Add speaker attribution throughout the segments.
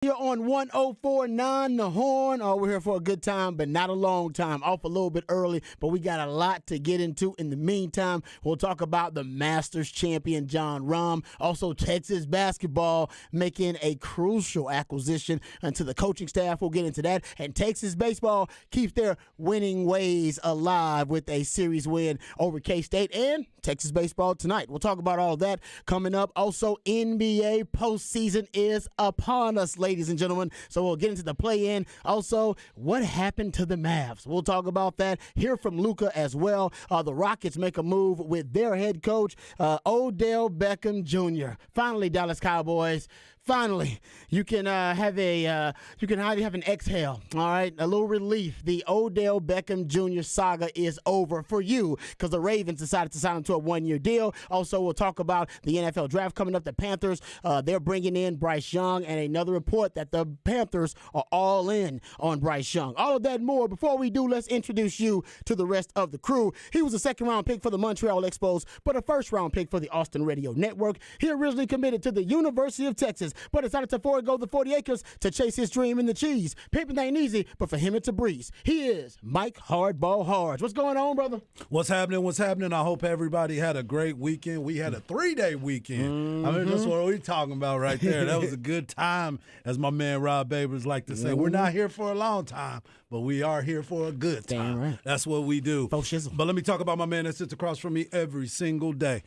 Speaker 1: Here on 104.9 The Horn. We're here for a good time, but not a long time. Off a little bit early, but we got a lot to get into. In the meantime, we'll talk about the Masters champion, Jon Rahm. Also, Texas basketball making a crucial acquisition into the coaching staff. We'll get into that. And Texas baseball keeps their winning ways alive with a series win over K-State. And Texas baseball tonight. We'll talk about all that coming up. Also, NBA postseason is upon us, ladies and gentlemen. So we'll get into the play-in. Also, what happened to the Mavs? We'll talk about that. Hear from Luka as well. The Rockets make a move with their head coach, Odell Beckham Jr. Finally, Dallas Cowboys. Finally, you can have an exhale. All right, a little relief. The Odell Beckham Jr. saga is over for you because the Ravens decided to sign him to a one-year deal. Also, we'll talk about the NFL draft coming up. The Panthers, they're bringing in Bryce Young, and another report that the Panthers are all in on Bryce Young. All of that and more. Before we do, let's introduce you to the rest of the crew. He was a second-round pick for the Montreal Expos, but a first-round pick for the Austin Radio Network. He originally committed to the University of Texas, but decided to forego the 40 acres to chase his dream in the cheese. Pimping ain't easy, but for him it's a breeze. He is Mike Hardball Hards. What's going on, brother?
Speaker 2: What's happening? I hope everybody had a great weekend. We had a 3-day weekend. I mean, that's what we're talking about right there. That was a good time, as my man Rob Babers like to say. We're not here for a long time, but we are here for a good time.
Speaker 1: Damn right.
Speaker 2: That's what we do.
Speaker 1: Faux shizzle.
Speaker 2: But let me talk about my man that sits across from me every single day.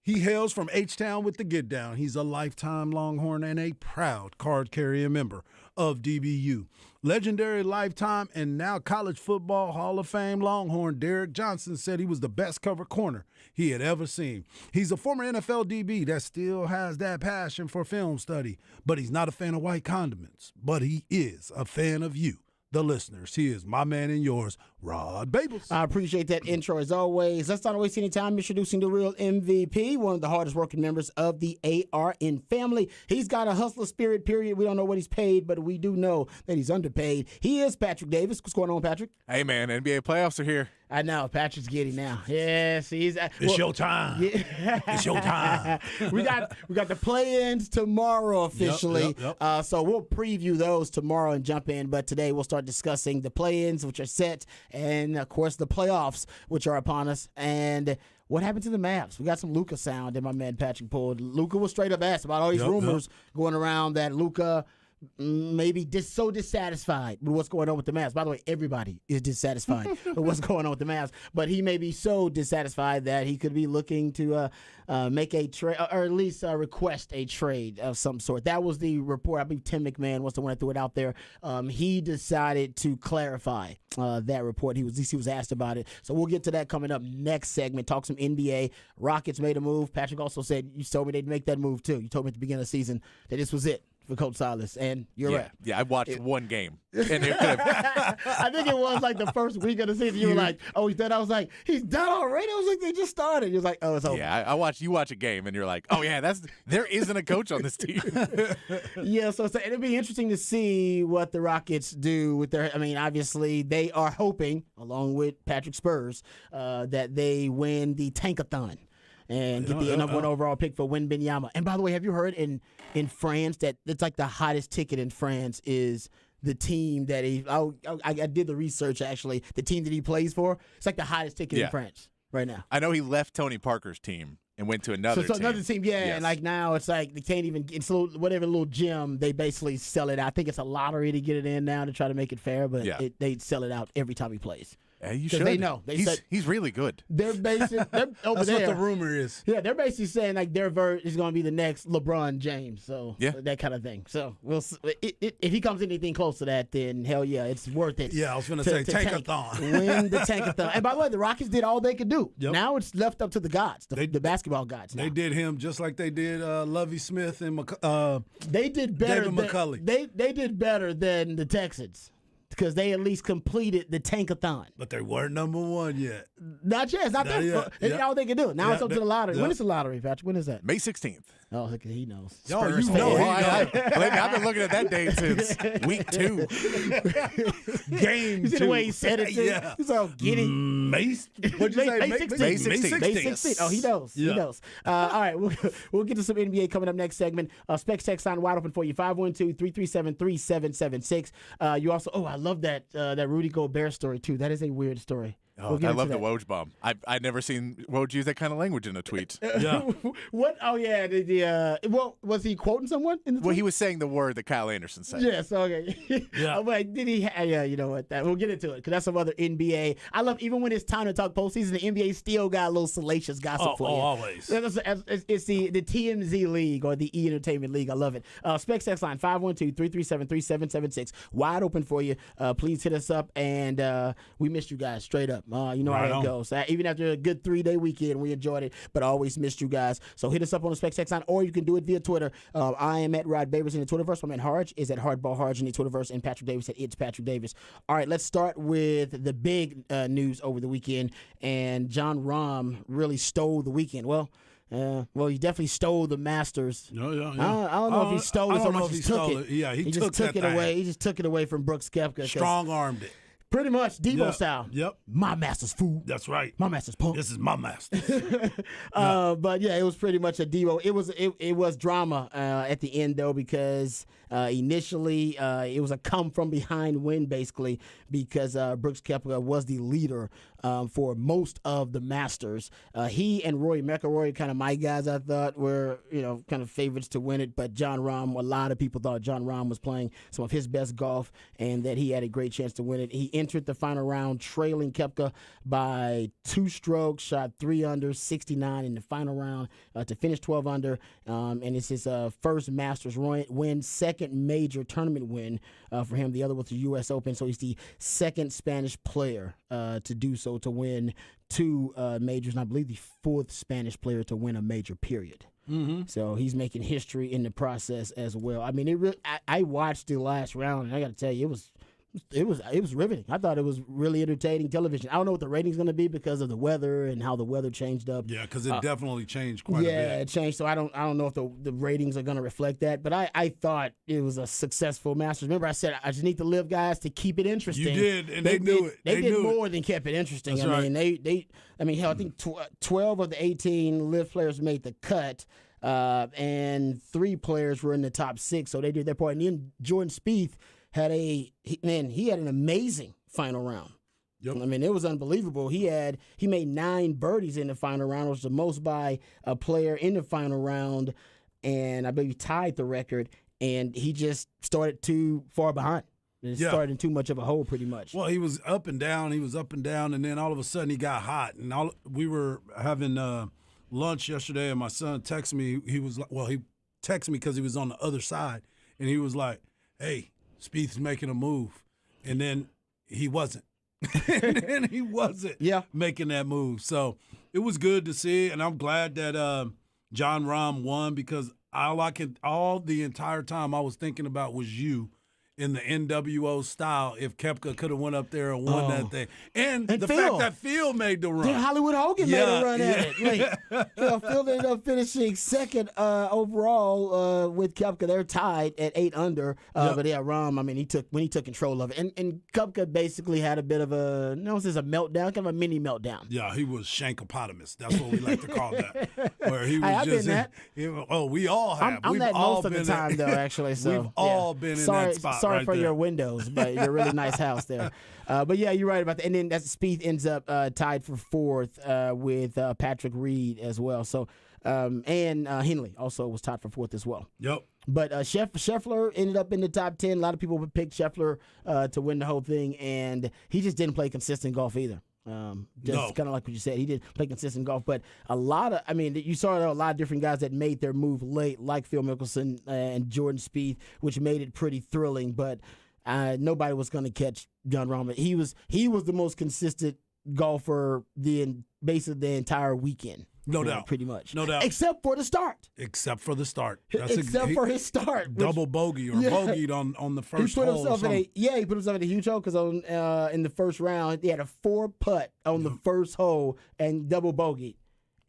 Speaker 2: He hails from H-Town with the Get Down. He's a lifetime Longhorn and a proud card-carrying member of DBU. Legendary lifetime and now College Football Hall of Fame Longhorn Derek Johnson said he was the best cover corner he had ever seen. He's a former NFL DB that still has that passion for film study, but he's not a fan of white condiments, but he is a fan of you, the listeners. He is my man and yours, Rod Babels.
Speaker 1: I appreciate that intro as always. Let's not waste any time introducing the real MVP, one of the hardest working members of the ARN family. He's got a hustler spirit, period. We don't know what he's paid, but we do know that he's underpaid. He is Patrick Davis. What's going on, Patrick?
Speaker 3: Hey, man, NBA playoffs are here.
Speaker 1: I know. Patrick's giddy now. Yes, he's.
Speaker 2: It's your time.
Speaker 1: Yeah.
Speaker 2: It's your time.
Speaker 1: we got the play-ins tomorrow officially.
Speaker 2: Yep.
Speaker 1: So we'll preview those tomorrow and jump in. But today we'll start discussing the play-ins, which are set, and of course the playoffs, which are upon us. And what happened to the Mavs? We got some Luka sound that my man Patrick pulled. Luka was straight up asked about all these rumors going around that Luka maybe so dissatisfied with what's going on with the Mavs. By the way, everybody is dissatisfied with what's going on with the Mavs, but he may be so dissatisfied that he could be looking to make a trade, or at least request a trade of some sort. That was the report. I believe Tim McMahon was the one that threw it out there. He decided to clarify that report. He was asked about it. So we'll get to that coming up next segment. Talk some NBA. Rockets made a move. Patrick also said, you told me they'd make that move too. You told me at the beginning of the season that this was it for Coach Silas, and you're right.
Speaker 3: Yeah, I watched one game. And it could have.
Speaker 1: I think it was like the first week of the season. You were like, oh, he's done. I was like, he's done already? I was like, they just started. You're like, oh, it's over.
Speaker 3: Yeah, you watch a game, and you're like, oh, yeah, there isn't a coach on this team.
Speaker 1: Yeah, so it'll be interesting to see what the Rockets do with their, obviously, they are hoping, along with Patrick Spurs, that they win the Tankathon and get the number one overall pick for Wembanyama. And by the way, have you heard in France that it's like the hottest ticket in France is the team that I did the research, actually. The team that he plays for, it's like the hottest ticket in France right now.
Speaker 3: I know he left Tony Parker's team and went to another team.
Speaker 1: Another team, yeah. Yes. And like now it's like they can't even, it's whatever little gym, they basically sell it out. I think it's a lottery to get it in now to try to make it fair, but they sell it out every time he plays.
Speaker 3: Yeah, you should.
Speaker 1: They know.
Speaker 3: He's really good.
Speaker 1: They're basically they're over
Speaker 2: That's
Speaker 1: there.
Speaker 2: what the rumor is.
Speaker 1: Yeah, they're basically saying like their vert is going to be the next LeBron James. So that kind of thing. So we'll see. If he comes anything close to that, then hell yeah, it's worth it.
Speaker 2: Yeah, I was going to say Tankathon.
Speaker 1: Win the Tankathon. And by the way, the Rockets did all they could do.
Speaker 2: Yep.
Speaker 1: Now it's left up to the gods, the basketball gods. Now.
Speaker 2: They did him just like they did Lovie Smith and
Speaker 1: they did better.
Speaker 2: David McCulley.
Speaker 1: They did better than the Texans, because they at least completed the Tankathon.
Speaker 2: But they weren't number one yet.
Speaker 1: Not yet. It's not that. That's all they can do. Now it's up to the lottery. When is the lottery, Patrick? When is that?
Speaker 3: May 16th.
Speaker 1: Oh, look, he knows.
Speaker 2: Oh,
Speaker 1: Spurs
Speaker 2: you know.
Speaker 1: fan.
Speaker 3: I've been looking at that date since week 2.
Speaker 2: Game
Speaker 1: You see
Speaker 2: 2.
Speaker 1: the way he said it, too?
Speaker 2: Yeah.
Speaker 1: He's all giddy.
Speaker 2: Mace? What'd you say?
Speaker 1: May 16th.
Speaker 3: May 16th.
Speaker 1: May
Speaker 3: Yes.
Speaker 1: 16th. Oh, he knows. He
Speaker 2: Yeah.
Speaker 1: knows. All right, we'll get to some NBA coming up next segment. Specs text line wide open for you, 512-337-3776. You also, I love that Rudy Gobert story, too. That is a weird story.
Speaker 3: Oh,
Speaker 1: We'll get
Speaker 3: I
Speaker 1: into
Speaker 3: love the
Speaker 1: that.
Speaker 3: Woj bomb. I've never seen Woj use that kind of language in a tweet.
Speaker 2: Yeah.
Speaker 1: What? Oh, yeah. Well, was he quoting someone in the
Speaker 3: Well,
Speaker 1: tweet?
Speaker 3: he was saying the word that Kyle Anderson said.
Speaker 1: Yes, okay.
Speaker 2: Yeah.
Speaker 1: But did he? Yeah, you know what? We'll get into it because that's some other NBA. I love even when it's time to talk postseason. The NBA still got a little salacious gossip for you.
Speaker 2: Always.
Speaker 1: It's the TMZ League or the E Entertainment League. I love it. Specs X line 512-337-3776. Wide open for you. Please hit us up, and we missed you guys straight up. You know
Speaker 2: Right
Speaker 1: how
Speaker 2: on.
Speaker 1: that goes. Even after a good 3-day weekend, we enjoyed it, but always missed you guys. So hit us up on the Specs X line, or you can do it via Twitter. I am at Rod Babers in the Twitterverse. My man Harge is at Hardball Harge in the Twitterverse, and Patrick Davis at It's Patrick Davis. All right, let's start with the big news over the weekend, and John Rahm really stole the weekend. Well, he definitely stole the Masters.
Speaker 2: Yeah.
Speaker 1: I don't know if he stole it so much as took it.
Speaker 2: Yeah, he
Speaker 1: just took
Speaker 2: that
Speaker 1: it
Speaker 2: thing.
Speaker 1: away. He just took it away from Brooks Koepka. 'Cause
Speaker 2: Strong-armed it.
Speaker 1: pretty much Debo
Speaker 2: Yeah.
Speaker 1: style.
Speaker 2: Yep.
Speaker 1: My Masters fool.
Speaker 2: That's right.
Speaker 1: My Masters punk.
Speaker 2: This is my master.
Speaker 1: But yeah, it was pretty much a Debo. It was drama at the end though, because initially it was a come from behind win basically, because Brooks Koepka was the leader for most of the Masters. He and Rory McIlroy, kind of my guys, I thought were kind of favorites to win it. But John Rahm, a lot of people thought John Rahm was playing some of his best golf and that he had a great chance to win it. He entered the final round trailing Koepka by 2 strokes, shot 3 under, 69 in the final round to finish 12 under. And it's his first Masters win, second major tournament win for him. The other was the U.S. Open, so he's the second Spanish player to do so, to win 2 majors, and I believe the 4th Spanish player to win a major, period. Mm-hmm. So he's making history in the process as well. I mean, I watched the last round, and I got to tell you, it was riveting. I thought it was really entertaining television. I don't know what the rating's going to be because of the weather and how the weather changed up.
Speaker 2: Yeah, because it definitely changed quite a
Speaker 1: Yeah,
Speaker 2: bit.
Speaker 1: it changed. So I don't know if the ratings are going to reflect that. But I thought it was a successful Masters. Remember, I said I just need the live guys to keep it interesting.
Speaker 2: You did, and they knew it.
Speaker 1: They
Speaker 2: They
Speaker 1: did
Speaker 2: knew it.
Speaker 1: more than kept it interesting.
Speaker 2: That's
Speaker 1: I
Speaker 2: right.
Speaker 1: mean, hell, I think 12 of the 18 live players made the cut. And 3 players were in the top 6, so they did their part. And then Jordan Spieth had he had an amazing final round.
Speaker 2: Yep.
Speaker 1: I mean, it was unbelievable. He made 9 birdies in the final round, which was the most by a player in the final round, and I believe he tied the record. And he just started too far behind. It started in too much of a hole, pretty much.
Speaker 2: Well, he was up and down. And then all of a sudden he got hot. And we were having lunch yesterday, and my son texted me. He texted me because he was on the other side, and he was like, "Hey, Spieth's making a move," and then he wasn't. Making that move. So it was good to see, and I'm glad that John Rahm won, because all the entire time I was thinking about was you in the NWO style. If Koepka could have went up there and won that thing, and the
Speaker 1: Phil.
Speaker 2: fact that Phil made the run.
Speaker 1: Then Hollywood Hogan made a run at it.
Speaker 2: yeah.
Speaker 1: Phil ended up finishing second overall with Koepka. They're tied at 8 under. But yeah, Rahm, I mean, he took control of it. And Koepka basically had a bit of a meltdown, kind of a mini meltdown.
Speaker 2: Yeah, he was shankopotamus. That's what we like to call that. Where he was
Speaker 1: I've
Speaker 2: just
Speaker 1: been that.
Speaker 2: We all have.
Speaker 1: I'm
Speaker 2: We've
Speaker 1: that
Speaker 2: all
Speaker 1: most of the
Speaker 2: been
Speaker 1: time, though, actually. So
Speaker 2: We've all been in that spot.
Speaker 1: Sorry
Speaker 2: right
Speaker 1: for
Speaker 2: there.
Speaker 1: your windows, but you're a really nice house there. But yeah, you're right about that. And then Spieth ends up tied for 4th with Patrick Reed as well. So and Henley also was tied for 4th as well.
Speaker 2: Yep.
Speaker 1: But Scheffler ended up in the top 10. A lot of people would pick Scheffler to win the whole thing, and he just didn't play consistent golf either. Just kind of like what you said, he didn't play consistent golf. But you saw a lot of different guys that made their move late, like Phil Mickelson and Jordan Spieth, which made it pretty thrilling. But nobody was going to catch John Rahm. He was the most consistent golfer basically the entire weekend.
Speaker 2: No doubt.
Speaker 1: Pretty much.
Speaker 2: No doubt.
Speaker 1: Except for the start.
Speaker 2: Except for the start.
Speaker 1: For his start. which-
Speaker 2: Double bogey or bogeyed on the first
Speaker 1: he put
Speaker 2: hole.
Speaker 1: himself he put himself in a huge hole because in the first round he had a 4 putt on the first hole and double bogeyed,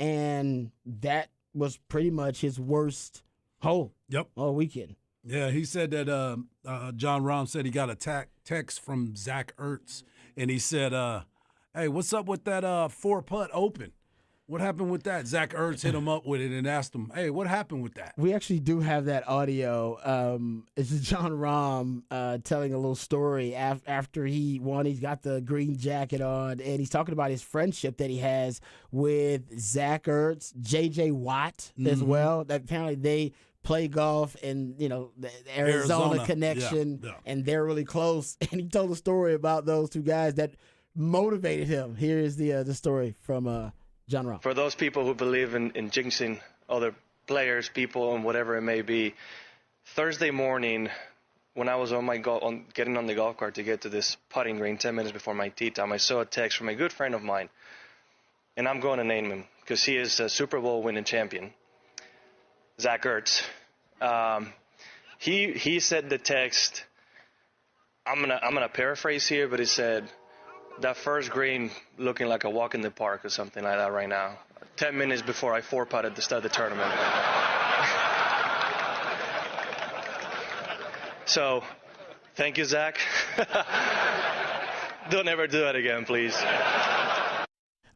Speaker 1: and that was pretty much his worst hole.
Speaker 2: Yep.
Speaker 1: All weekend.
Speaker 2: Yeah, he said that John Rahm said he got a text from Zach Ertz, and he said Hey, what's up with that 4-putt open? What happened with that? Zach Ertz hit him up with it and asked him, hey, what happened with that?
Speaker 1: We actually do have that audio. It's John Rahm telling a little story after he won. He's got the green jacket on, and he's talking about his friendship that he has with Zach Ertz, J.J. Watt as well. That apparently they play golf and, the Arizona connection, and they're really close. And he told a story about those two guys that motivated him. Here is the story from John Rahm.
Speaker 4: For those people who believe in jinxing other players, people, and whatever it may be, Thursday morning when I was getting on the golf cart to get to this putting green 10 minutes before my tee time, I saw a text from a good friend of mine, and I'm going to name him because he is a Super Bowl winning champion, Zach Ertz. He said the text. I'm gonna paraphrase here, but he said, that first green looking like a walk in the park or something like that right now. 10 minutes before I 4-putted to start the tournament. So, thank you, Zach. Don't ever do that again, please.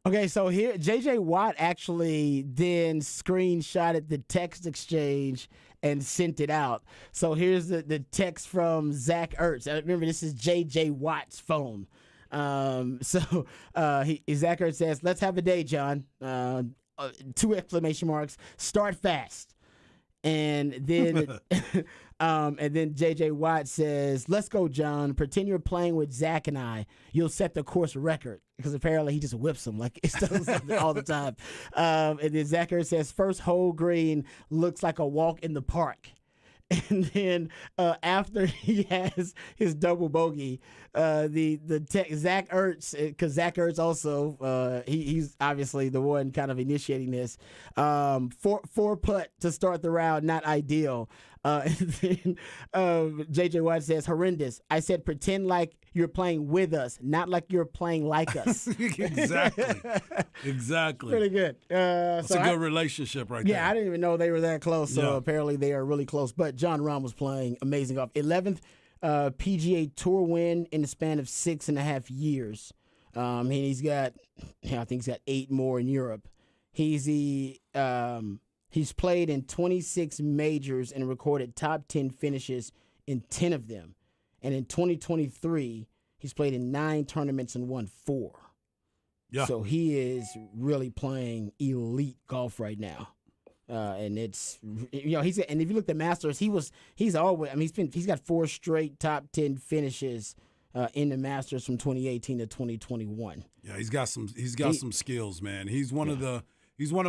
Speaker 1: Okay, so here, J.J. Watt actually then screenshotted the text exchange and sent it out. So here's the text from Zach Ertz. Remember, this is J.J. Watt's phone. Zach Ertz says, let's have a day, John. 2 exclamation marks. Start fast. And then J.J. Watt says, let's go, John. Pretend you're playing with Zach and I. You'll set the course record. Because apparently he just whips him like it's all the time. And then Zach Ertz says, first hole green looks like a walk in the park. And then after he has his double bogey, Zach Ertz, because Zach Ertz also he's obviously the one kind of initiating this. 4-putt to start the round, not ideal. And then J.J. Watt says, horrendous. I said, pretend like you're playing with us, not like you're playing like us.
Speaker 2: Exactly.
Speaker 1: Pretty good.
Speaker 2: It's a good relationship right there.
Speaker 1: Yeah, I didn't even know they were that close. So apparently they are really close. But John Rahm was playing amazing golf. 11th PGA Tour win in the span of 6.5 years. And he's got, I think he's got 8 more in Europe. He's played in 26 majors and recorded top 10 finishes in 10 of them. And in 2023, he's played in 9 tournaments and won 4. Yeah. So he is really playing elite golf right now. And it's, and if you look at the Masters, he's got 4 straight top 10 finishes in the Masters from 2018 to 2021.
Speaker 2: Yeah, he's got some skills, man. He's one of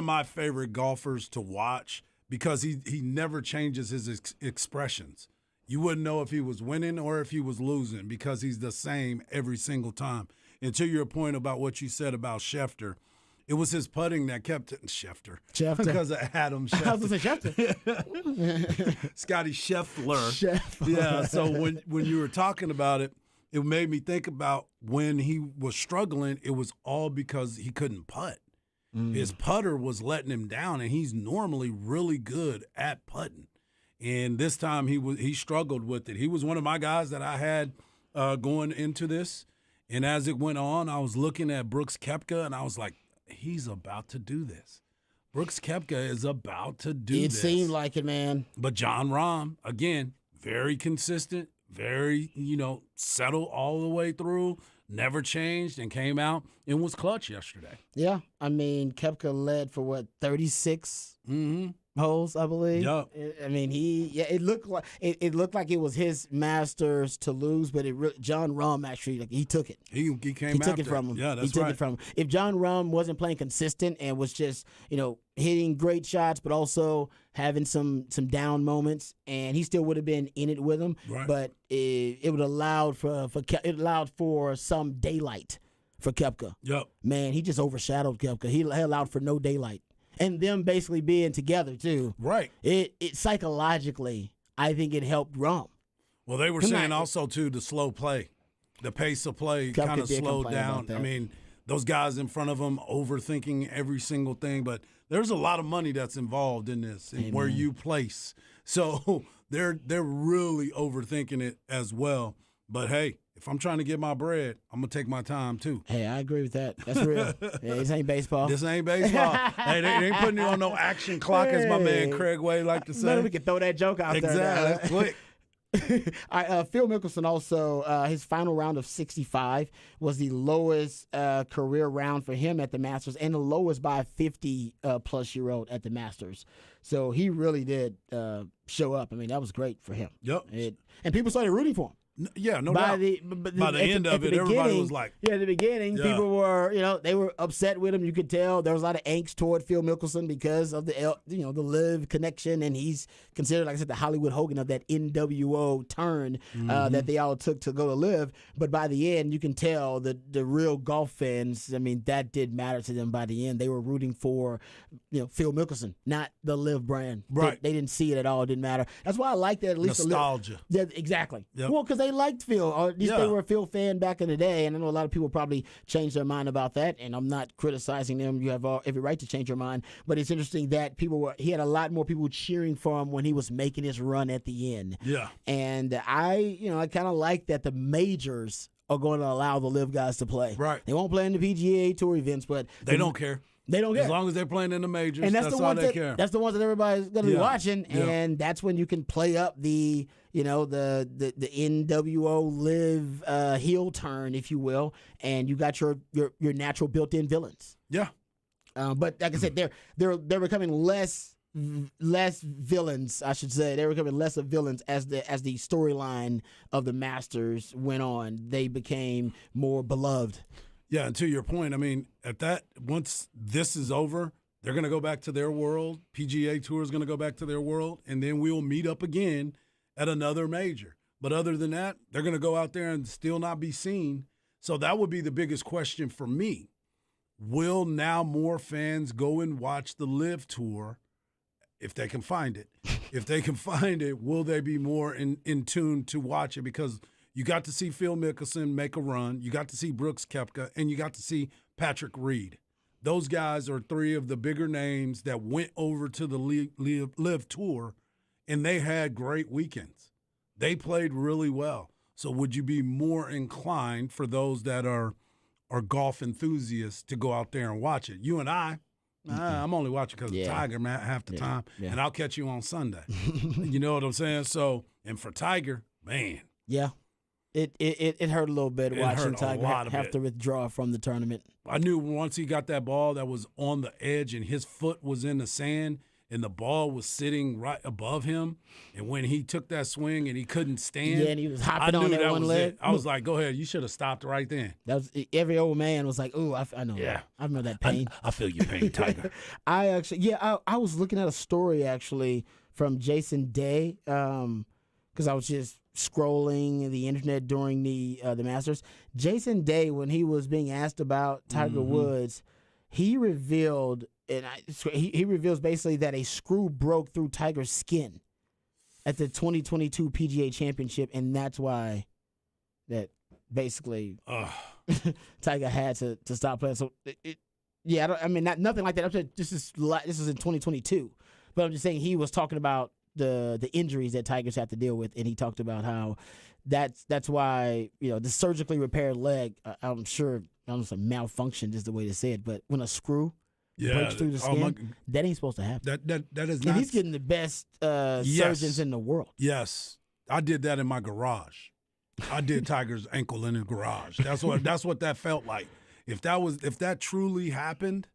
Speaker 2: my favorite golfers to watch because he never changes his expressions. You wouldn't know if he was winning or if he was losing because he's the same every single time. And to your point about what you said about Schefter, it was his putting that kept it Schefter. Because of Adam Schefter.
Speaker 1: I was going to say Schefter.
Speaker 2: Scotty Scheffler. Yeah, so when you were talking about it, it made me think about when he was struggling, it was all because he couldn't putt. His putter was letting him down, and he's normally really good at putting. And this time he struggled with it. He was one of my guys that I had going into this. And as it went on, I was looking at Brooks Koepka, and I was like, he's about to do this. Brooks Koepka is about to do this.
Speaker 1: It seemed like it, man.
Speaker 2: But John Rahm, again, very consistent, very, settled all the way through, never changed, and came out and was clutch yesterday.
Speaker 1: Yeah. I mean, Koepka led for 36 holes, I believe.
Speaker 2: Yep.
Speaker 1: I mean, it looked like it was his Masters to lose, but John Rahm actually he took it.
Speaker 2: He took
Speaker 1: it from him.
Speaker 2: Yeah, that's
Speaker 1: he took
Speaker 2: right.
Speaker 1: it from him. If John Rahm wasn't playing consistent and was just hitting great shots, but also having some down moments, and he still would have been in it with him.
Speaker 2: Right.
Speaker 1: But it would allowed for some daylight for Koepka.
Speaker 2: Yep.
Speaker 1: Man, he just overshadowed Koepka. He allowed for no daylight. And them basically being together too.
Speaker 2: Right.
Speaker 1: It psychologically, I think it helped Rahm.
Speaker 2: Well, they were saying also too the slow play, the pace of play
Speaker 1: Koepka
Speaker 2: kind of
Speaker 1: did
Speaker 2: slowed
Speaker 1: complain
Speaker 2: down.
Speaker 1: about that.
Speaker 2: I mean, those guys in front of him overthinking every single thing, but there's a lot of money that's involved in this and where you place. So they're really overthinking it as well. But hey, if I'm trying to get my bread, I'm going to take my time too.
Speaker 1: Hey, I agree with that. That's real. Yeah, this ain't baseball.
Speaker 2: This ain't baseball. Hey, they ain't putting you on no action clock, as my man Craig Way like to say.
Speaker 1: We can throw that joke out
Speaker 2: Exactly.
Speaker 1: there.
Speaker 2: That's quick.
Speaker 1: All right, Phil Mickelson also, his final round of 65 was the lowest career round for him at the Masters and the lowest by a 50-plus-year-old at the Masters. So he really did show up. I mean, that was great for him.
Speaker 2: Yep.
Speaker 1: And people started rooting for him.
Speaker 2: Yeah, no
Speaker 1: By
Speaker 2: doubt.
Speaker 1: the
Speaker 2: end of it, everybody was like,
Speaker 1: yeah, at the beginning,
Speaker 2: Yeah.
Speaker 1: people were, they were upset with him. You could tell there was a lot of angst toward Phil Mickelson because of the Live connection, and he's considered, like I said, the Hollywood Hogan of that NWO turn that they all took to go to Live. But by the end, you can tell the real golf fans, I mean, that did matter to them by the end. They were rooting for, Phil Mickelson, not the Live brand.
Speaker 2: Right.
Speaker 1: They didn't see it at all. It didn't matter. That's why I like that at least
Speaker 2: nostalgia.
Speaker 1: Yeah, exactly.
Speaker 2: Yep.
Speaker 1: Well, because they liked Phil, or at least
Speaker 2: Yeah.
Speaker 1: they were a Phil fan back in the day, and I know a lot of people probably changed their mind about that, and I'm not criticizing them. You have every right to change your mind, but it's interesting that he had a lot more people cheering for him when he was making his run at the end.
Speaker 2: Yeah.
Speaker 1: And I kind of like that the majors are going to allow the Live guys to play.
Speaker 2: Right.
Speaker 1: They won't play in the PGA Tour events, but
Speaker 2: They don't care.
Speaker 1: They don't care.
Speaker 2: As long as they're playing in the majors,
Speaker 1: And
Speaker 2: that's
Speaker 1: the
Speaker 2: all
Speaker 1: ones
Speaker 2: they care.
Speaker 1: That's the ones that everybody's going to be
Speaker 2: Yeah.
Speaker 1: watching,
Speaker 2: Yeah.
Speaker 1: and that's when you can play up the the NWO Live heel turn, if you will, and you got your natural built-in villains.
Speaker 2: Yeah.
Speaker 1: But like I said, they're becoming less villains, I should say. They're becoming less of villains as the storyline of the Masters went on. They became more beloved.
Speaker 2: Yeah, and to your point, I mean, once this is over, they're going to go back to their world. PGA Tour is going to go back to their world, and then we'll meet up again at another major. But other than that, they're going to go out there and still not be seen. So that would be the biggest question for me. Will now more fans go and watch the Live Tour if they can find it? If they can find it, will they be more in tune to watch it? Because you got to see Phil Mickelson make a run. You got to see Brooks Koepka, and you got to see Patrick Reed. Those guys are three of the bigger names that went over to the Live Tour, and they had great weekends. They played really well. So would you be more inclined for those that are golf enthusiasts to go out there and watch it? You and I'm only watching because of Tiger, man, half the time, and I'll catch you on Sunday. You know what I'm saying? So, and for Tiger, man.
Speaker 1: Yeah. It hurt a little bit watching Tiger have to withdraw from the tournament.
Speaker 2: I knew once he got that ball that was on the edge and his foot was in the sand and the ball was sitting right above him, and when he took that swing and he couldn't stand,
Speaker 1: and he was hopping on that one leg.
Speaker 2: I was like, go ahead, you should have stopped right then.
Speaker 1: That was every old man was like, "Ooh, I know.
Speaker 2: Yeah.
Speaker 1: I remember that pain.
Speaker 2: I feel your pain, Tiger."
Speaker 1: I was looking at a story actually from Jason Day because I was just scrolling the internet during the Masters. Jason Day, when he was being asked about Tiger Woods, he revealed, he reveals basically that a screw broke through Tiger's skin at the 2022 PGA Championship, and that's why that basically Tiger had to stop playing. So nothing like that. This is in 2022, but I'm just saying he was talking about the injuries that Tigers have to deal with, and he talked about how that's why the surgically repaired leg. I'm sure I don't know, malfunction is the way to say it, but when a screw breaks through the skin, that ain't supposed to happen.
Speaker 2: That is
Speaker 1: and
Speaker 2: not.
Speaker 1: he's getting the best surgeons in the world.
Speaker 2: Yes, I did that in my garage. I did Tiger's ankle in the garage. That's what that felt like. If that truly happened,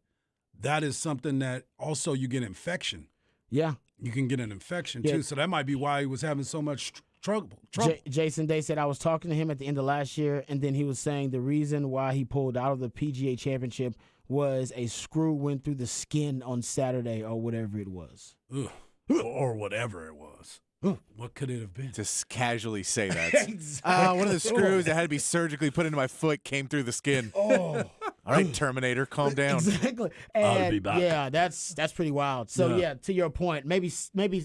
Speaker 2: that is something that also you get infection.
Speaker 1: Yeah.
Speaker 2: You can get an infection too, so that might be why he was having so much trouble.
Speaker 1: Jason Day said, I was talking to him at the end of last year, and then he was saying the reason why he pulled out of the PGA Championship was a screw went through the skin on Saturday or whatever it was.
Speaker 2: Ugh. Or whatever it was. What could it have been?
Speaker 3: Just casually say that. Exactly. One of the screws that had to be surgically put into my foot came through the skin. All right, Terminator, calm down.
Speaker 1: Exactly. And
Speaker 2: I'll be back.
Speaker 1: Yeah, that's pretty wild. So to your point, maybe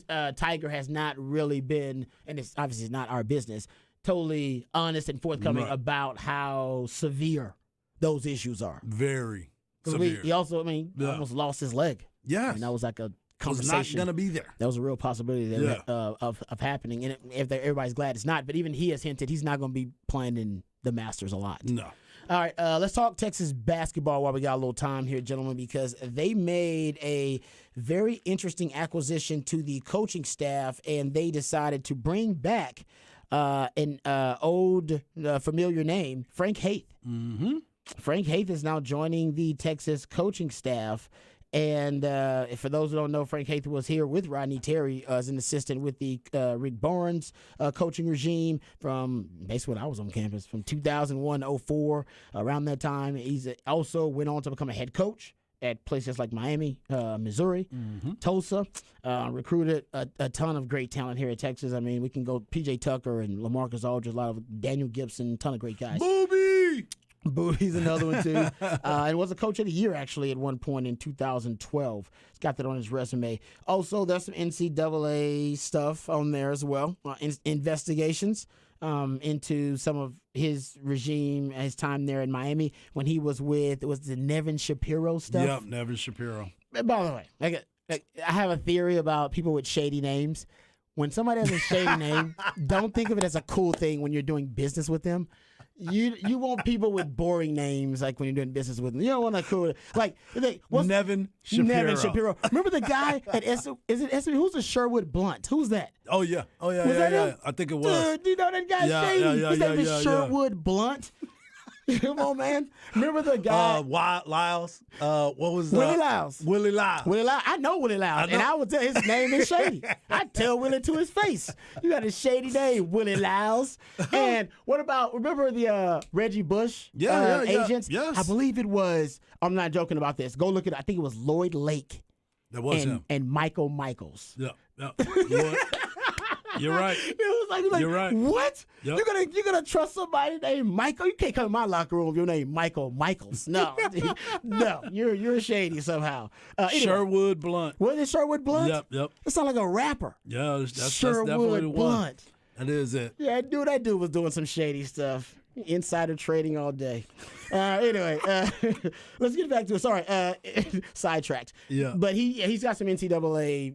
Speaker 1: Tiger has not really been, and it's obviously not our business, totally honest and forthcoming about how severe those issues are.
Speaker 2: Very severe.
Speaker 1: He also, almost lost his leg.
Speaker 2: Yes.
Speaker 1: And that was like a
Speaker 2: conversation. Was not going to be there.
Speaker 1: That was a real possibility of happening. And if everybody's glad it's not, but even he has hinted he's not going to be playing in the Masters a lot.
Speaker 2: No.
Speaker 1: All right, let's talk Texas basketball while we got a little time here, gentlemen, because they made a very interesting acquisition to the coaching staff, and they decided to bring back an old familiar name, Frank Haith.
Speaker 2: Mm-hmm.
Speaker 1: Frank Haith is now joining the Texas coaching staff. And for those who don't know, Frank Haith was here with Rodney Terry as an assistant with the Rick Barnes coaching regime from basically when I was on campus from 2001 to 04. Around that time, he's also went on to become a head coach at places like Miami, Missouri, Tulsa. Recruited a ton of great talent here at Texas. I mean, we can go P.J. Tucker and LaMarcus Aldridge, a lot of Daniel Gibson, ton of great guys.
Speaker 2: Booby!
Speaker 1: He's another one, too. And was a coach of the year, actually, at one point in 2012. He's got that on his resume. Also, there's some NCAA stuff on there as well. Investigations into some of his regime, his time there in Miami when he was with, was the Nevin Shapiro stuff?
Speaker 2: Yep, Nevin Shapiro.
Speaker 1: By the way, I have a theory about people with shady names. When somebody has a shady name, don't think of it as a cool thing when you're doing business with them. You want people with boring names like when you're doing business with them. You don't want to cool
Speaker 2: Nevin Shapiro.
Speaker 1: Nevin Shapiro. Remember the guy at is it who's the Sherwood Blunt? Who's that?
Speaker 2: Oh yeah.
Speaker 1: Was that him?
Speaker 2: I think it was.
Speaker 1: Dude, you know that guy's
Speaker 2: Yeah,
Speaker 1: shady.
Speaker 2: yeah,
Speaker 1: His name
Speaker 2: yeah,
Speaker 1: is
Speaker 2: yeah.
Speaker 1: Sherwood Blunt. Come on, man. Remember the guy?
Speaker 2: Lyles. What was that?
Speaker 1: Willie Lyles.
Speaker 2: Willie Lyles.
Speaker 1: Willie Lyles. I know Willie Lyles, and I would tell his name is shady. I tell Willie to his face. You got a shady name, Willie Lyles. And what about, remember the Reggie Bush agents?
Speaker 2: Yes.
Speaker 1: I believe it was, I'm not joking about this. Go look at it. I think it was Lloyd Lake
Speaker 2: That was him.
Speaker 1: and Michael Michaels.
Speaker 2: Yeah. You're right.
Speaker 1: It was like
Speaker 2: You're right.
Speaker 1: What?
Speaker 2: Yep.
Speaker 1: You're gonna trust somebody named Michael? You can't come in my locker room with your name Michael Michaels. No, no, you're shady somehow. Anyway,
Speaker 2: Sherwood Blunt.
Speaker 1: was it Sherwood Blunt?
Speaker 2: Yep.
Speaker 1: That sounds like a rapper.
Speaker 2: Yeah, that's definitely
Speaker 1: Sherwood
Speaker 2: the one.
Speaker 1: Blunt.
Speaker 2: That is it.
Speaker 1: Yeah, that dude was doing some shady stuff. Insider trading all day. Anyway, let's get back to it. Sorry, sidetracked.
Speaker 2: Yeah.
Speaker 1: But he's got some NCAA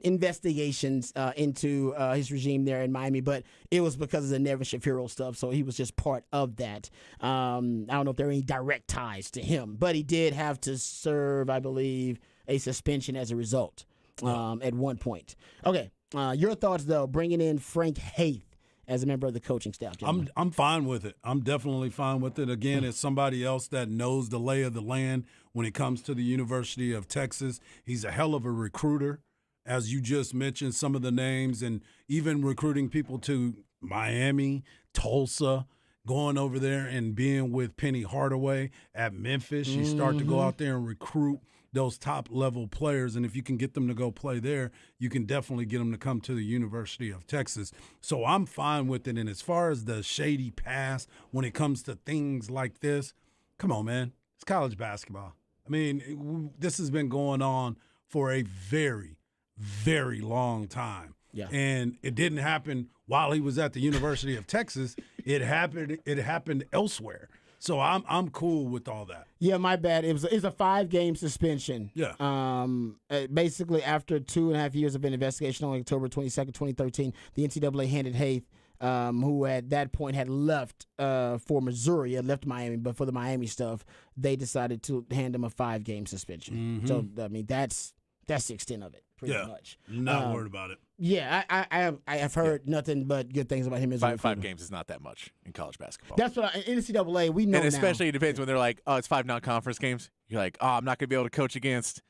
Speaker 1: investigations into his regime there in Miami, but it was because of the Nevin Shapiro stuff, so he was just part of that. I don't know if there are any direct ties to him, but he did have to serve, I believe, a suspension as a result at one point. Okay, your thoughts, though, bringing in Frank Haith as a member of the coaching staff, gentlemen.
Speaker 2: I'm fine with it. I'm definitely fine with it. Again, it's somebody else that knows the lay of the land when it comes to the University of Texas. He's a hell of a recruiter, as you just mentioned some of the names, and even recruiting people to Miami, Tulsa, going over there and being with Penny Hardaway at Memphis. You start to go out there and recruit those top-level players, and if you can get them to go play there, you can definitely get them to come to the University of Texas. So I'm fine with it, and as far as the shady past when it comes to things like this, come on, man. It's college basketball. I mean, this has been going on for a very, very long time.
Speaker 1: Yeah.
Speaker 2: And it didn't happen while he was at the University of Texas. It happened elsewhere. So I'm cool with all that.
Speaker 1: Yeah, my bad. It's a 5-game suspension.
Speaker 2: Yeah.
Speaker 1: Basically, after 2.5 years of an investigation on October 22nd, 2013, the NCAA handed Haith, who at that point had left for Missouri, had left Miami, but for the Miami stuff, they decided to hand him a 5-game suspension.
Speaker 2: Mm-hmm.
Speaker 1: So, I mean, that's the extent of it, pretty much.
Speaker 2: Not worried about it.
Speaker 1: Yeah, I have heard nothing but good things about him as a
Speaker 3: Five
Speaker 1: recruiter.
Speaker 3: games is not that much in college basketball.
Speaker 1: That's what NCAA, we know
Speaker 3: and especially
Speaker 1: now.
Speaker 3: it depends when they're like, oh, it's 5 non-conference games. You're like, oh, I'm not going to be able to coach against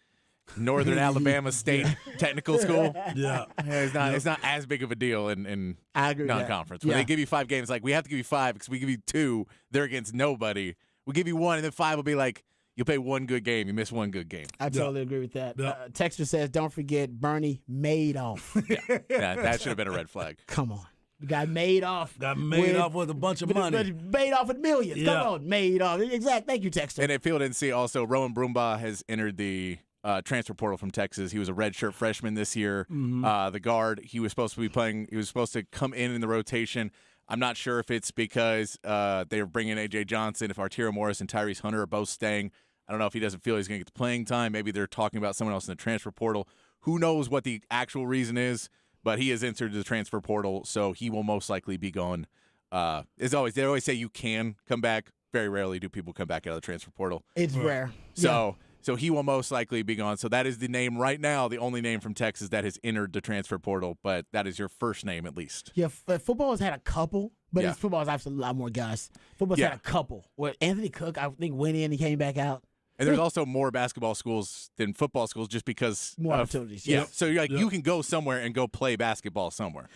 Speaker 3: Northern Alabama State Technical School.
Speaker 2: Yeah.
Speaker 3: It's not as big of a deal in
Speaker 1: I agree with that.
Speaker 3: non-conference. When they give you 5 games, like we have to give you 5 because we give you 2, they're against nobody. We give you 1, and then 5 will be like, you'll play 1 good game, you miss 1 good game.
Speaker 1: I totally agree with that.
Speaker 2: Yeah.
Speaker 1: Texter says, don't forget Bernie Madoff.
Speaker 3: Yeah, that should have been a red flag.
Speaker 1: Come on. The guy made off.
Speaker 2: Got made off with a bunch of money.
Speaker 1: Made off with millions.
Speaker 2: Yeah.
Speaker 1: Come on, made off. Exactly. Thank you, Texter.
Speaker 3: And if people didn't see, also, Rowan Broombaugh has entered the transfer portal from Texas. He was a redshirt freshman this year. The guard, he was supposed to be playing. He was supposed to come in the rotation. I'm not sure if it's because they were bringing A.J. Johnson, if Arturo Morris and Tyrese Hunter are both staying. I don't know if he doesn't feel he's going to get the playing time. Maybe they're talking about someone else in the transfer portal. Who knows what the actual reason is, but he has entered the transfer portal, so he will most likely be gone as always, they always say you can come back. Very rarely do people come back out of the transfer portal.
Speaker 1: It's rare.
Speaker 3: So he will most likely be gone. So that is the name right now, the only name from Texas that has entered the transfer portal, but that is your first name at least.
Speaker 1: Yeah, football has had a couple, but
Speaker 3: Yeah.
Speaker 1: football has actually a lot more guys. Football's had a couple. Well, Anthony Cook, I think, went in and came back out.
Speaker 3: And there's also more basketball schools than football schools just because
Speaker 1: More
Speaker 3: of,
Speaker 1: opportunities.
Speaker 3: Yeah.
Speaker 1: Yep.
Speaker 3: So you're like you can go somewhere and go play basketball somewhere.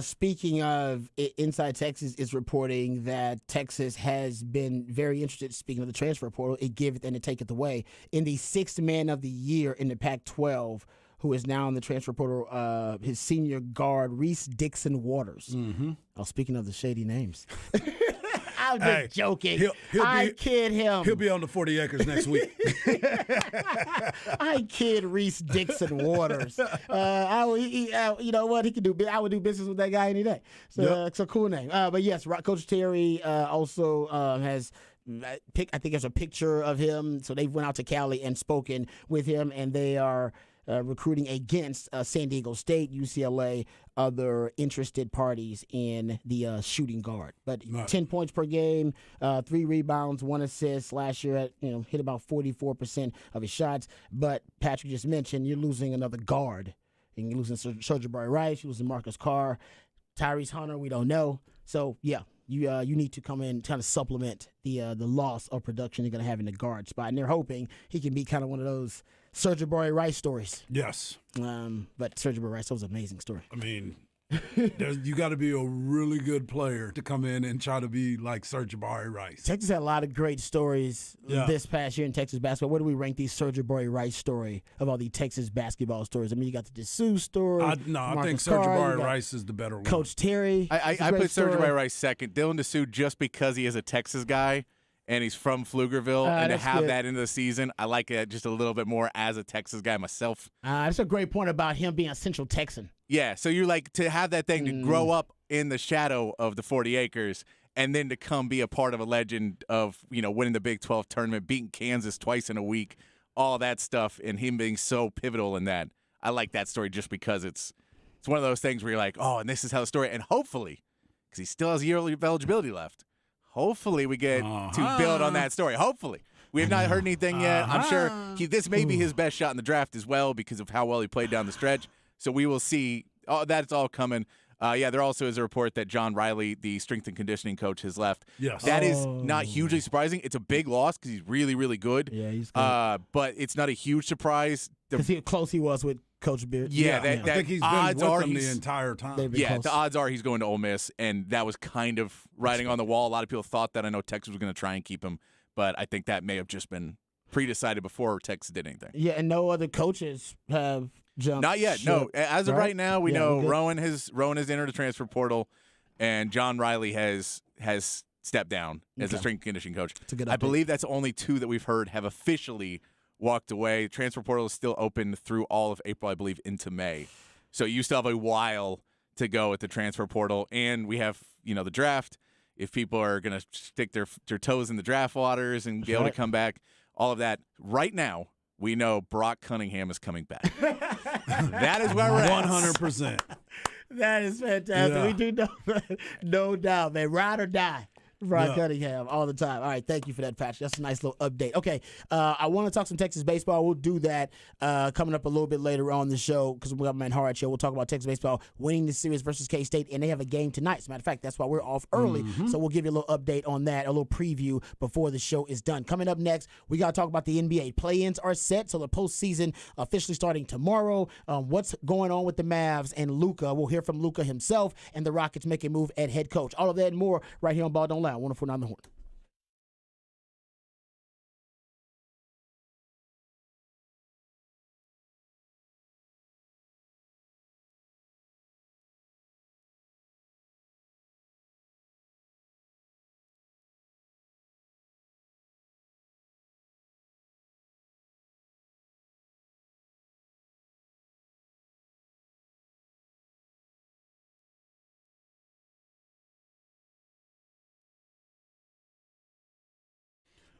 Speaker 1: Speaking of, Inside Texas is reporting that Texas has been very interested, speaking of the transfer portal, it giveth and it taketh away, in the sixth man of the year in the Pac-12, who is now in the transfer portal, his senior guard, Reese Dixon Waters. Mm-hmm. Oh, speaking of the shady names. I'm just joking. I kid him.
Speaker 2: He'll be on the 40 acres next week.
Speaker 1: I kid Reese Dixon Waters. You know what? He could do. I would do business with that guy any day. So it's a cool name. But yes, Coach Terry also has. I think there's a picture of him. So they went out to Cali and spoken with him, and they are recruiting against San Diego State, UCLA, other interested parties in the shooting guard. But 10 points per game, 3 rebounds, 1 assist. Last year, hit about 44% of his shots. But Patrick just mentioned you're losing another guard. And you're losing Serge Rice, you're losing Marcus Carr, Tyrese Hunter. We don't know. So yeah. You need to come in and kind of supplement the loss of production you're going to have in the guard spot. And they're hoping he can be kind of one of those Serge Rice stories.
Speaker 2: Yes.
Speaker 1: But Serge Rice, that was an amazing story.
Speaker 2: I mean, you got to be a really good player to come in and try to be like Serge Rice.
Speaker 1: Texas had a lot of great stories this past year in Texas basketball. Where do we rank the Serge Rice story of all the Texas basketball stories? I mean, you got the Dessous story.
Speaker 2: I think Serge Rice is the better one.
Speaker 1: Coach Terry.
Speaker 3: I put Serge Rice second. Dylan Dessous just because he is a Texas guy and he's from Pflugerville, and to have that into the season, I like it just a little bit more as a Texas guy myself.
Speaker 1: That's a great point about him being a Central Texan.
Speaker 3: Yeah, so you're like, to have that thing to grow up in the shadow of the 40 acres and then to come be a part of a legend of, winning the Big 12 tournament, beating Kansas twice in a week, all that stuff, and him being so pivotal in that. I like that story just because it's one of those things where you're like, oh, and this is how the story, and hopefully, because he still has a year of eligibility left, hopefully we get to build on that story. Hopefully. We have not heard anything yet. I'm sure this may be his best shot in the draft as well because of how well he played down the stretch. So we will see. That's all coming. There also is a report that John Riley, the strength and conditioning coach, has left.
Speaker 2: Yes.
Speaker 3: That is not hugely surprising. It's a big loss because he's really, really good.
Speaker 1: Yeah, he's good.
Speaker 3: But it's not a huge surprise.
Speaker 1: Because how close he was with Coach Beard.
Speaker 2: I think he's been with them the entire time.
Speaker 1: Close.
Speaker 3: The odds are he's going to Ole Miss, and that was kind of writing on the wall. A lot of people thought that. I know Texas was going to try and keep him, but I think that may have just been pre-decided before Texas did anything.
Speaker 1: Yeah, and no other coaches have jumped.
Speaker 3: Not yet.
Speaker 1: ship,
Speaker 3: No, as of right now, we know Rowan has entered the transfer portal, and John Riley has stepped down as a strength and conditioning coach.
Speaker 1: It's a good update.
Speaker 3: I believe that's only 2 that we've heard have officially walked away. The transfer portal is still open through all of April, I believe, into May. So you still have a while to go at the transfer portal, and we have the draft. If people are going to stick their toes in the draft waters and be able to come back, all of that. Right now, we know Brock Cunningham is coming back. That is where we're at.
Speaker 2: 100%.
Speaker 1: That is fantastic.
Speaker 2: Yeah.
Speaker 1: We do know, no doubt, man. Ride or die. Brock Cunningham all the time. All right, thank you for that, Patrick. That's a nice little update. Okay, I want to talk some Texas baseball. We'll do that coming up a little bit later on the show because we got Man Hard show. We'll talk about Texas baseball winning the series versus K-State, and they have a game tonight. As a matter of fact, that's why we're off early. So we'll give you a little update on that, a little preview before the show is done. Coming up next, we got to talk about the NBA. Play-ins are set, so the postseason officially starting tomorrow. What's going on with the Mavs and Luka? We'll hear from Luka himself and the Rockets make a move at head coach. All of that and more right here on Ball Don't Lie. 104.9 The Horn.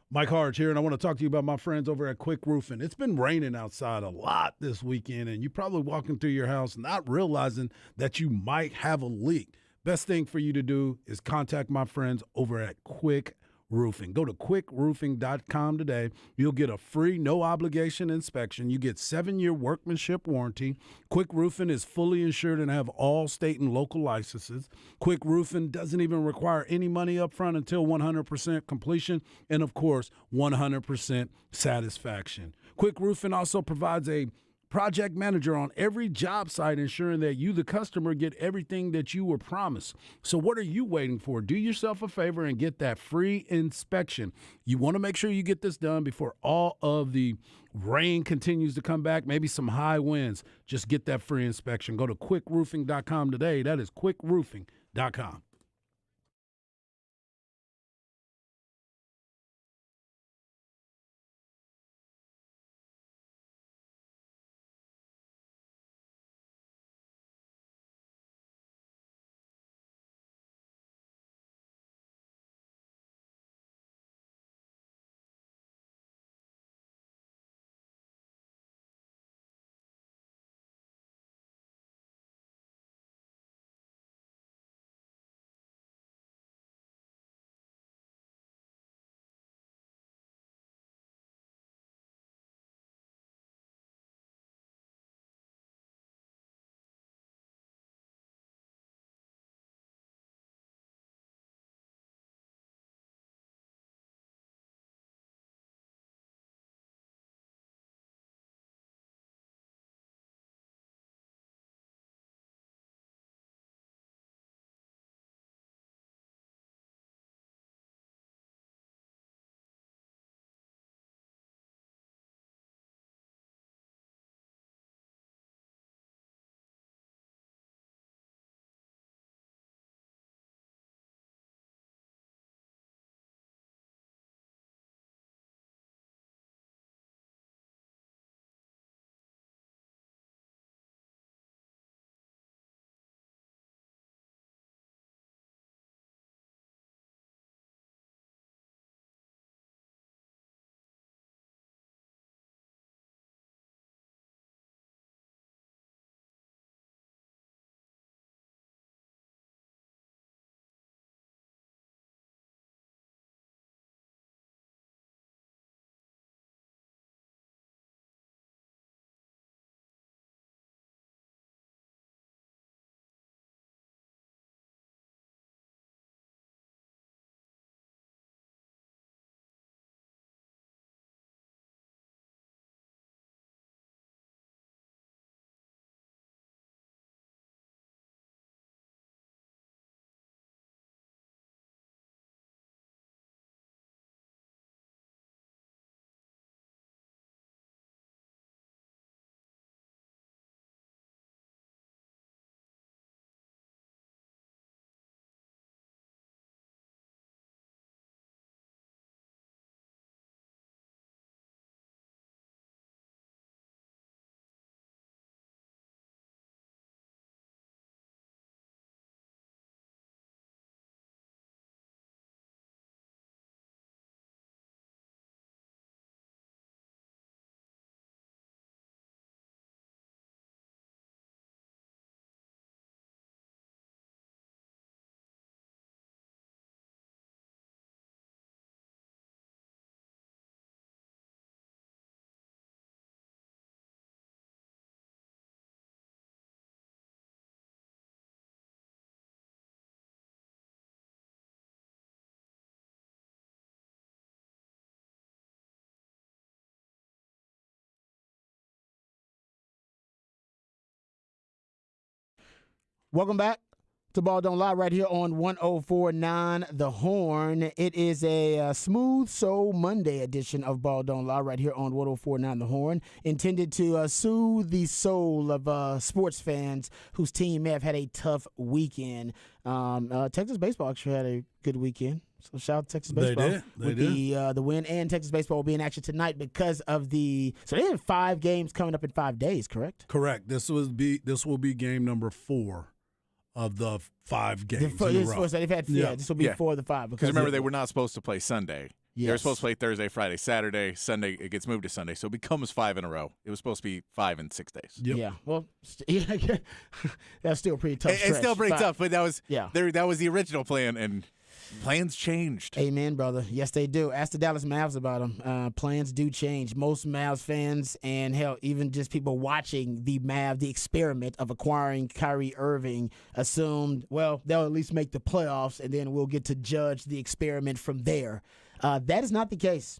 Speaker 2: Mike Harge here, and I want to talk to you about my friends over at Quick Roofing. It's been raining outside a lot this weekend, and you're probably walking through your house not realizing that you might have a leak. best thing for you to do is contact my friends over at Quick Roofing. Go to quickroofing.com today. You'll get a free, no-obligation inspection. You get 7-year workmanship warranty. Quick Roofing is fully insured and have all state and local licenses. Quick Roofing doesn't even require any money up front until 100% completion and, of course, 100% satisfaction. Quick Roofing also provides a project manager on every job site, ensuring that you, the customer, get everything that you were promised. So what are you waiting for? Do yourself a favor and get that free inspection. You want to make sure you get this done before all of the rain continues to come back, maybe some high winds. Just get that free inspection. Go to quickroofing.com today. That is quickroofing.com.
Speaker 1: Welcome back to Ball Don't Lie right here on 104.9 The Horn. It is a Smooth Soul Monday edition of Ball Don't Lie right here on 104.9 The Horn, intended to soothe the soul of sports fans whose team may have had a tough weekend. Texas baseball actually had a good weekend. So shout out to Texas baseball.
Speaker 2: They did.
Speaker 1: The win, and Texas baseball will be in action tonight because of so they have 5 games coming up in 5 days, correct?
Speaker 2: Correct. This will be game number 4 of the 5 games in a row.
Speaker 1: So they've had, this will be 4 of the 5.
Speaker 3: Because remember, they were not supposed to play Sunday.
Speaker 1: Yes.
Speaker 3: They were supposed to play Thursday, Friday, Saturday. Sunday, it gets moved to Sunday. So it becomes 5 in a row. It was supposed to be 5 in 6 days.
Speaker 2: Yep.
Speaker 1: Yeah. Well, that's still a pretty tough stretch.
Speaker 3: It's still pretty tough, but that was
Speaker 1: Yeah.
Speaker 3: that was the original plan, and plans changed.
Speaker 1: Amen, brother. Yes, they do. Ask the Dallas Mavs about them. Plans do change. Most Mavs fans and, hell, even just people watching the experiment of acquiring Kyrie Irving assumed, well, they'll at least make the playoffs, and then we'll get to judge the experiment from there. That is not the case.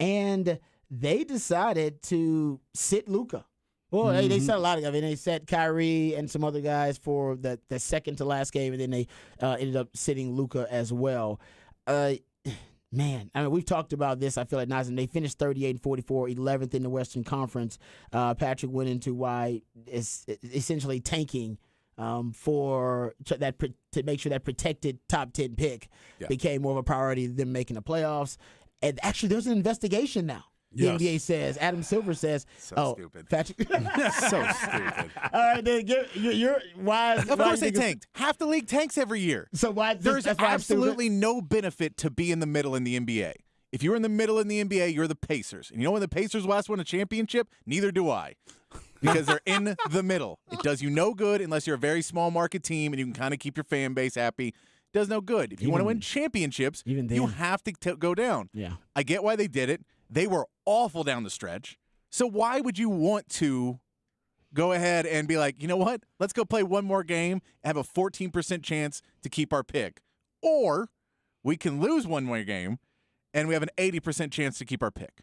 Speaker 1: And they decided to sit Luka. Well, they set a lot of it. They set Kyrie and some other guys for the second to last game, and then they ended up sitting Luka as well. Man, I mean, we've talked about this, I feel like, Nazem. They finished 38-44, 11th in the Western Conference. Patrick went into why it's essentially tanking to make sure that protected top 10 pick became more of a priority than making the playoffs. And actually, there's an investigation now. The NBA says, Adam Silver says,
Speaker 3: stupid.
Speaker 1: Patrick.
Speaker 3: So stupid.
Speaker 1: All right, then you're wise.
Speaker 3: Of course they tanked. Half the league tanks every year.
Speaker 1: So why?
Speaker 3: There's absolutely no benefit to be in the middle in the NBA. If you're in the middle in the NBA, you're the Pacers. And you know when the Pacers last won a championship? Neither do I. Because they're in the middle. It does you no good unless you're a very small market team and you can kind of keep your fan base happy. It does no good. If you want to win championships, you have to go down.
Speaker 1: Yeah.
Speaker 3: I get why they did it. They were awful down the stretch. So why would you want to go ahead and be like, you know what? Let's go play one more game and have a 14% chance to keep our pick. Or we can lose one more game and we have an 80% chance to keep our pick.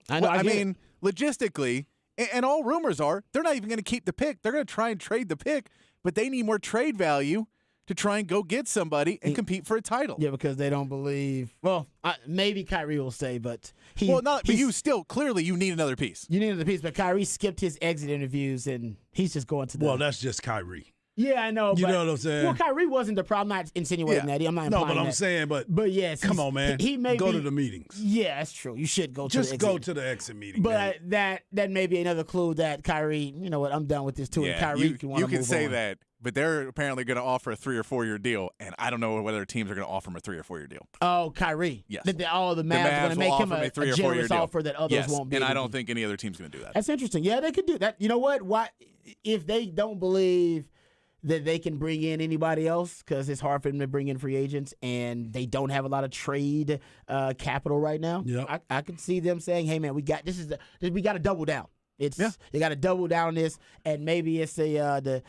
Speaker 3: I mean, logistically, and all rumors are, they're not even going to keep the pick. They're going to try and trade the pick, but they need more trade value to try and go get somebody and compete for a title.
Speaker 1: Yeah, because they don't believe. Well, maybe Kyrie will stay, but
Speaker 3: but you still clearly you need another piece.
Speaker 1: You need another piece, but Kyrie skipped his exit interviews and he's just going to the.
Speaker 2: Well, that's just Kyrie.
Speaker 1: Yeah, I know.
Speaker 2: You know what I'm saying?
Speaker 1: Well, Kyrie wasn't the problem. I'm not insinuating that. I'm not implying
Speaker 2: but I'm
Speaker 1: that.
Speaker 2: saying,
Speaker 1: but yes,
Speaker 2: come on, man.
Speaker 1: He may
Speaker 2: go to the meetings.
Speaker 1: Yeah, that's true. You should go to the exit.
Speaker 2: Just go to the exit meeting.
Speaker 1: But that may be another clue that Kyrie, you know what, I'm done with this too.
Speaker 3: Yeah,
Speaker 1: and Kyrie can want to move on.
Speaker 3: You can say that, but they're apparently going to offer a 3 or 4 year deal, and I don't know whether teams are going to offer him a 3 or 4 year deal.
Speaker 1: Oh, Kyrie.
Speaker 3: Yes.
Speaker 1: All the Mavs are going to make him a
Speaker 3: 3 or 4 year
Speaker 1: generous offer that others won't be.
Speaker 3: And I don't think any other team's going to do that.
Speaker 1: That's interesting. Yeah, they could do that. You know what? Why, if they don't believe that they can bring in anybody else, because it's hard for them to bring in free agents, and they don't have a lot of trade capital right now.
Speaker 2: Yep.
Speaker 1: I could see them saying, "Hey, man, we got we got to double down. You got to double down on this, and maybe it's the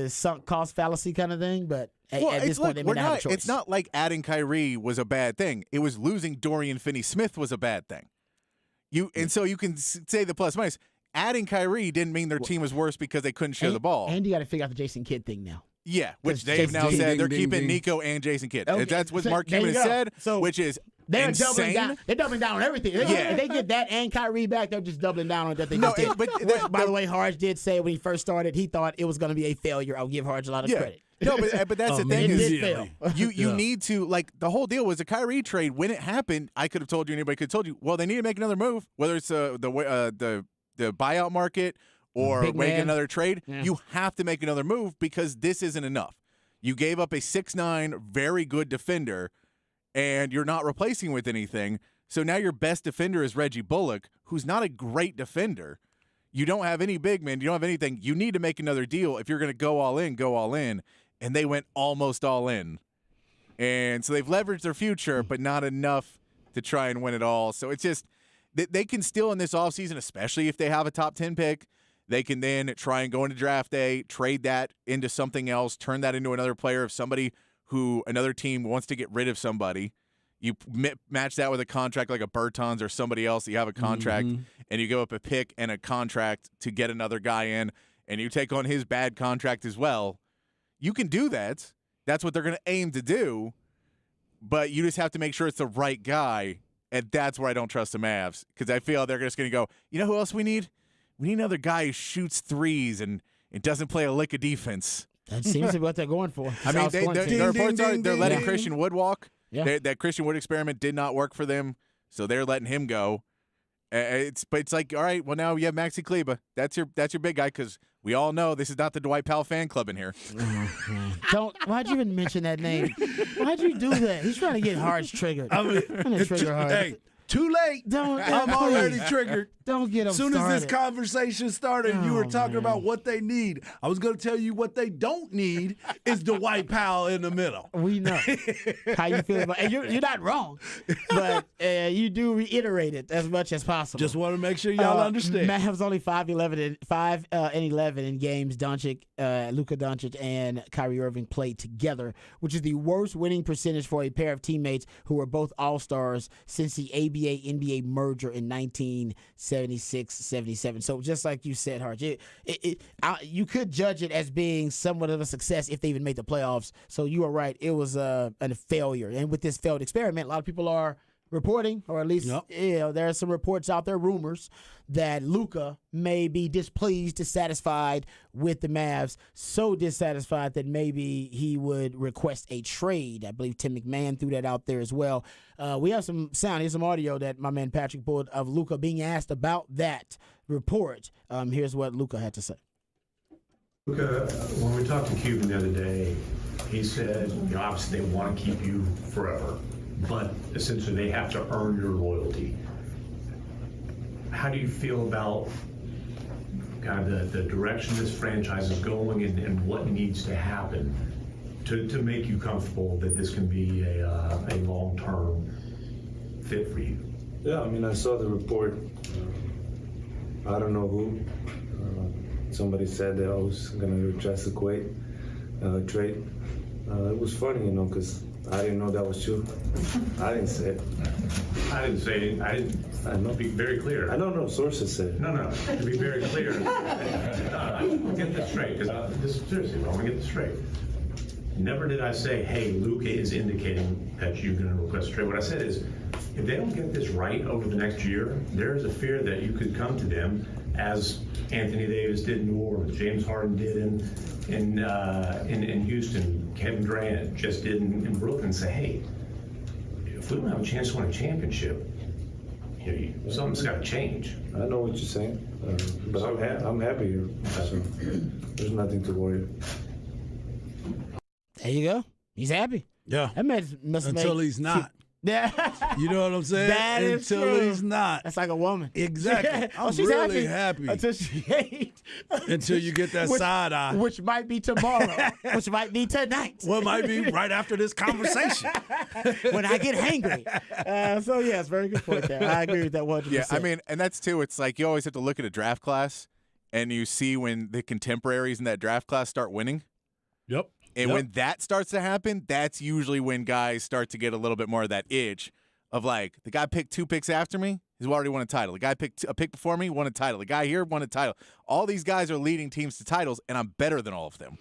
Speaker 1: sunk cost fallacy kind of thing." But at this point, they may not have a choice.
Speaker 3: It's not like adding Kyrie was a bad thing. It was losing Dorian Finney-Smith was a bad thing. And so you can say the plus minus. Adding Kyrie didn't mean their team was worse because they couldn't share the ball.
Speaker 1: And you got to figure out the Jason Kidd thing now.
Speaker 3: Yeah, which they've now said they're keeping Nico and Jason Kidd.
Speaker 1: Okay.
Speaker 3: That's what Mark Cuban has said, which is insane.
Speaker 1: They're doubling down on everything. If they get that and Kyrie back, they're just doubling down on that they just did. But by the way, Harge did say when he first started, he thought it was going to be a failure. I'll give Harge a lot of credit.
Speaker 3: No, but that's the thing is you need to, like, the whole deal was a Kyrie trade. When it happened, I could have told you, anybody could have told you, well, they need to make another move, whether it's the buyout market or make another trade. Yeah. You have to make another move because this isn't enough. You gave up a 6'9", very good defender, and you're not replacing with anything. So now your best defender is Reggie Bullock, who's not a great defender. You don't have any big men. You don't have anything. You need to make another deal. If you're going to go all in, go all in. And they went almost all in. And so they've leveraged their future, but not enough to try and win it all. So it's just they can still in this offseason, especially if they have a top 10 pick, they can then try and go into draft day, trade that into something else, turn that into another player. If somebody who another team wants to get rid of somebody, you match that with a contract like a Bertans or somebody else that you have a contract, and you give up a pick and a contract to get another guy in, and you take on his bad contract as well. You can do that. That's what they're going to aim to do, but you just have to make sure it's the right guy, and that's where I don't trust the Mavs, because I feel they're just going to go, you know who else we need? We need another guy who shoots threes and doesn't play a lick of defense.
Speaker 1: That seems to be what they're going for.
Speaker 3: I mean, their reports are they're letting Christian Wood walk.
Speaker 1: Yeah.
Speaker 3: That Christian Wood experiment did not work for them, so they're letting him go. But it's like, all right, well now you have Maxi Kleber. That's your big guy because we all know this is not the Dwight Powell fan club in here.
Speaker 1: Why'd you even mention that name? Why'd you do that? He's trying to get Harge triggered.
Speaker 2: I mean,
Speaker 1: trying to trigger Harge.
Speaker 2: hey, too late. I'm already triggered.
Speaker 1: Don't get him
Speaker 2: As soon
Speaker 1: started.
Speaker 2: as this conversation started, you were talking
Speaker 1: man.
Speaker 2: about what they need. I was going to tell you what they don't need is Dwight Powell in the middle.
Speaker 1: We know how you feel about, and you're not wrong, but you do reiterate it as much as possible.
Speaker 2: Just want to make sure y'all understand.
Speaker 1: Mavs only 5-11 in games. Luka Doncic and Kyrie Irving played together, which is the worst winning percentage for a pair of teammates who were both All-Stars since the ABA-NBA merger in 1976-77. So just like you said, Harge, you could judge it as being somewhat of a success if they even made the playoffs. So you are right. It was a failure. And with this failed experiment, a lot of people are reporting, or at least there are some reports out there, rumors, that Luka may be displeased, dissatisfied with the Mavs, so dissatisfied that maybe he would request a trade. I believe Tim McMahon threw that out there as well. We have some sound, here's some audio that my man Patrick pulled of Luka being asked about that report. Here's what Luka had to say.
Speaker 5: Luka, when we talked to Cuban the other day, he said, obviously they want to keep you forever, but essentially they have to earn your loyalty. How do you feel about kind of the direction this franchise is going and what needs to happen to make you comfortable that this can be a long-term fit for you?
Speaker 6: Yeah, I mean, I saw the report. I don't know who. Somebody said that I was going to address the trade. It was funny, because I didn't know that was true. I didn't say it.
Speaker 5: I didn't say it. I know. Be very clear.
Speaker 6: I don't know. Sources said it.
Speaker 5: No. To be very clear, I want to get this straight because seriously, I want to get this straight. Never did I say, "Hey, Luka is indicating that you're going to request a trade." What I said is, if they don't get this right over the next year, there's a fear that you could come to them as Anthony Davis did in New Orleans, James Harden did in Houston, Kevin Durant just did in Brooklyn, and say, "Hey, if we don't have a chance to win a championship, something's got to change."
Speaker 6: I know what you're saying, but I'm happy here, so there's nothing to worry.
Speaker 1: There you go. He's happy.
Speaker 2: Yeah.
Speaker 1: That man must
Speaker 2: Until
Speaker 1: make,
Speaker 2: he's not.
Speaker 1: Yeah.
Speaker 2: You know what I'm saying?
Speaker 1: That is
Speaker 2: Until
Speaker 1: true.
Speaker 2: he's not.
Speaker 1: That's like a woman.
Speaker 2: Exactly. I'm
Speaker 1: she's
Speaker 2: really happy.
Speaker 1: until she ain't.
Speaker 2: Until you get that side eye.
Speaker 1: Which might be tomorrow. Which might be tonight.
Speaker 2: Well, it might be right after this conversation.
Speaker 1: When I get hangry. So, yes, very good point there. I agree with that 100%.
Speaker 3: Yeah, I mean, and that's too, it's like you always have to look at a draft class and you see when the contemporaries in that draft class start winning.
Speaker 2: Yep.
Speaker 3: And when that starts to happen, that's usually when guys start to get a little bit more of that itch of like, the guy picked 2 picks after me, he's already won a title. The guy picked a pick before me, won a title. The guy here won a title. All these guys are leading teams to titles, and I'm better than all of them.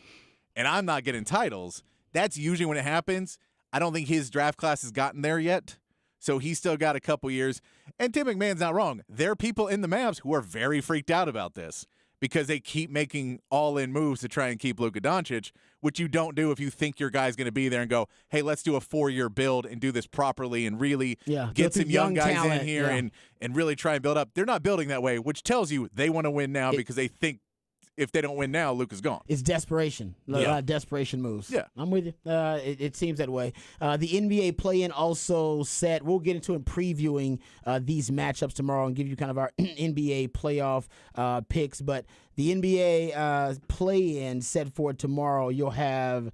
Speaker 3: And I'm not getting titles. That's usually when it happens. I don't think his draft class has gotten there yet. So he's still got a couple years. And Tim McMahon's not wrong. There are people in the Mavs who are very freaked out about this because they keep making all-in moves to try and keep Luka Doncic, which you don't do if you think your guy's going to be there and go, hey, let's do a 4-year build and do this properly and really get some young guys
Speaker 1: talent,
Speaker 3: in here and really try and build up. They're not building that way, which tells you they want to win now because they think if they don't win now, Luka's gone.
Speaker 1: It's desperation. A lot of desperation moves.
Speaker 3: Yeah.
Speaker 1: I'm with you. It seems that way. The NBA play-in also set. We'll get into it previewing these matchups tomorrow and give you kind of our NBA playoff picks. But the NBA play-in set for tomorrow, you'll have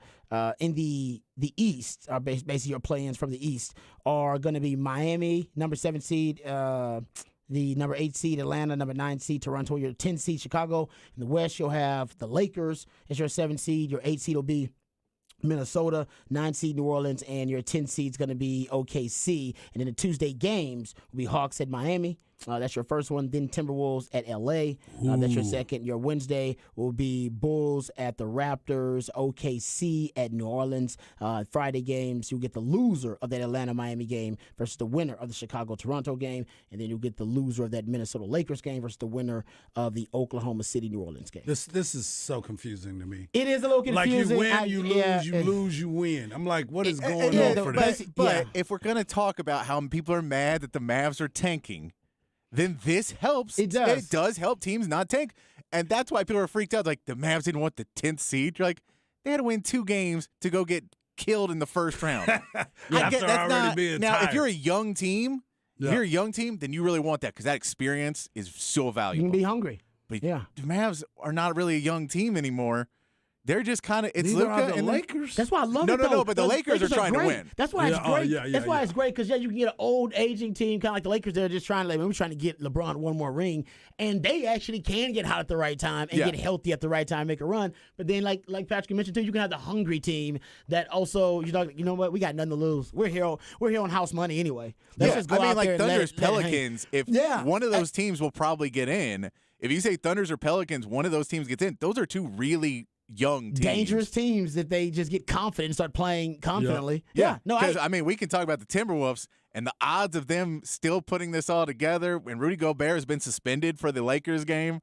Speaker 1: in the East, basically your play-ins from the East, are going to be Miami, number 7 seed, the number 8 seed, Atlanta, number 9 seed, Toronto, your 10 seed, Chicago. In the West, you'll have the Lakers as your 7 seed. Your 8 seed will be Minnesota, 9 seed New Orleans, and your 10 seed is going to be OKC. And then the Tuesday games will be Hawks at Miami. That's your first one. Then Timberwolves at L.A. That's your second. Your Wednesday will be Bulls at the Raptors, OKC at New Orleans. Friday games, you'll get the loser of that Atlanta-Miami game versus the winner of the Chicago-Toronto game. And then you'll get the loser of that Minnesota-Lakers game versus the winner of the Oklahoma City-New Orleans game.
Speaker 2: This is so confusing to me.
Speaker 1: It is a little confusing.
Speaker 2: Like you win, you lose, you win. I'm like, what is going on for this?
Speaker 3: But if we're going to talk about how people are mad that the Mavs are tanking, then this helps.
Speaker 1: It does.
Speaker 3: It does help teams not tank. And that's why people are freaked out. Like, the Mavs didn't want the 10th seed. You're like, they had to win 2 games to go get killed in the first round. I get that's not. Now, if you're a young team, then you really want that because that experience is so
Speaker 1: You
Speaker 3: valuable.
Speaker 1: can be hungry.
Speaker 3: But
Speaker 1: Yeah.
Speaker 3: the Mavs are not really a young team anymore. They're just kind of it's
Speaker 2: Neither
Speaker 3: Luka
Speaker 2: are the
Speaker 3: and
Speaker 2: Lakers.
Speaker 1: That's why I love
Speaker 3: No,
Speaker 1: it.
Speaker 3: no,
Speaker 1: though.
Speaker 3: no, but the Lakers are trying to
Speaker 1: great.
Speaker 3: win.
Speaker 1: That's why it's
Speaker 2: Yeah, oh,
Speaker 1: great.
Speaker 2: yeah,
Speaker 1: That's why
Speaker 2: yeah.
Speaker 1: it's great because you can get an old aging team, kind of like the Lakers. They're just trying to we're trying to get LeBron one more ring, and they actually can get hot at the right time and
Speaker 3: Yeah.
Speaker 1: get healthy at the right time, make a run. But then, like Patrick mentioned too, you can have the hungry team that also you know what, we got nothing to lose. We're here on house money anyway. Let's just go
Speaker 3: I mean,
Speaker 1: out
Speaker 3: like
Speaker 1: there and
Speaker 3: Thunder's
Speaker 1: let it hang.
Speaker 3: Pelicans. If
Speaker 1: Yeah.
Speaker 3: one of those teams will probably get in. If you say Thunders or Pelicans, one of those teams gets in. Those are 2 really young teams.
Speaker 1: Dangerous teams that they just get confident and start playing confidently.
Speaker 3: Yeah.
Speaker 1: No,
Speaker 3: I mean, we can talk about the Timberwolves and the odds of them still putting this all together when Rudy Gobert has been suspended for the Lakers game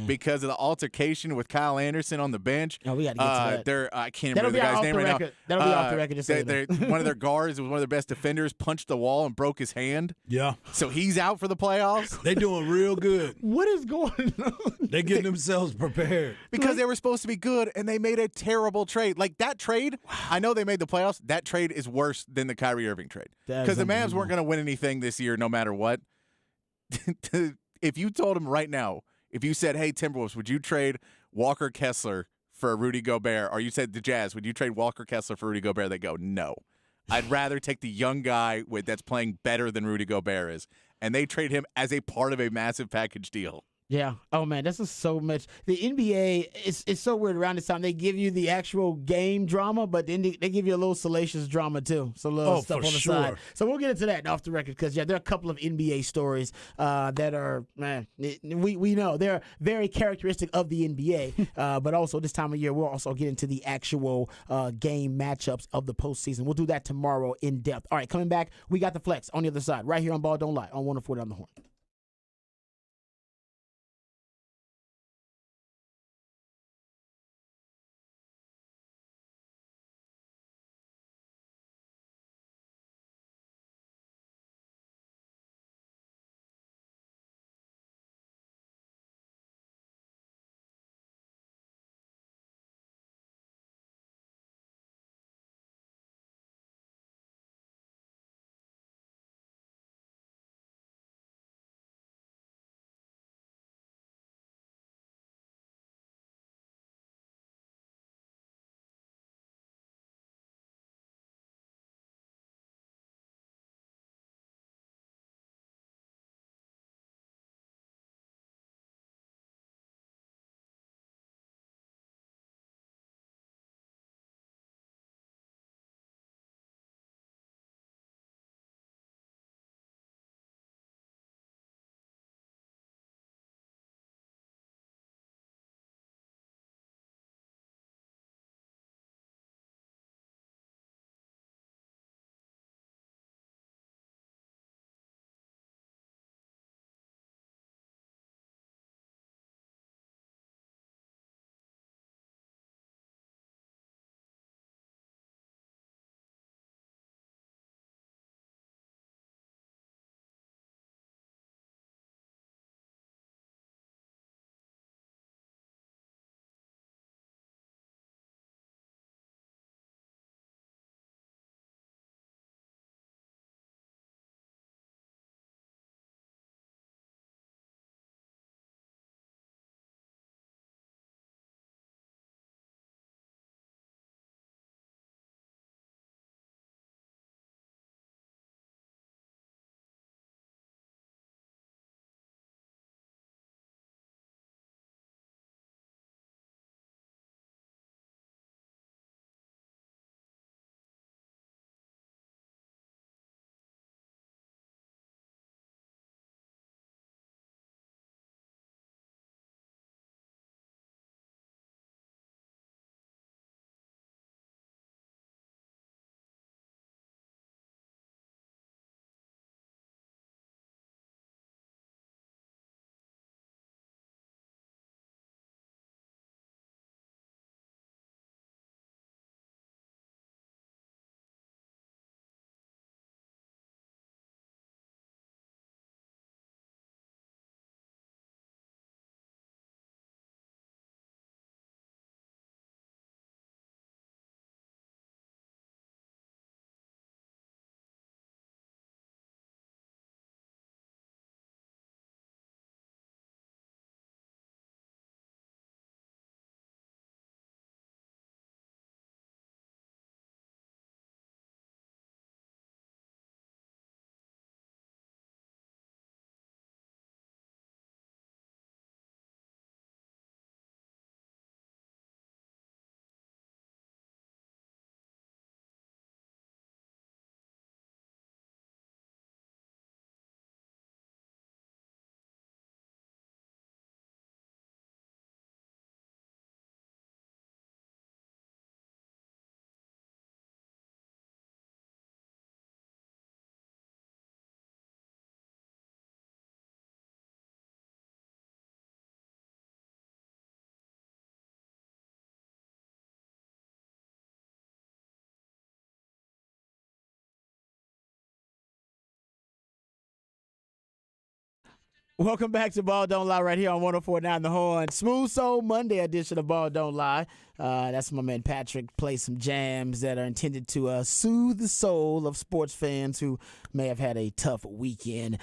Speaker 3: because of the altercation with Kyle Anderson on the bench.
Speaker 1: Oh, we gotta get to that.
Speaker 3: I can't
Speaker 1: That'll
Speaker 3: remember the
Speaker 1: be
Speaker 3: guy's
Speaker 1: off
Speaker 3: name
Speaker 1: the
Speaker 3: right
Speaker 1: record.
Speaker 3: now.
Speaker 1: That'll be off the record, just so you know.
Speaker 3: One of their guards, one of their best defenders, punched the wall and broke his hand.
Speaker 2: Yeah.
Speaker 3: So he's out for the playoffs.
Speaker 2: They doing real good.
Speaker 1: What is going on?
Speaker 2: They getting themselves prepared.
Speaker 3: Because they were supposed to be good, and they made a terrible trade. Like, that trade, I know they made the playoffs. That trade is worse than the Kyrie Irving trade.
Speaker 1: That
Speaker 3: Because
Speaker 1: is
Speaker 3: the Mavs
Speaker 1: unbelievable.
Speaker 3: weren't going to win anything this year no matter what. If you told them right now, if you said, hey, Timberwolves, would you trade Walker Kessler for Rudy Gobert? Or you said the Jazz, would you trade Walker Kessler for Rudy Gobert? They go, no. I'd rather take the young guy that's playing better than Rudy Gobert is. And they trade him as a part of a massive package deal.
Speaker 1: Yeah. Oh man, this is so much. The NBA it's so weird around this time. They give you the actual game drama, but then they give you a little salacious drama too. So a little stuff
Speaker 2: for
Speaker 1: on the
Speaker 2: sure.
Speaker 1: side. So we'll get into that off the record because there are a couple of NBA stories that are we know they're very characteristic of the NBA. But also this time of year we'll also get into the actual game matchups of the postseason. We'll do that tomorrow in depth. All right, coming back, we got the flex on the other side right here on Ball Don't Lie on 104 on the Horn. Welcome back to Ball Don't Lie right here on 104.9 The Horn. Smooth Soul Monday edition of Ball Don't Lie. That's my man Patrick play some jams that are intended to soothe the soul of sports fans who may have had a tough weekend.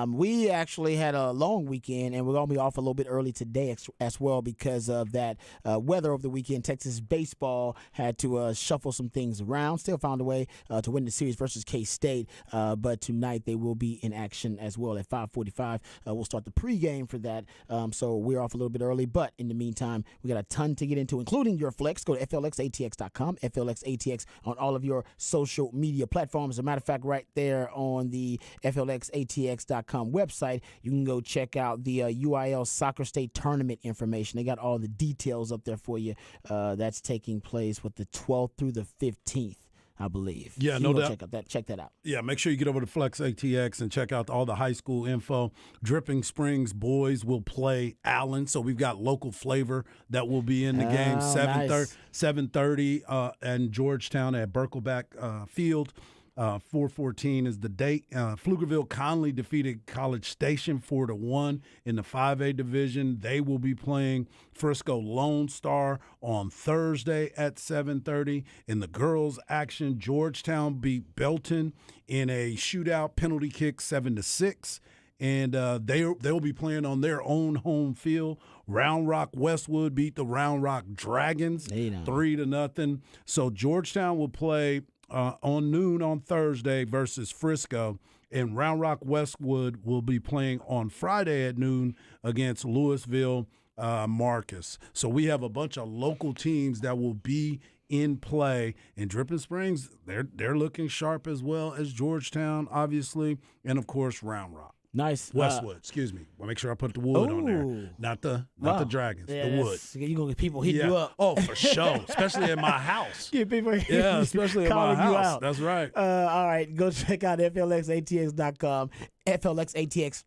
Speaker 1: We actually had a long weekend, and we're going to be off a little bit early today as well because of that weather over the weekend. Texas baseball had to shuffle some things around, still found a way to win the series versus K-State, but tonight they will be in action as well at 5:45. We'll start the pregame for that, so we're off a little bit early, but in the meantime, we got a ton to get into, including your flex. Go to FLXATX.com, FLXATX on all of your social media platforms. As a matter of fact, right there on the FLXATX.com website, you can go check out the UIL Soccer State Tournament information. They got all the details up there for you. That's taking place with the 12th through the 15th. I believe.
Speaker 2: Yeah,
Speaker 1: so
Speaker 2: no doubt.
Speaker 1: Check that out.
Speaker 2: Yeah, make sure you get over to Flex ATX and check out all the high school info. Dripping Springs boys will play Allen, so we've got local flavor that will be in the game. 7:30 and Georgetown at Birkelback Field. 4:14 is the date. Pflugerville Conley defeated College Station 4-1 in the 5A division. They will be playing Frisco Lone Star on Thursday at 7:30. In the girls' action, Georgetown beat Belton in a shootout penalty kick 7-6. And they'll be playing on their own home field. Round Rock Westwood beat the Round Rock Dragons 3-0. So Georgetown will play on noon on Thursday versus Frisco, and Round Rock Westwood will be playing on Friday at noon against Louisville Marcus. So we have a bunch of local teams that will be in play, and Dripping Springs, they're looking sharp as well as Georgetown, obviously, and of course Round Rock.
Speaker 1: Nice.
Speaker 2: Westwood, excuse me. Well, make sure I put the wood on there. Not the Dragons, the wood.
Speaker 1: You're going to get people hitting you up.
Speaker 2: Oh, for sure. Especially in my house.
Speaker 1: Get people
Speaker 2: especially in my house. That's right.
Speaker 1: All right. Go check out FLXATX.com, FLXATX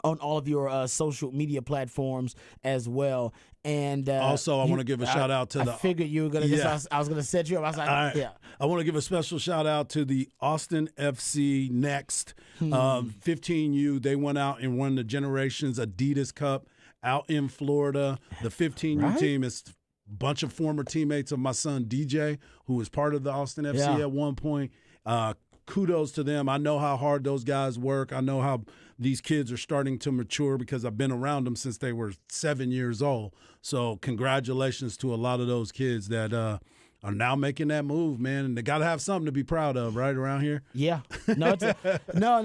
Speaker 1: on all of your social media platforms as well. And
Speaker 2: also, I want to give a shout out to
Speaker 1: I figured you were going to I was going to set you up. I was like,
Speaker 2: I want to give a special shout out to the Austin FC Next 15U. They went out and won the Generations Adidas Cup out in Florida. The 15U team is a bunch of former teammates of my son DJ, who was part of the Austin FC at one point. Kudos to them. I know how hard those guys work. I know how these kids are starting to mature because I've been around them since they were 7 years old. So congratulations to a lot of those kids that are now making that move, man. And they got to have something to be proud of, right, around here?
Speaker 1: Yeah. No, I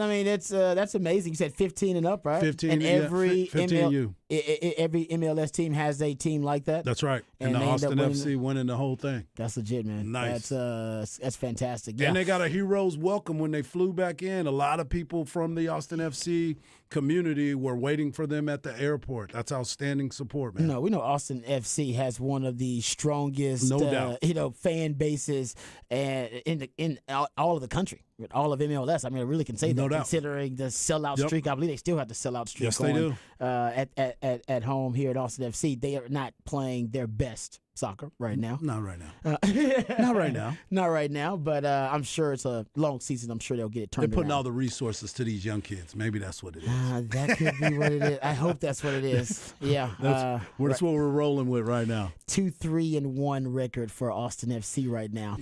Speaker 1: mean, that's amazing. You said 15 and up, right?
Speaker 2: 15,
Speaker 1: and every
Speaker 2: 15U.
Speaker 1: Every MLS team has a team like that.
Speaker 2: That's right. And the Austin FC winning the whole thing.
Speaker 1: That's legit, man.
Speaker 2: Nice.
Speaker 1: That's fantastic. Yeah.
Speaker 2: And they got a hero's welcome when they flew back in. A lot of people from the Austin FC community were waiting for them at the airport. That's outstanding support, man.
Speaker 1: No, we know Austin FC has one of the strongest,
Speaker 2: no doubt,
Speaker 1: fan bases in all of the country. All of MLS. I mean, I really can say that, considering the sellout streak. I believe they still have the sellout streak.
Speaker 2: Yes, they do.
Speaker 1: At home here at Austin FC. They are not playing their best soccer right now.
Speaker 2: Not right now. Not right now.
Speaker 1: Not right now, but I'm sure it's a long season. I'm sure they'll get it turned around.
Speaker 2: They're putting all the resources to these young kids. Maybe that's what it is.
Speaker 1: That could be what it is. I hope that's what it is. Yeah.
Speaker 2: That's what we're rolling with right now.
Speaker 1: 2-3-1 record for Austin FC right now.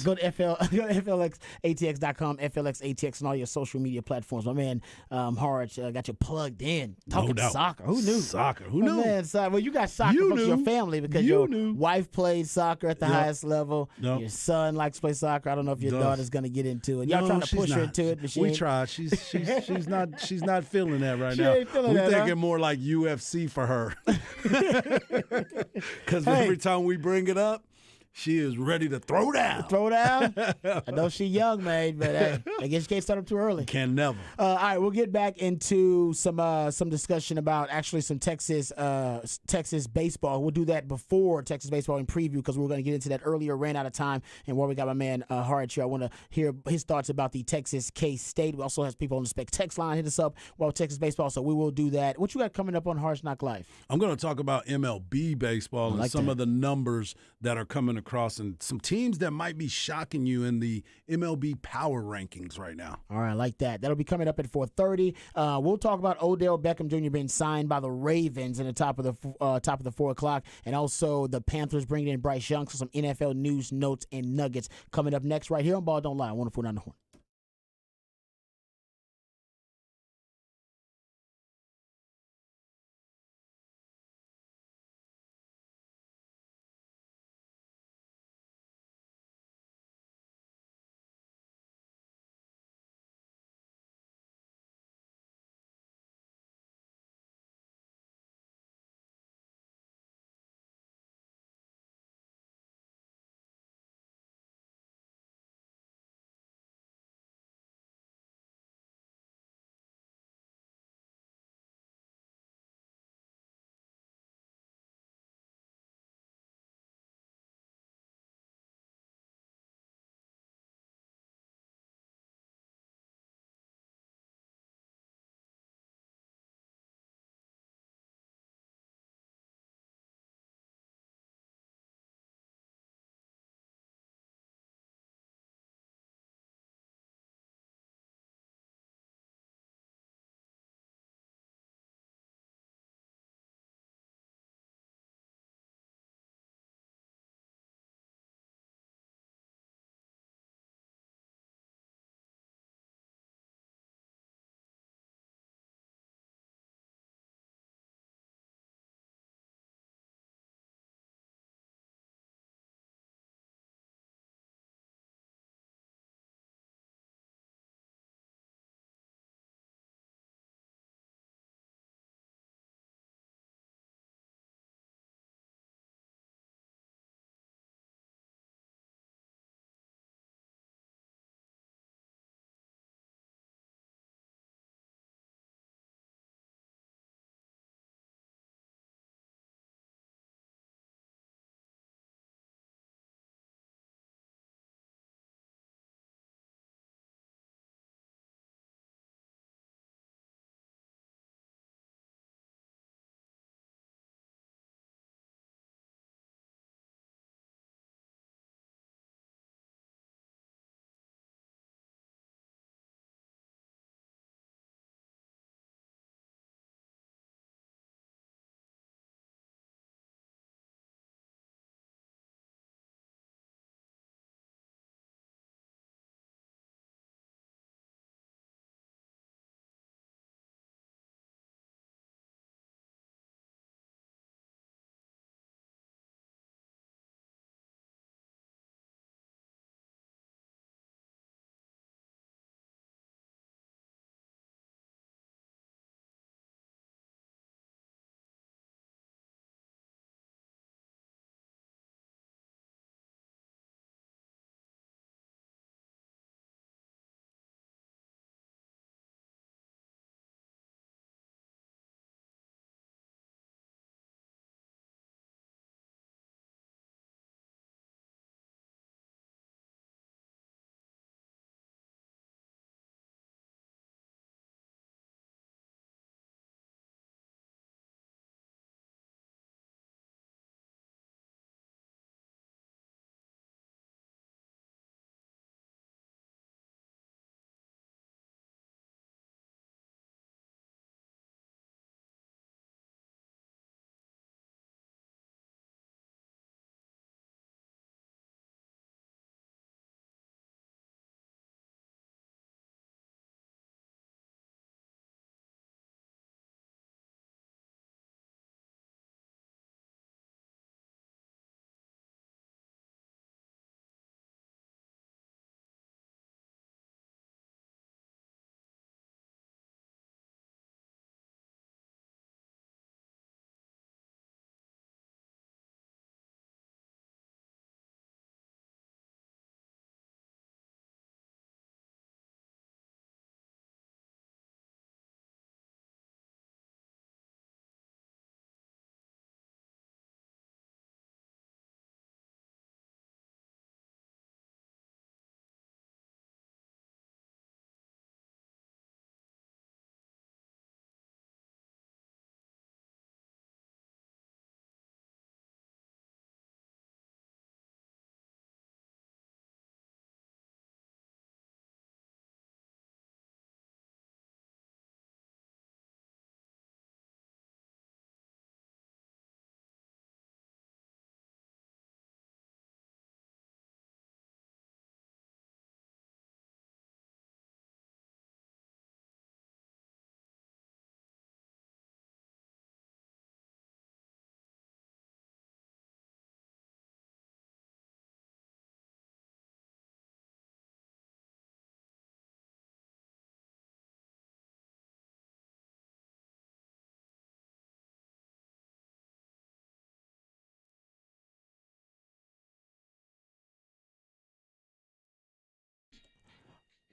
Speaker 1: Go to FLXATX.com, FLXATX, and all your social media platforms. My man Harge got you plugged in. Talking soccer. Who knew?
Speaker 2: Soccer. Who knew?
Speaker 1: Man, well, you got soccer from your family because your wife played soccer at the highest level. Your son likes to play soccer. I don't know if your daughter's going to get into it. Y'all trying to push her into it, but
Speaker 2: we tried. She's not feeling that right now. We're thinking more like UFC for her. Because every time we bring it up, she is ready to throw down.
Speaker 1: Throw down? I know she's young, man, but I guess you can't start up too early.
Speaker 2: Can never.
Speaker 1: All right, we'll get back into some discussion about actually some Texas baseball. We'll do that before Texas baseball in preview because we were going to get into that earlier. Ran out of time, and while we got my man Hart here, I want to hear his thoughts about the Texas K-State. We also have people on the Spec text line. Hit us up about Texas baseball, so we will do that. What you got coming up on Harsh Knock Life?
Speaker 2: I'm going to talk about MLB baseball and some of the numbers that are coming across across and some teams that might be shocking you in the MLB power rankings right now.
Speaker 1: All right, I like that. That'll be coming up at 4:30. We'll talk about Odell Beckham Jr. being signed by the Ravens in the top of the 4 o'clock, and also the Panthers bringing in Bryce Young. So some NFL news, notes, and nuggets coming up next right here on Ball Don't Lie. 104.9 The Horn.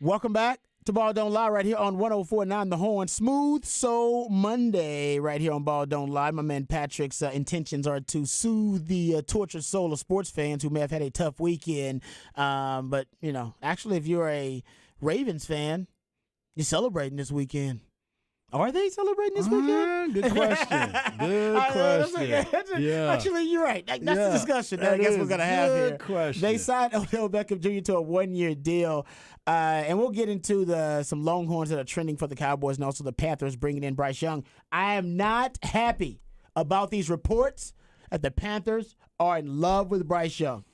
Speaker 1: Welcome back to Ball Don't Lie right here on 104.9 The Horn. Smooth Soul Monday right here on Ball Don't Lie. My man Patrick's intentions are to soothe the tortured soul of sports fans who may have had a tough weekend. But, actually, if you're a Ravens fan, you're celebrating this weekend. Are they celebrating this weekend?
Speaker 2: Good question. Good question. Yeah.
Speaker 1: Actually, you're right. That's the discussion that I guess we're going to have here.
Speaker 2: Good question.
Speaker 1: They signed Odell Beckham Jr. to a one-year deal. And we'll get into some Longhorns that are trending for the Cowboys and also the Panthers bringing in Bryce Young. I am not happy about these reports that the Panthers are in love with Bryce Young.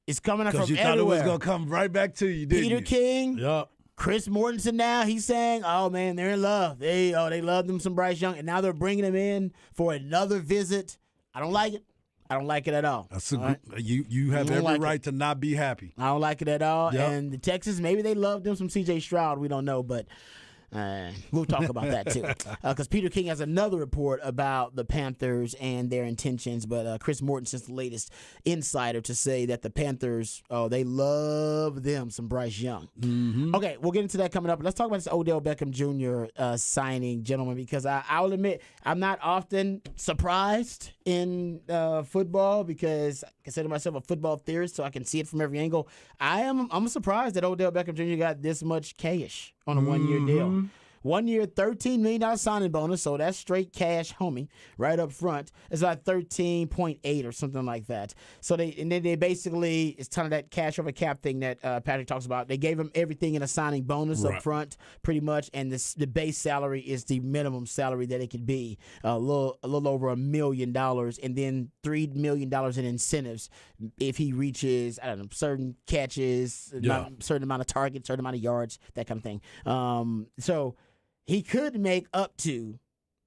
Speaker 1: It's coming up from everywhere.
Speaker 2: Because you thought it was going to come right back to you, didn't you?
Speaker 1: Peter King.
Speaker 2: Yep.
Speaker 1: Chris Mortensen now, he's saying, oh, man, they're in love. They love them some Bryce Young, and now they're bringing him in for another visit. I don't like it. I don't like it at all.
Speaker 2: That's you have every right to not be happy.
Speaker 1: I don't like it at all.
Speaker 2: Yep.
Speaker 1: And the Texans, maybe they love them some C.J. Stroud. We don't know, but we'll talk about that too. Because Peter King has another report about the Panthers and their intentions. But Chris Mortensen's the latest insider to say that the Panthers, they love them some Bryce Young. Mm-hmm. Okay, we'll get into that coming up. Let's talk about this Odell Beckham Jr. Signing, gentlemen, because I'll admit I'm not often surprised in football because I consider myself a football theorist, so I can see it from every angle. I'm surprised that Odell Beckham Jr. got this much cash on a one-year deal. 1 year, $13 million signing bonus, so that's straight cash, homie, right up front. It's like 13.8 or something like that. So they basically, it's kind of that cash over cap thing that Patrick talks about. They gave him everything in a signing bonus up front, pretty much, and the base salary is the minimum salary that it could be, a little over $1 million, and then $3 million in incentives if he reaches, I don't know, certain catches, certain amount of targets, certain amount of yards, that kind of thing. So he could make up to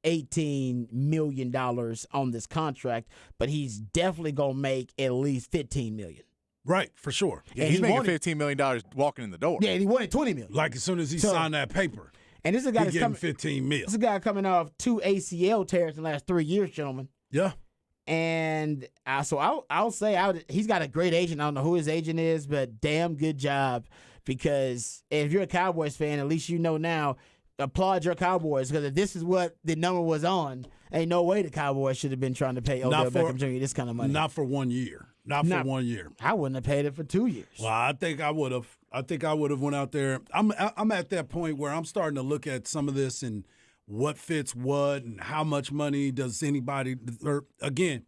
Speaker 1: $18 million on this contract, but he's definitely going to make at least $15 million.
Speaker 2: Right, for sure.
Speaker 3: Yeah, he's making $15 million walking in the door.
Speaker 1: Yeah, and he wanted $20 million.
Speaker 2: Like as soon as he signed that paper,
Speaker 1: and this is a guy that's
Speaker 2: getting $15 million.
Speaker 1: This is a guy coming off 2 ACL tears in the last 3 years, gentlemen.
Speaker 2: Yeah.
Speaker 1: And so I'll say he's got a great agent. I don't know who his agent is, but damn good job, because if you're a Cowboys fan, at least you know now, applaud your Cowboys, because if this is what the number was on, ain't no way the Cowboys should have been trying to pay Odell Beckham Jr. this kind of money.
Speaker 2: Not for 1 year. Not for 1 year.
Speaker 1: I wouldn't have paid it for 2 years.
Speaker 2: Well, I think I would have. Went out there. I'm at that point where I'm starting to look at some of this and what fits what and how much money does anybody. Or again,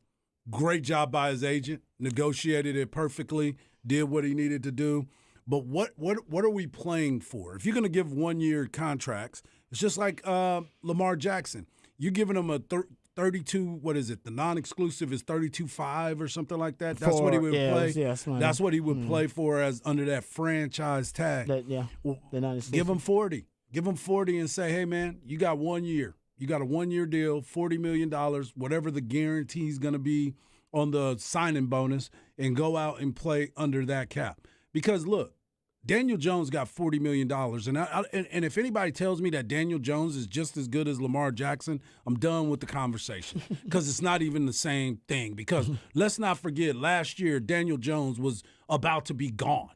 Speaker 2: great job by his agent, negotiated it perfectly, did what he needed to do. But what are we playing for? If you're going to give 1 year contracts, it's just like Lamar Jackson. You're giving him a 32. What is it? The non-exclusive is 32.5 or something like that. That's what he would play. That's what he would play for as under that franchise tag. Give him 40. Give him 40 and say, hey man, you got 1 year. You got a 1 year deal, $40 million, whatever the guarantee is going to be on the signing bonus, and go out and play under that cap. Because look, Daniel Jones got $40 million, and if anybody tells me that Daniel Jones is just as good as Lamar Jackson, I'm done with the conversation, because it's not even the same thing. Because let's not forget, last year Daniel Jones was about to be gone.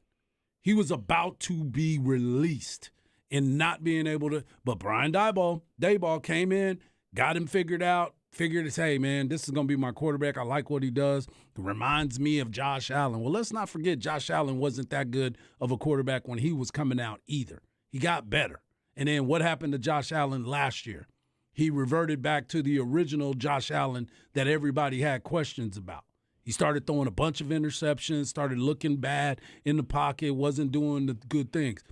Speaker 2: He was about to be released and not being able to. But Brian Daboll came in, got him figured out. Figured, hey, man, this is going to be my quarterback. I like what he does. It reminds me of Josh Allen. Well, let's not forget Josh Allen wasn't that good of a quarterback when he was coming out either. He got better. And then what happened to Josh Allen last year? He reverted back to the original Josh Allen that everybody had questions about. He started throwing a bunch of interceptions, started looking bad in the pocket, wasn't doing the good things.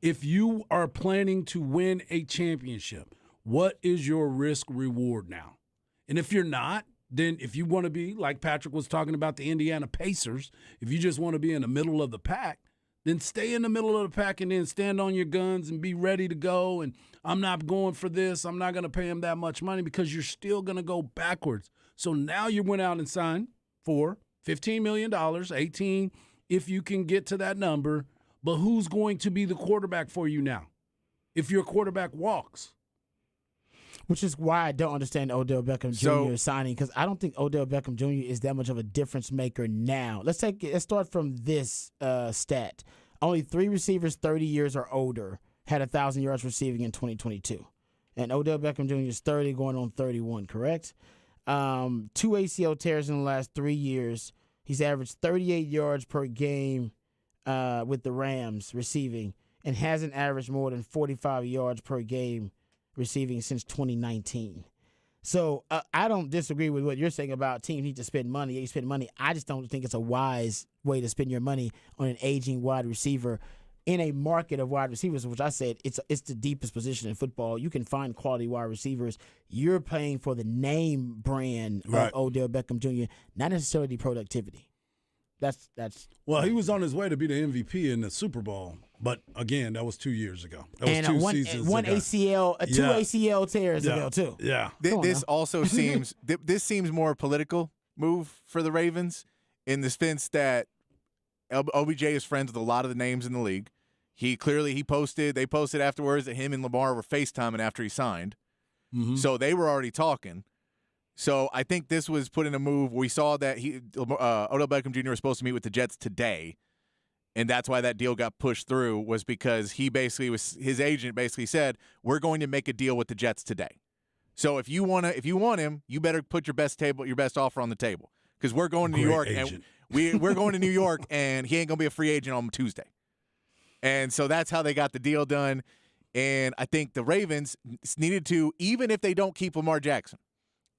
Speaker 2: If you are planning to win a championship, what is your risk reward now? And if you're not, then if you want to be, like Patrick was talking about the Indiana Pacers, if you just want to be in the middle of the pack, then stay in the middle of the pack and then stand on your guns and be ready to go. And I'm not going for this. I'm not going to pay him that much money, because you're still going to go backwards. So now you went out and signed for $15 million, 18 if you can get to that number. But who's going to be the quarterback for you now if your quarterback walks?
Speaker 1: Which is why I don't understand Odell Beckham Jr. signing, because I don't think Odell Beckham Jr. is that much of a difference maker now. Let's start from this stat. only 3 receivers 30 years or older had 1,000 yards receiving in 2022. And Odell Beckham Jr. is 30 going on 31, correct? 2 ACL tears in the last 3 years. He's averaged 38 yards per game with the Rams receiving and hasn't averaged more than 45 yards per game receiving since 2019. So I don't disagree with what you're saying about teams need to spend money. You spend money. I just don't think it's a wise way to spend your money on an aging wide receiver in a market of wide receivers, which I said it's the deepest position in football. You can find quality wide receivers. You're paying for the name brand of Odell Beckham Jr., not necessarily productivity. That's
Speaker 2: Well, he was on his way to be the MVP in the Super Bowl, but again, that was 2 years ago. That was two seasons
Speaker 1: one
Speaker 2: ago.
Speaker 1: ACL, two ACL tears ago too.
Speaker 2: Yeah.
Speaker 3: This also seems this seems more a political move for the Ravens in the sense that OBJ is friends with a lot of the names in the league. They posted afterwards that him and Lamar were FaceTiming after he signed.
Speaker 2: Mm-hmm.
Speaker 3: So they were already talking. So I think this was put in a move. We saw that Odell Beckham Jr. was supposed to meet with the Jets today, and that's why that deal got pushed through, was because his agent basically said, we're going to make a deal with the Jets today. So if you want him, you better put your best offer on the table, because we're going to New York
Speaker 2: agent.
Speaker 3: and we're going to New York, and he ain't gonna be a free agent on Tuesday. And so that's how they got the deal done. And I think the Ravens needed to, even if they don't keep Lamar Jackson,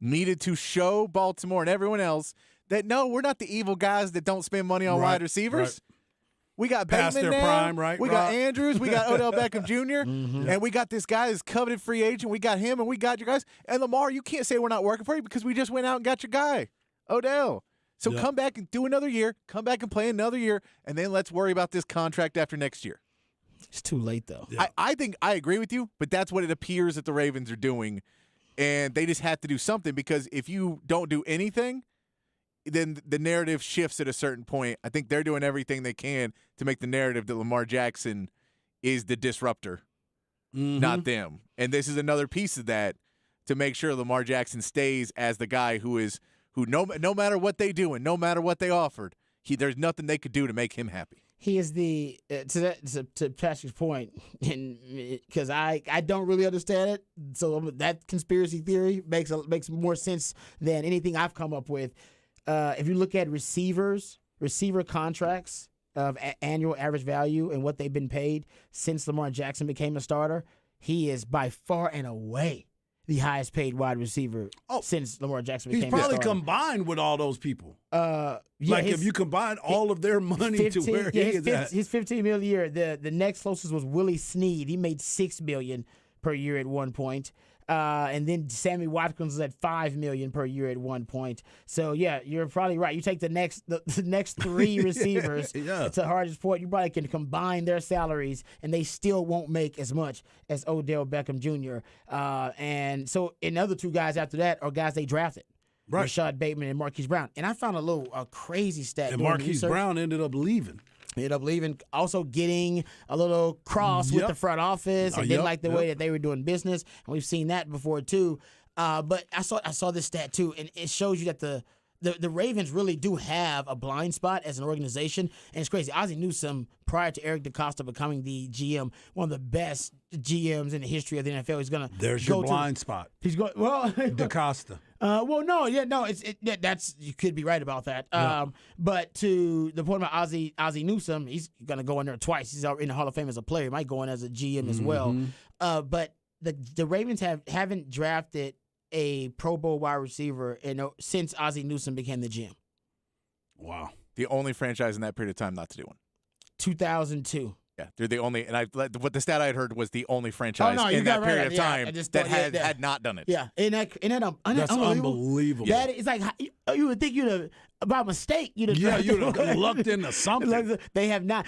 Speaker 3: needed to show Baltimore and everyone else that, no, we're not the evil guys that don't spend money on wide receivers.
Speaker 2: Right.
Speaker 3: We got
Speaker 2: Past
Speaker 3: Bateman
Speaker 2: their
Speaker 3: now.
Speaker 2: prime, right,
Speaker 3: We
Speaker 2: Rob?
Speaker 3: got Andrews. We got Odell Beckham Jr. And we got this guy that's coveted free agent. We got him, and we got your guys. And Lamar, you can't say we're not working for you, because we just went out and got your guy, Odell. So come back and do another year. Come back and play another year, and then let's worry about this contract after next year.
Speaker 1: It's too late though.
Speaker 2: Yeah.
Speaker 3: I think I agree with you, but that's what it appears that the Ravens are doing, and they just have to do something, because if you don't do anything, then the narrative shifts at a certain point. I think they're doing everything they can to make the narrative that Lamar Jackson is the disruptor, not them. And this is another piece of that, to make sure Lamar Jackson stays as the guy who no matter what they do and no matter what they offered, there's nothing they could do to make him happy.
Speaker 1: He is the to Patrick's point, and because I don't really understand it, so that conspiracy theory makes more sense than anything I've come up with. If you look at receiver contracts of annual average value and what they've been paid since Lamar Jackson became a starter, he is by far and away the highest paid wide receiver since Lamar Jackson became a starter.
Speaker 2: He's probably combined with all those people. If you combine all of their money to where he is at.
Speaker 1: His $15 million a year. The next closest was Willie Snead. He made $6 million per year at one point. And then Sammy Watkins was at $5 million per year at one point. So yeah, you're probably right. You take the next 3 receivers to Hardy's point, you probably can combine their salaries, and they still won't make as much as Odell Beckham Jr. And so another 2 guys after that are guys they drafted.
Speaker 2: Right.
Speaker 1: Rashad Bateman and Marquise Brown. And I found a crazy stat.
Speaker 2: And
Speaker 1: doing
Speaker 2: Marquise
Speaker 1: research.
Speaker 2: Brown ended up leaving.
Speaker 1: Ended up leaving, also getting a little cross with the front office, and didn't like the way that they were doing business. And we've seen that before too. But I saw this stat too, and it shows you that the Ravens really do have a blind spot as an organization. And it's crazy. Ozzie Newsome, prior to Eric DeCosta becoming the GM, one of the best GMs in the history of the NFL, he's gonna
Speaker 2: There's your blind spot.
Speaker 1: He's going
Speaker 2: DeCosta.
Speaker 1: That's you could be right about that. But to the point about Ozzie Newsome, he's gonna go in there twice. He's in the Hall of Fame as a player. He might go in as a GM as well. But the Ravens haven't drafted a Pro Bowl wide receiver since Ozzie Newsome became the GM.
Speaker 2: Wow.
Speaker 3: The only franchise in that period of time not to do one.
Speaker 1: 2002.
Speaker 3: Yeah, they're the only, and what the stat I had heard was the only franchise
Speaker 1: you
Speaker 3: in
Speaker 1: got
Speaker 3: that
Speaker 1: right.
Speaker 3: period of time that
Speaker 1: thought,
Speaker 3: had not done it.
Speaker 1: Yeah, that's
Speaker 2: unbelievable.
Speaker 1: That is like you would think by mistake you'd
Speaker 2: have lucked into something.
Speaker 1: They have not.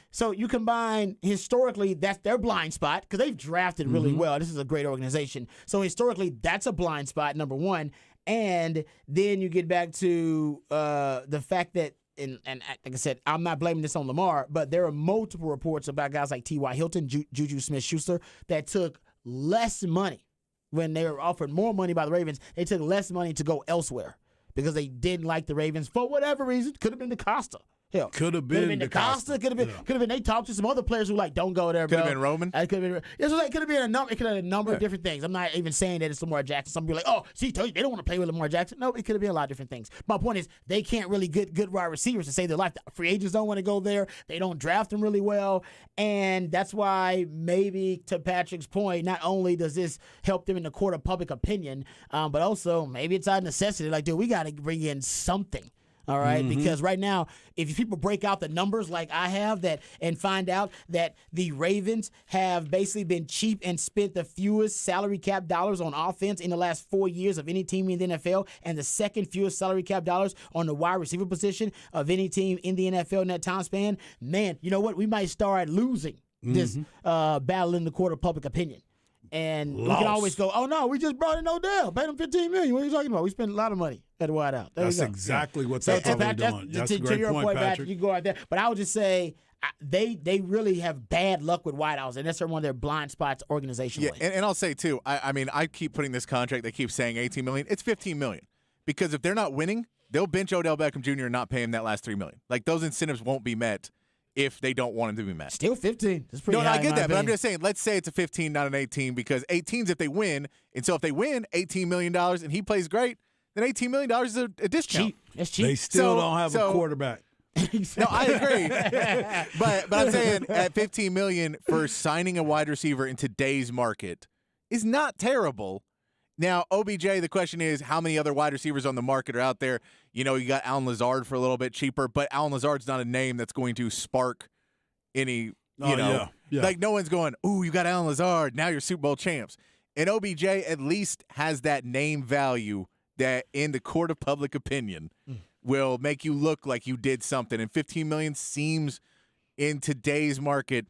Speaker 1: So you combine historically, that's their blind spot, because they've drafted really well. This is a great organization. So historically, that's a blind spot, number one. And then you get back to the fact that. And like I said, I'm not blaming this on Lamar, but there are multiple reports about guys like T.Y. Hilton, Juju Smith-Schuster, that took less money when they were offered more money by the Ravens. They took less money to go elsewhere because they didn't like the Ravens for whatever reason. Could have been DeCosta. Hell,
Speaker 2: Could have been
Speaker 1: DeCosta. Could have been. They talked to some other players who like don't go there.
Speaker 3: Could have
Speaker 1: bro.
Speaker 3: been Roman.
Speaker 1: It could have been. It could have been a number. It could have been a number of different things. I'm not even saying that it's Lamar Jackson. Some people are like, oh, see, they don't want to play with Lamar Jackson. No, it could have been a lot of different things. My point is, they can't really get good wide receivers to save their life. The free agents don't want to go there. They don't draft them really well, and that's why maybe to Patrick's point, not only does this help them in the court of public opinion, but also maybe it's out of necessity. Like, dude, we got to bring in something. All right, because right now, if people break out the numbers like I have and find out that the Ravens have basically been cheap and spent the fewest salary cap dollars on offense in the last 4 years of any team in the NFL, and the second fewest salary cap dollars on the wide receiver position of any team in the NFL in that time span, man, you know what? We might start losing this battle in the court of public opinion. And we can always go, oh, no, we just brought in Odell, paid him $15 million. What are you talking about? We spent a lot of money at wideout.
Speaker 2: That's exactly what they're probably doing. That's a great point, Patrick.
Speaker 1: You go out there. But I would just say they really have bad luck with wideouts, and that's one of their blind spots organizationally.
Speaker 3: Yeah, and I'll say, too, I mean, I keep putting this contract, they keep saying $18 million. It's $15 million. Because if they're not winning, they'll bench Odell Beckham Jr. and not pay him that last $3 million. Like, those incentives won't be met if they don't want him to be met.
Speaker 1: Still 15. That's pretty high.
Speaker 3: No, I get that,
Speaker 1: opinion.
Speaker 3: but I'm just saying, let's say it's a 15, not an 18, because 18's if they win. And so if they win $18 million and he plays great, then $18 million is a discount.
Speaker 1: Cheap. That's cheap.
Speaker 2: They still don't have a quarterback.
Speaker 3: No, I agree. but I'm saying at $15 million for signing a wide receiver in today's market is not terrible. Now, OBJ, the question is, how many other wide receivers on the market are out there? You know, you got Allen Lazard for a little bit cheaper, but Allen Lazard's not a name that's going to spark any, like no one's going, ooh, you got Allen Lazard, now you're Super Bowl champs. And OBJ at least has that name value that in the court of public opinion will make you look like you did something. And $15 million seems in today's market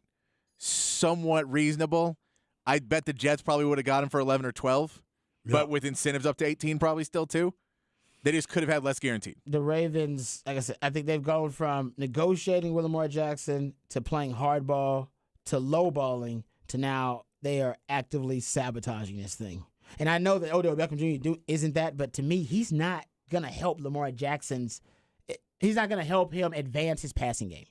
Speaker 3: somewhat reasonable. I bet the Jets probably would have got him for 11 or 12. But with incentives up to 18 probably still too. They just could have had less guaranteed.
Speaker 1: The Ravens, like I said, I think they've gone from negotiating with Lamar Jackson to playing hardball to lowballing to now they are actively sabotaging this thing. And I know that Odell Beckham Jr. isn't that, but to me, he's not going to help Lamar Jackson's – he's not going to help him advance his passing game.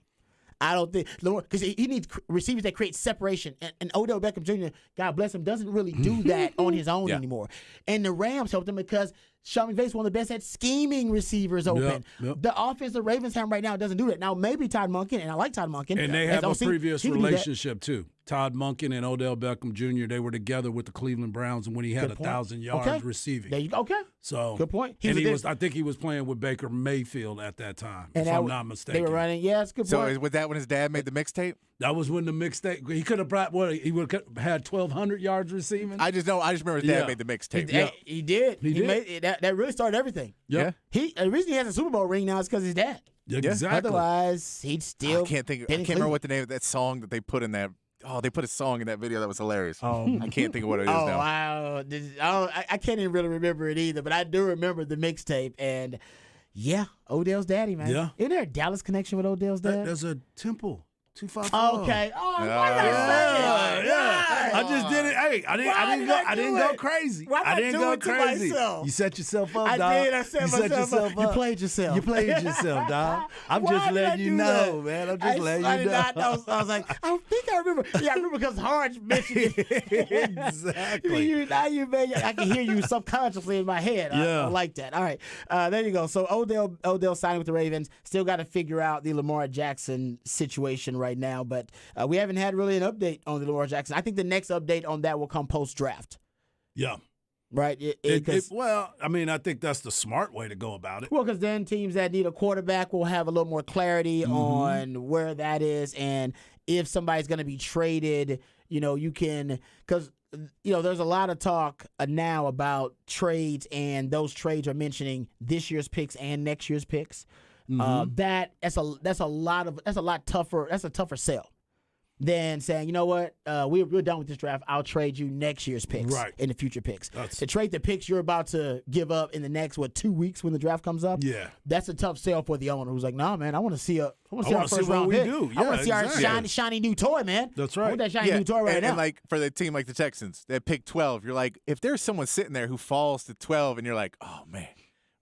Speaker 1: I don't think – because he needs receivers that create separation. And Odell Beckham Jr., God bless him, doesn't really do that on his own anymore. And the Rams helped him because Sean McVay's one of the best at scheming receivers open.
Speaker 2: Yep.
Speaker 1: The offense the Ravens have right now doesn't do that. Now, maybe Todd Monken, and I like Todd Monken.
Speaker 2: And they have a previous relationship, too. Todd Monken and Odell Beckham Jr., they were together with the Cleveland Browns and when he had 1,000 yards receiving.
Speaker 1: There you go. Okay.
Speaker 2: So
Speaker 1: good point.
Speaker 2: I think he was playing with Baker Mayfield at that time, if I'm not mistaken.
Speaker 1: They were running. Yeah, that's a good point.
Speaker 3: So was that when his dad made the mixtape?
Speaker 2: That was when the mixtape. He could have brought he would have had 1,200 yards receiving.
Speaker 3: I just remember his dad made the mixtape.
Speaker 1: He did.
Speaker 2: He did.
Speaker 1: Made, that really started everything.
Speaker 2: Yep.
Speaker 1: Yeah. The reason he has a Super Bowl ring now is because his dad.
Speaker 2: Exactly.
Speaker 1: Otherwise, he'd still.
Speaker 3: I can't remember what the name of that song that they put in that. Oh, they put a song in that video that was hilarious. Oh, I can't think of what it is now.
Speaker 1: Wow. I can't even really remember it either, but I do remember the mixtape. And yeah, Odell's daddy, man.
Speaker 2: Yeah.
Speaker 1: Isn't there a Dallas connection with Odell's dad?
Speaker 2: There's a Temple. 254.
Speaker 1: Okay. Oh, why did I say it?
Speaker 2: Yeah. I just did it. Hey, I didn't go crazy.
Speaker 1: I didn't go crazy.
Speaker 2: You set yourself up, dog.
Speaker 1: I did. I set myself up. You played yourself.
Speaker 2: You played yourself, dog. I'm just letting you know, man. I'm just letting you know.
Speaker 1: I was like, I think I remember. Yeah, I remember because Harge mentioned it.
Speaker 2: Exactly.
Speaker 1: I can hear you subconsciously in my head.
Speaker 2: Yeah.
Speaker 1: I like that. All right. There you go. So Odell signing with the Ravens. Still got to figure out the Lamar Jackson situation right now, but we haven't had really an update on the Lamar Jackson. I think the next update on that will come post-draft.
Speaker 2: Yeah.
Speaker 1: Right?
Speaker 2: Well, I mean, I think that's the smart way to go about it.
Speaker 1: Well, because then teams that need a quarterback will have a little more clarity on where that is, and if somebody's going to be traded, you can – because – there's a lot of talk now about trades, and those trades are mentioning this year's picks and next year's picks. That's a lot tougher. That's a tougher sell than saying, you know what, we're done with this draft. I'll trade you next year's picks in the future picks. To trade the picks you're about to give up in the next 2 weeks when the draft comes up.
Speaker 2: Yeah,
Speaker 1: that's a tough sell for the owner who's like, nah, man, I want to see our first round pick. I want to see our shiny new toy, man.
Speaker 2: That's right.
Speaker 1: I want that shiny new toy right now.
Speaker 3: And like for the team like the Texans, they pick 12. You're like, if there's someone sitting there who falls to 12, and you're like, oh man,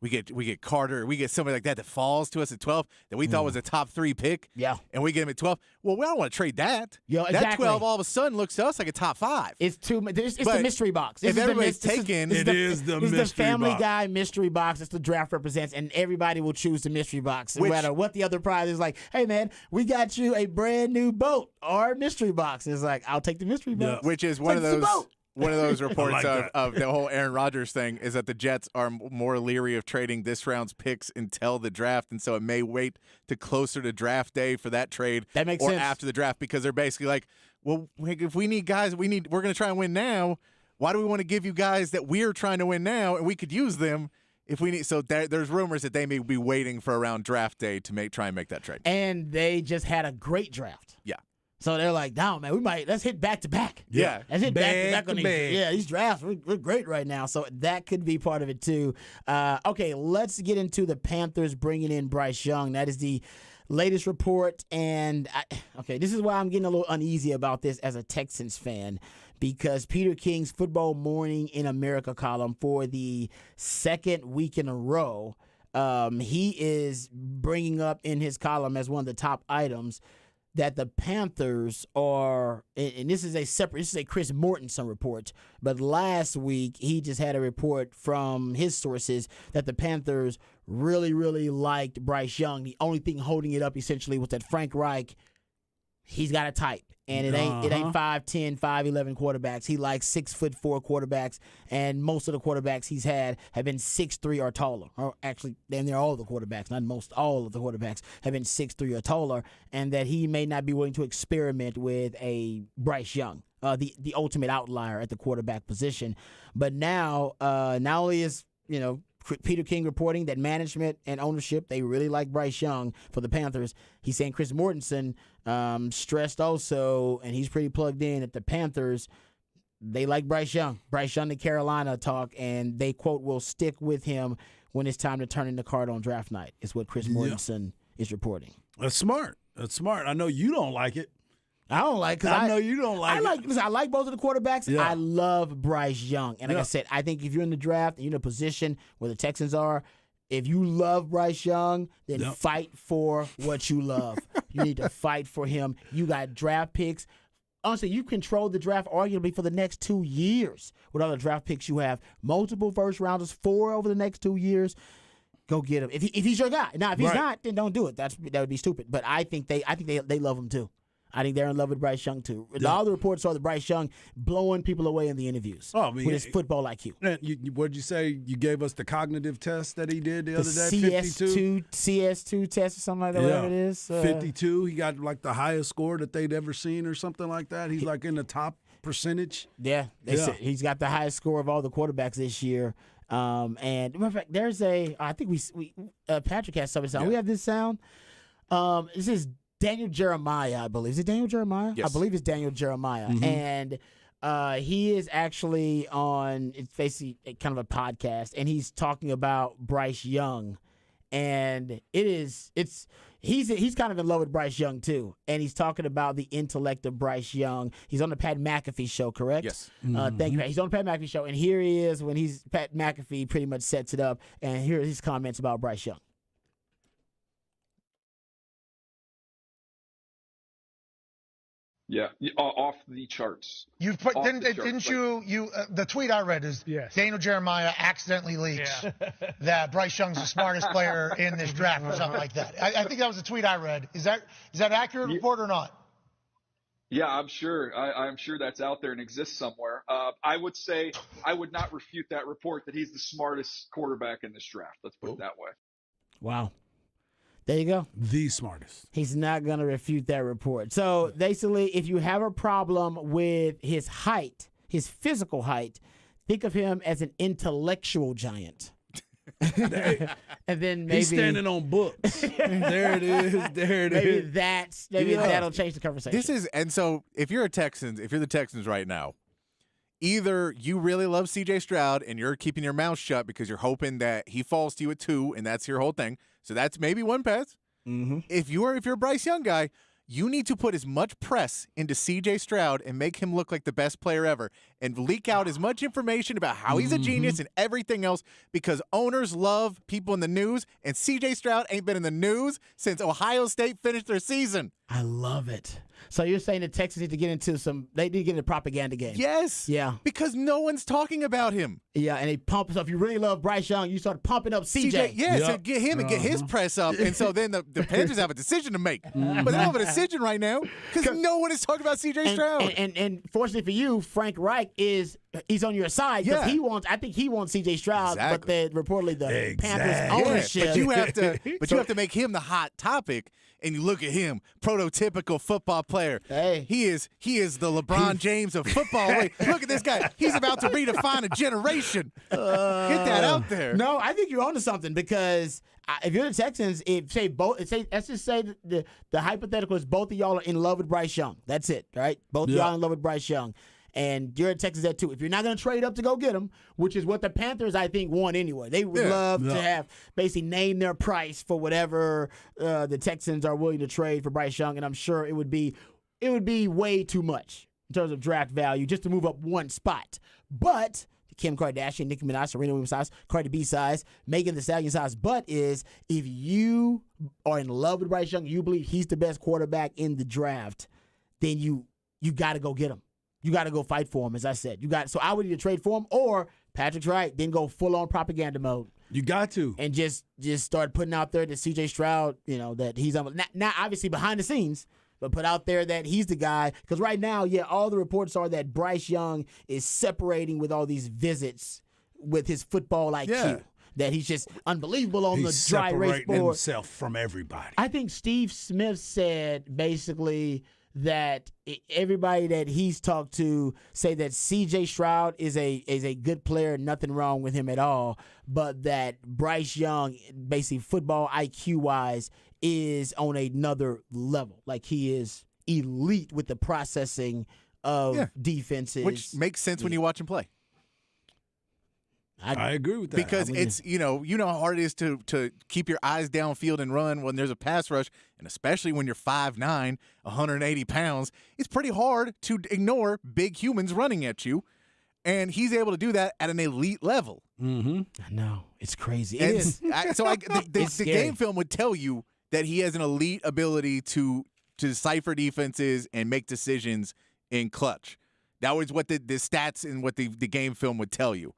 Speaker 3: we get Carter, we get somebody like that falls to us at 12 that we thought was a top 3 pick.
Speaker 1: Yeah.
Speaker 3: And we get him at 12. Well, we don't want to trade that.
Speaker 1: Yo,
Speaker 3: That
Speaker 1: exactly.
Speaker 3: 12 all of a sudden looks to us like a top 5.
Speaker 1: It's it's
Speaker 3: But
Speaker 1: the mystery box.
Speaker 3: if
Speaker 1: This is the
Speaker 3: everybody's
Speaker 1: this is-
Speaker 3: taken-
Speaker 1: this is
Speaker 2: It
Speaker 1: the,
Speaker 2: is the
Speaker 1: this is the
Speaker 2: mystery
Speaker 1: Family
Speaker 2: box.
Speaker 1: Guy mystery box. It's the draft represents, and everybody will choose the mystery box, no
Speaker 3: Which-
Speaker 1: matter what the other prize is. Like, hey man, we got you a brand new boat or mystery box. It's like, I'll take the mystery box.
Speaker 3: Which is
Speaker 1: It's
Speaker 3: one
Speaker 1: like,
Speaker 3: of
Speaker 1: it's a
Speaker 3: those
Speaker 1: boat.
Speaker 3: one of those reports
Speaker 2: like that.
Speaker 3: of the whole Aaron Rodgers thing is that the Jets are more leery of trading this round's picks until the draft, and so it may wait to closer to draft day for that trade.
Speaker 1: That makes
Speaker 3: or
Speaker 1: sense.
Speaker 3: after the draft, because they're basically like, well, if we need guys, we're going to try and win now. Why do we want to give you guys that we're trying to win now, and we could use them if we need? So there's rumors that they may be waiting for around draft day to try and make that trade.
Speaker 1: And they just had a great draft.
Speaker 3: Yeah.
Speaker 1: So they're like, no, man, let's hit back to back.
Speaker 3: Yeah.
Speaker 1: Let's hit back to back on these.
Speaker 2: Back-to-back.
Speaker 1: Yeah, these drafts, we're great right now. So that could be part of it too. Okay, let's get into the Panthers bringing in Bryce Young. That is the latest report. And, this is why I'm getting a little uneasy about this as a Texans fan, because Peter King's Football Morning in America column for the second week in a row, he is bringing up in his column as one of the top items that the Panthers are, and this is a Chris Mortensen report, but last week he just had a report from his sources that the Panthers really, really liked Bryce Young. The only thing holding it up essentially was that Frank Reich, he's got a type. And it ain't 5'10", 5'11" quarterbacks. He likes 6'4" quarterbacks, and most of the quarterbacks he's had have been 6'3" or taller. Or actually, damn near all of the quarterbacks, not most, all of the quarterbacks have been 6'3" or taller, and that he may not be willing to experiment with a Bryce Young, the ultimate outlier at the quarterback position. But now, not only is Peter King reporting that management and ownership, they really like Bryce Young for the Panthers. He's saying Chris Mortensen stressed also, and he's pretty plugged in, that the Panthers, they like Bryce Young. Bryce Young to Carolina talk, and they, quote, will stick with him when it's time to turn in the card on draft night, is what Chris Mortensen is reporting.
Speaker 2: That's smart. I know you don't like it.
Speaker 1: I don't like, because
Speaker 2: I know you don't like it.
Speaker 1: Listen, I like both of the quarterbacks.
Speaker 2: Yeah.
Speaker 1: I love Bryce Young. And like
Speaker 2: Yeah.
Speaker 1: I said, I think if you're in the draft and you're in a position where the Texans are, if you love Bryce Young, then
Speaker 2: Yep.
Speaker 1: fight for what you love. You need to fight for him. You got draft picks. Honestly, you control the draft arguably for the next 2 years with all the draft picks you have. Multiple first rounders, 4 over the next 2 years. Go get him. If he's your guy. Now, if he's
Speaker 2: Right.
Speaker 1: not, then don't do it. That would be stupid. But I think they love him too. I think they're in love with Bryce Young too.
Speaker 2: Yeah.
Speaker 1: All the reports are that Bryce Young blowing people away in the interviews with his football IQ.
Speaker 2: What did you say? You gave us the cognitive test that he did the other day?
Speaker 1: CS2 test or something like that, whatever it is.
Speaker 2: 52. He got like the highest score that they'd ever seen or something like that. He's like in the top percentage.
Speaker 1: Yeah, said he's got the highest score of all the quarterbacks this year. And matter of fact, there's I think we Patrick has something sound. We have this sound. This is Daniel Jeremiah, I believe. Is it Daniel Jeremiah?
Speaker 3: Yes.
Speaker 1: I believe it's Daniel Jeremiah. And he is actually on, it's basically kind of a podcast, and he's talking about Bryce Young. And he's kind of in love with Bryce Young too. And he's talking about the intellect of Bryce Young. He's on the Pat McAfee show, correct?
Speaker 3: Yes.
Speaker 1: Thank you. He's on the Pat McAfee show, and here he is when Pat McAfee pretty much sets it up. And here are his comments about Bryce Young.
Speaker 7: Yeah, off the charts.
Speaker 8: You've put
Speaker 7: Off
Speaker 8: didn't
Speaker 7: the charts,
Speaker 8: didn't you the tweet I read is Daniel Jeremiah accidentally leaks that Bryce Young's the smartest player in this draft or something like that. I think that was the tweet I read. Is that accurate report or not?
Speaker 7: Yeah, I'm sure. I'm sure that's out there and exists somewhere. I would say I would not refute that report that he's the smartest quarterback in this draft. Let's put it that way.
Speaker 1: Wow. There you go.
Speaker 2: The smartest.
Speaker 1: He's not going to refute that report. So basically, if you have a problem with his height, his physical height, think of him as an intellectual giant. And then maybe
Speaker 2: He's standing on books. There it is. There it is.
Speaker 1: That'll change the conversation.
Speaker 3: And so if you're the Texans right now, either you really love CJ Stroud and you're keeping your mouth shut because you're hoping that he falls to you at 2 and that's your whole thing. So that's maybe one path.
Speaker 1: Mm-hmm.
Speaker 3: If you're a Bryce Young guy, You need to put as much press into C.J. Stroud and make him look like the best player ever and leak out as much information about how he's a genius and everything else because owners love people in the news, and C.J. Stroud ain't been in the news since Ohio State finished their season.
Speaker 1: I love it. So you're saying the Texans need to get into they need to get into a propaganda game.
Speaker 3: Yes.
Speaker 1: Yeah.
Speaker 3: Because no one's talking about him.
Speaker 1: Yeah, and they pump. So if you really love Bryce Young, you start pumping up CJ.
Speaker 3: Yeah, so get him and get his press up. And so then the Panthers have a decision to make. But they don't have a decision right now because no one is talking about C.J. Stroud.
Speaker 1: And fortunately for you, Frank Reich he's on your side because I think he wants C.J. Stroud, but reportedly the Panthers ownership.
Speaker 3: But you have to make him the hot topic. And you look at him, prototypical football player.
Speaker 1: Hey.
Speaker 3: He is the LeBron James of football. Wait, look at this guy. He's about to redefine a generation. Get that out there.
Speaker 1: No, I think you're onto something because if you're the Texans, let's just say the hypothetical is both of y'all are in love with Bryce Young. That's it, right? Both of y'all in love with Bryce Young. And you're a Texans that too. If you're not going to trade up to go get him, which is what the Panthers, I think, want anyway. They would love to have basically name their price for whatever the Texans are willing to trade for Bryce Young, and I'm sure it would be way too much in terms of draft value just to move up one spot. But Kim Kardashian, Nicki Minaj, Serena Williams size, Cardi B size, Megan Thee Stallion size, but is if you are in love with Bryce Young, you believe he's the best quarterback in the draft, then you got to go get him. You got to go fight for him, as I said. So I would either trade for him or Patrick's right, then go full-on propaganda mode.
Speaker 2: You got to.
Speaker 1: And just start putting out there that C.J. Stroud, that he's not obviously behind the scenes, but put out there that he's the guy. Because right now, all the reports are that Bryce Young is separating with all these visits with his football IQ. Yeah. That he's just unbelievable on the dry race board.
Speaker 2: Separating himself from everybody.
Speaker 1: I think Steve Smith said basically that everybody that he's talked to say that C.J. Stroud is a good player, nothing wrong with him at all, but that Bryce Young, basically football IQ-wise, is on another level. Like he is elite with the processing of defenses.
Speaker 3: Which makes sense when you watch him play.
Speaker 2: I agree with that.
Speaker 3: Because it's, you know how hard it is to keep your eyes downfield and run when there's a pass rush, and especially when you're 5'9", 180 pounds, it's pretty hard to ignore big humans running at you. And he's able to do that at an elite level.
Speaker 2: Mm-hmm.
Speaker 1: I know. It's crazy.
Speaker 3: It is. The game film would tell you that he has an elite ability to decipher defenses and make decisions in clutch. That was what the stats and what the game film would tell you.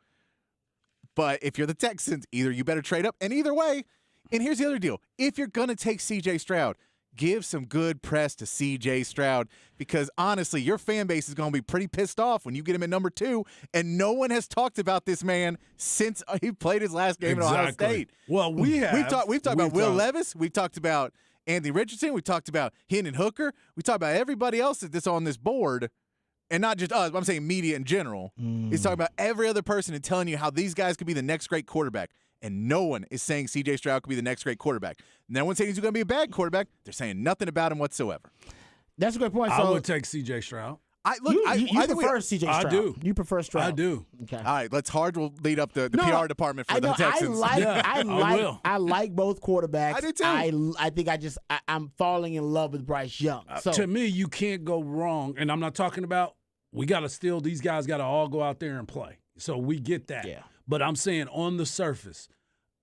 Speaker 3: But if you're the Texans, either you better trade up, and either way, and here's the other deal. If you're going to take C.J. Stroud, give some good press to C.J. Stroud because, honestly, your fan base is going to be pretty pissed off when you get him at number 2, and no one has talked about this man since he played his last game at Ohio State.
Speaker 2: Well, we've
Speaker 3: talked about Will Levis. We've talked about Anthony Richardson. We've talked about Hendon Hooker. We talked about everybody else that's on this board. And not just us, but I'm saying media in general. He's talking about every other person and telling you how these guys could be the next great quarterback. And no one is saying C.J. Stroud could be the next great quarterback. No one's saying he's going to be a bad quarterback. They're saying nothing about him whatsoever.
Speaker 1: That's a good point. So,
Speaker 2: I would take C.J. Stroud.
Speaker 1: You prefer C.J. Stroud.
Speaker 2: I do.
Speaker 1: You prefer Stroud.
Speaker 2: I do.
Speaker 1: Okay.
Speaker 3: All right, let's will lead up the PR department for the Texans.
Speaker 1: I like both quarterbacks.
Speaker 3: I do too.
Speaker 1: I think I'm falling in love with Bryce Young. So
Speaker 2: to me, you can't go wrong. And I'm not talking about these guys got to all go out there and play. So we get that.
Speaker 1: Yeah.
Speaker 2: But I'm saying on the surface,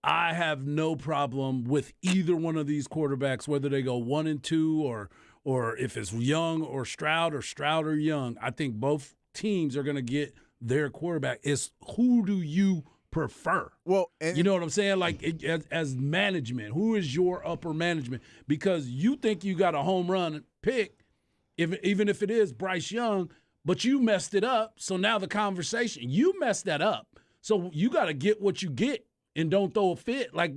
Speaker 2: I have no problem with either one of these quarterbacks, whether they go 1 and 2 or if it's Young or Stroud or Young. I think both teams are going to get their quarterback. It's who do you prefer?
Speaker 3: Well,
Speaker 2: you know what I'm saying? Like as management, who is your upper management? Because you think you got a home run pick, even if it is Bryce Young, but you messed it up. So now the conversation, you messed that up. So you got to get what you get and don't throw a fit like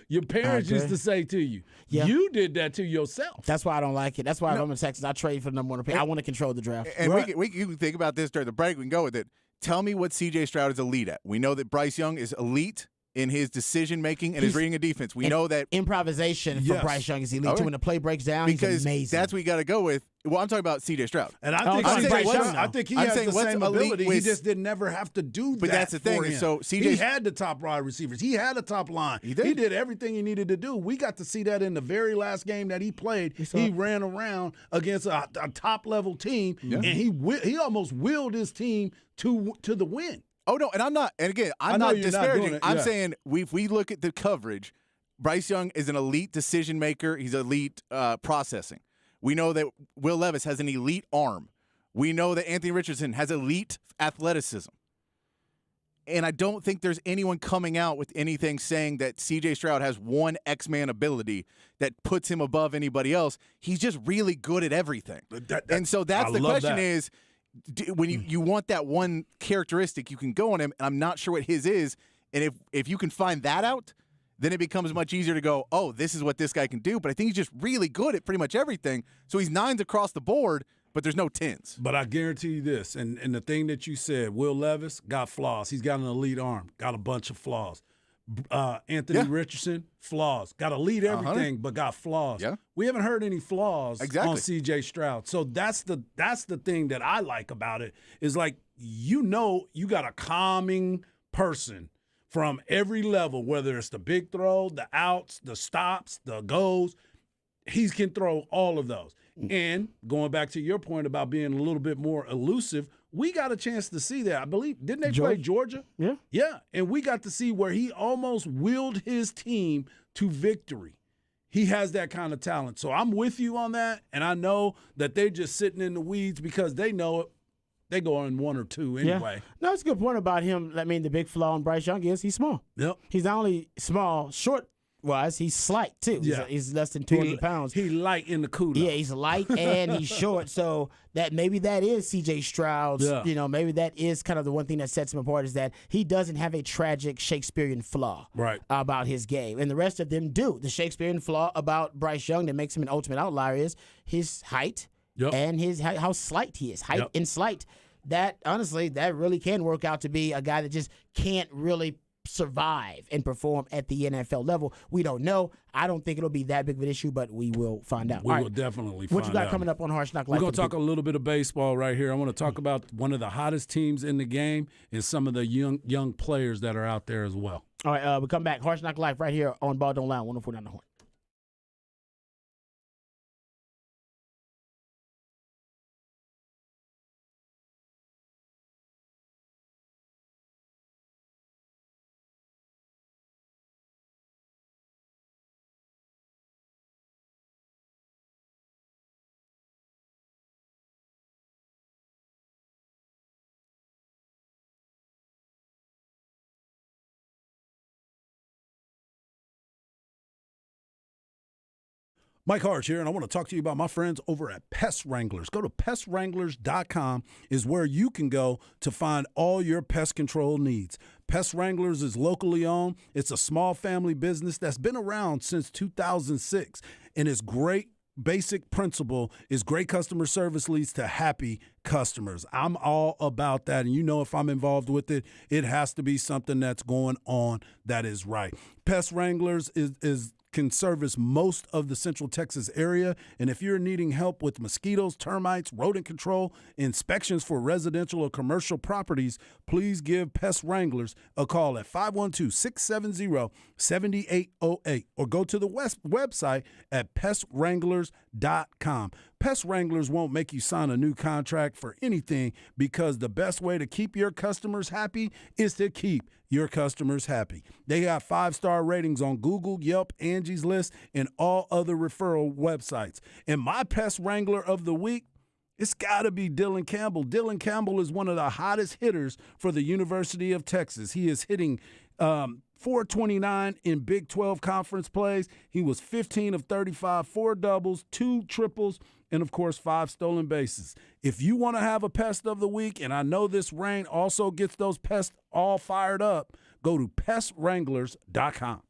Speaker 2: your parents used to say to you. Yeah. You did that to yourself.
Speaker 1: That's why I don't like it. That's why if I'm in Texas, I trade for the number 1 pick. I want to control the draft.
Speaker 3: And you can think about this during the break. We can go with it. Tell me what C.J. Stroud is elite at. We know that Bryce Young is elite in his decision making and his reading of defense. We know that
Speaker 1: improvisation for
Speaker 2: Yes.
Speaker 1: Bryce Young is elite
Speaker 3: Okay.
Speaker 1: too. When the play breaks down, he's
Speaker 3: because
Speaker 1: amazing.
Speaker 3: that's what you got to go with. Well, I'm talking about C.J. Stroud.
Speaker 2: And
Speaker 1: Oh,
Speaker 2: I think
Speaker 1: I'm saying
Speaker 2: Bryce
Speaker 1: what's-
Speaker 2: Young, I think he
Speaker 3: I'm
Speaker 2: has
Speaker 3: saying
Speaker 2: the
Speaker 3: what's
Speaker 2: same
Speaker 3: elite
Speaker 2: ability. He
Speaker 3: with-
Speaker 2: just didn't never have to do that.
Speaker 3: But that's the thing,
Speaker 2: for
Speaker 3: is
Speaker 2: him.
Speaker 3: so CJ
Speaker 2: he had the top wide receivers. He had a top line.
Speaker 3: He did.
Speaker 2: Everything he needed to do. We got to see that in the very last game that he played. He ran around against a top level team, and he almost willed his team to the win.
Speaker 3: Oh no, and I'm not. And again,
Speaker 2: I
Speaker 3: I'm
Speaker 2: know
Speaker 3: not
Speaker 2: you're not
Speaker 3: disparaging.
Speaker 2: doing it,
Speaker 3: I'm
Speaker 2: yeah.
Speaker 3: saying if we look at the coverage, Bryce Young is an elite decision maker. He's elite processing. We know that Will Levis has an elite arm. We know that Anthony Richardson has elite athleticism. And I don't think there's anyone coming out with anything saying that C.J. Stroud has one X-Man ability that puts him above anybody else. He's just really good at everything. And so that's
Speaker 2: I
Speaker 3: the
Speaker 2: love
Speaker 3: question
Speaker 2: that.
Speaker 3: is, when you want that one characteristic, you can go on him, and I'm not sure what his is. And if you can find that out, then it becomes much easier to go, oh, this is what this guy can do. But I think he's just really good at pretty much everything. So he's 9s across the board, but there's no 10s.
Speaker 2: But I guarantee you this, and the thing that you said, Will Levis got flaws. He's got an elite arm, got a bunch of flaws. Anthony Richardson, flaws. Got elite everything, but got flaws.
Speaker 3: Yeah.
Speaker 2: We haven't heard any flaws
Speaker 3: Exactly.
Speaker 2: on C.J. Stroud. So that's the thing that I like about it is like, you got a calming person from every level, whether it's the big throw, the outs, the stops, the goes. He can throw all of those. And going back to your point about being a little bit more elusive, we got a chance to see that. I believe, didn't they play Georgia?
Speaker 1: Yeah.
Speaker 2: Yeah, and we got to see where he almost willed his team to victory. He has that kind of talent. So I'm with you on that, and I know that they're just sitting in the weeds because they know it. They go in 1 or 2 anyway.
Speaker 1: Yeah. No, it's a good point about him. I mean, the big flaw in Bryce Young is he's small.
Speaker 2: Yep.
Speaker 1: He's not only small, short-wise, he's slight, too.
Speaker 2: Yeah.
Speaker 1: He's less than 200 pounds.
Speaker 2: He light in the cooler.
Speaker 1: Yeah, he's light and he's short. So maybe that is C.J. Stroud's, maybe that is kind of the one thing that sets him apart is that he doesn't have a tragic Shakespearean flaw about his game. And the rest of them do. The Shakespearean flaw about Bryce Young that makes him an ultimate outlier is his height and his how slight he is. Height and slight. That, honestly, that really can work out to be a guy that just can't really survive and perform at the NFL level. We don't know. I don't think it'll be that big of an issue, but we will find out.
Speaker 2: We will definitely find out.
Speaker 1: What you got coming up on Harsh Knock Life?
Speaker 2: We're going to talk a little bit of baseball right here. I want to talk about one of the hottest teams in the game and some of the young players that are out there as well.
Speaker 1: All right, we come back. Harsh Knock Life right here on Ball Don't Lie, 104.9 The Horn.
Speaker 2: Mike Harsh here, and I want to talk to you about my friends over at Pest Wranglers. Go to pestwranglers.com is where you can go to find all your pest control needs. Pest Wranglers is locally owned. It's a small family business that's been around since 2006, and its great basic principle is great customer service leads to happy customers. I'm all about that, and you know if I'm involved with it, it has to be something that's going on that is right. Pest Wranglers can service most of the Central Texas area. And if you're needing help with mosquitoes, termites, rodent control, inspections for residential or commercial properties, please give Pest Wranglers a call at 512-670-7808 or go to the website at pestwranglers.com. Pest Wranglers won't make you sign a new contract for anything because the best way to keep your customers happy is to keep your customers happy. They got 5-star ratings on Google, Yelp, Angie's List, and all other referral websites. And my Pest Wrangler of the week, it's got to be Dylan Campbell. Dylan Campbell is one of the hottest hitters for the University of Texas. He is hitting 429 in Big 12 conference plays. He was 15 of 35, 4 doubles, 2 triples, and, of course, 5 stolen bases. If you want to have a pest of the week, and I know this rain also gets those pests all fired up, go to pestwranglers.com.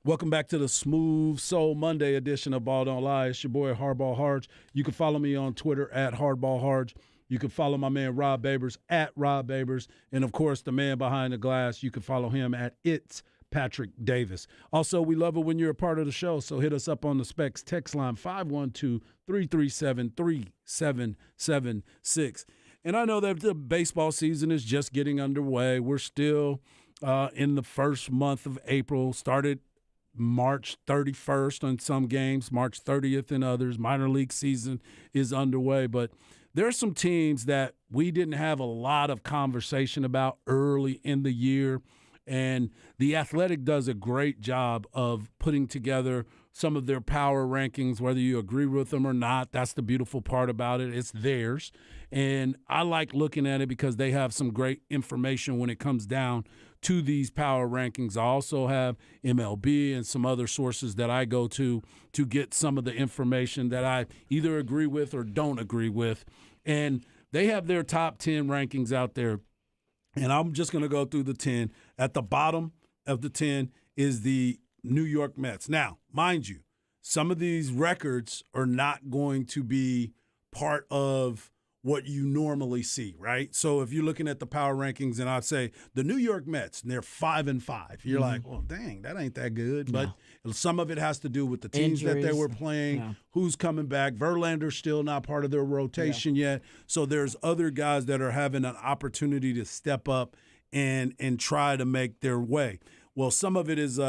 Speaker 2: Welcome back to the Smooth Soul Monday edition of Ball Don't Lie. It's your boy Hardball Harge. You can follow me on Twitter at Hardball Harge. You can follow my man Rob Babers at Rob Babers. And, of course, the man behind the glass, you can follow him at It's Patrick Davis. Also, we love it when you're a part of the show, so hit us up on the Specs text line 512-337-3776. And I know that the baseball season is just getting underway. We're still in the first month of April, started March 31st on some games, March 30th in others. Minor league season is underway, but there are some teams that we didn't have a lot of conversation about early in the year, and The Athletic does a great job of putting together some of their power rankings, whether you agree with them or not. That's the beautiful part about it. It's theirs, and I like looking at it because they have some great information when it comes down to these power rankings. I also have MLB and some other sources that I go to get some of the information that I either agree with or don't agree with. And they have their top 10 rankings out there. And I'm just going to go through the 10. At the bottom of the 10 is the New York Mets. Now, mind you, some of these records are not going to be part of what you normally see, right? So if you're looking at the power rankings and I'd say the New York Mets, and they're 5-5, you're like, well, dang, that ain't that good. But some of it has to do with the teams that they were playing, who's coming back. Verlander's still not part of their rotation yet. So there's other guys that are having an opportunity to step up and try to make their way. Well, some of it is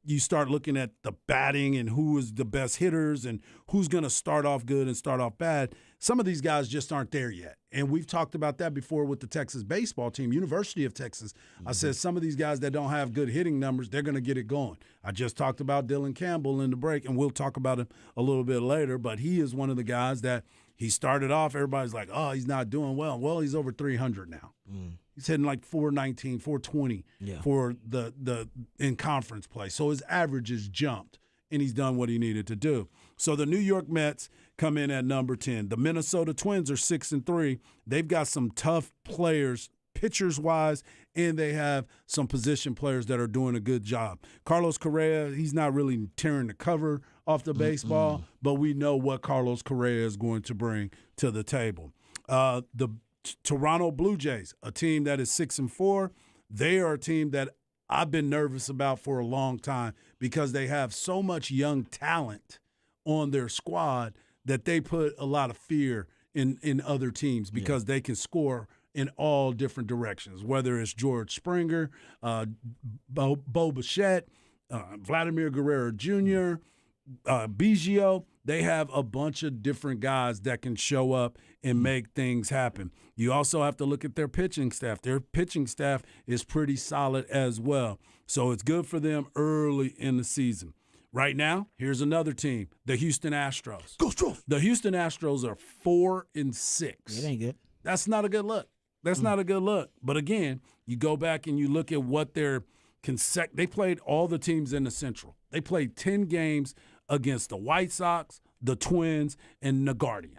Speaker 2: you start looking at the batting and who is the best hitters and who's going to start off good and start off bad. Some of these guys just aren't there yet. And we've talked about that before with the Texas baseball team, University of Texas. I said some of these guys that don't have good hitting numbers, they're going to get it going. I just talked about Dylan Campbell in the break, and we'll talk about him a little bit later. But he is one of the guys that he started off, everybody's like, oh, he's not doing well. Well, he's over 300 now. He's hitting like 419, 420 for the in conference play. So his average has jumped, and he's done what he needed to do. So the New York Mets come in at number 10. The Minnesota Twins are 6-3. They've got some tough players, pitchers-wise, and they have some position players that are doing a good job. Carlos Correa, he's not really tearing the cover off the baseball, but we know what Carlos Correa is going to bring to the table. The Toronto Blue Jays, a team that is 6-4, they are a team that I've been nervous about for a long time because they have so much young talent on their squad that they put a lot of fear in other teams because they can score in all different directions, whether it's George Springer, Bo Bichette, Vladimir Guerrero Jr., Biggio. They have a bunch of different guys that can show up and make things happen. You also have to look at their pitching staff. Their pitching staff is pretty solid as well. So it's good for them early in the season. Right now, here's another team, the Houston Astros. Go Astros! The Houston Astros are 4-6.
Speaker 1: It ain't good.
Speaker 2: That's not a good look. That's not a good look. But again, you go back and you look at what they played all the teams in the Central. They played 10 games against the White Sox, the Twins, and the Guardians.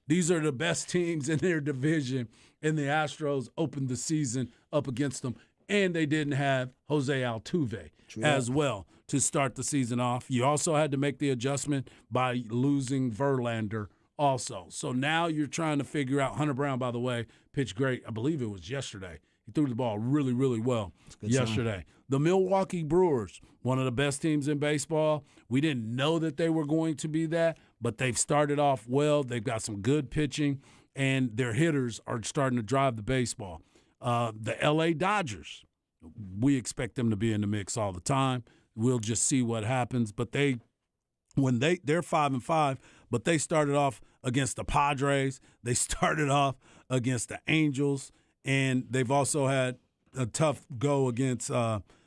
Speaker 2: These are the best teams in their division, and the Astros opened the season up against them, and they didn't have Jose Altuve as well to start the season off. You also had to make the adjustment by losing Verlander also. So now you're trying to figure out – Hunter Brown, by the way, pitched great. I believe it was yesterday. He threw the ball really, really well yesterday. The Milwaukee Brewers, one of the best teams in baseball. We didn't know that they were going to be that, but they've started off well. They've got some good pitching, and their hitters are starting to drive the baseball. The L.A. Dodgers, we expect them to be in the mix all the time. We'll just see what happens. But they're 5-5, but they started off against the Padres. They started off against the Angels, and they've also had a tough go against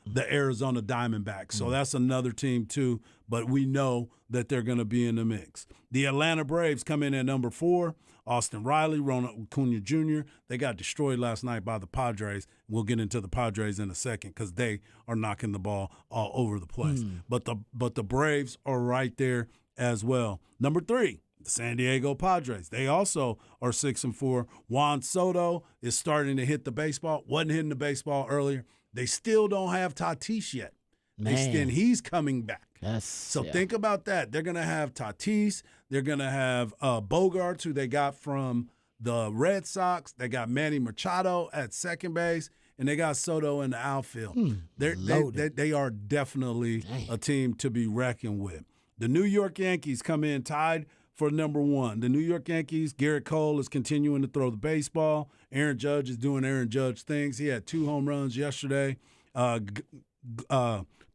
Speaker 2: the Arizona Diamondbacks. So that's another team too, but we know that they're going to be in the mix. The Atlanta Braves come in at number 4. Austin Riley, Ronald Acuna Jr., they got destroyed last night by the Padres. We'll get into the Padres in a second because they are knocking the ball all over the place. But the Braves are right there as well. Number 3, the San Diego Padres. They also are 6-4. Juan Soto is starting to hit the baseball. Wasn't hitting the baseball earlier. They still don't have Tatis yet. Then he's coming back.
Speaker 1: So
Speaker 2: think about that. They're going to have Tatis. They're going to have Bogarts, who they got from the Red Sox. They got Manny Machado at second base, and they got Soto in the outfield. They are definitely a team to be reckoned with. The New York Yankees come in tied for number one. The New York Yankees, Garrett Cole is continuing to throw the baseball. Aaron Judge is doing Aaron Judge things. He had 2 home runs yesterday.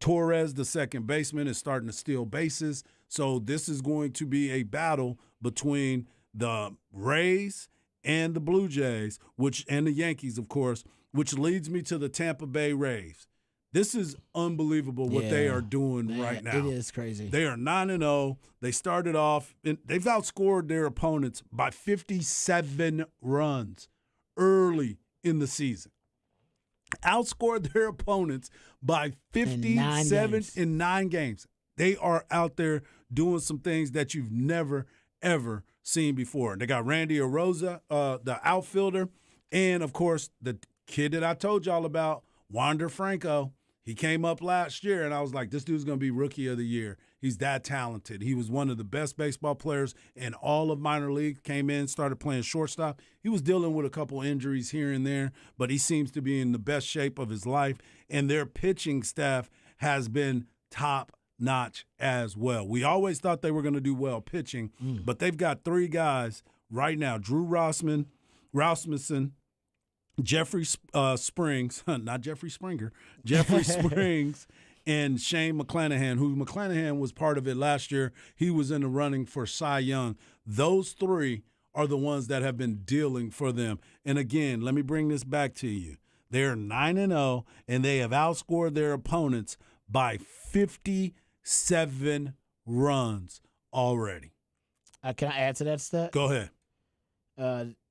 Speaker 2: Torres, the second baseman, is starting to steal bases. So this is going to be a battle between the Rays and the Blue Jays, and the Yankees, of course, which leads me to the Tampa Bay Rays. This is unbelievable what they are doing right now.
Speaker 1: It is crazy.
Speaker 2: They are 9-0. They started off, they've outscored their opponents by 57 runs early in the season. Outscored their opponents by 57 in 9 games. They are out there doing some things that you've never, ever seen before. They got Randy Arozarena, the outfielder, and, of course, the kid that I told y'all about, Wander Franco. He came up last year, and I was like, this dude's going to be Rookie of the Year. He's that talented. He was one of the best baseball players in all of minor league, came in, started playing shortstop. He was dealing with a couple injuries here and there, but he seems to be in the best shape of his life, and their pitching staff has been top-notch as well. We always thought they were going to do well pitching, but they've got 3 guys right now, Drew Rasmussen, Jeffrey Springs, not Jeffrey Springer, Jeffrey Springs, and Shane McClanahan, who McClanahan was part of it last year. He was in the running for Cy Young. Those 3 are the ones that have been dealing for them. And again, let me bring this back to you. They're 9-0, and they have outscored their opponents by 57 runs already.
Speaker 1: Can I add to that stat?
Speaker 2: Go ahead.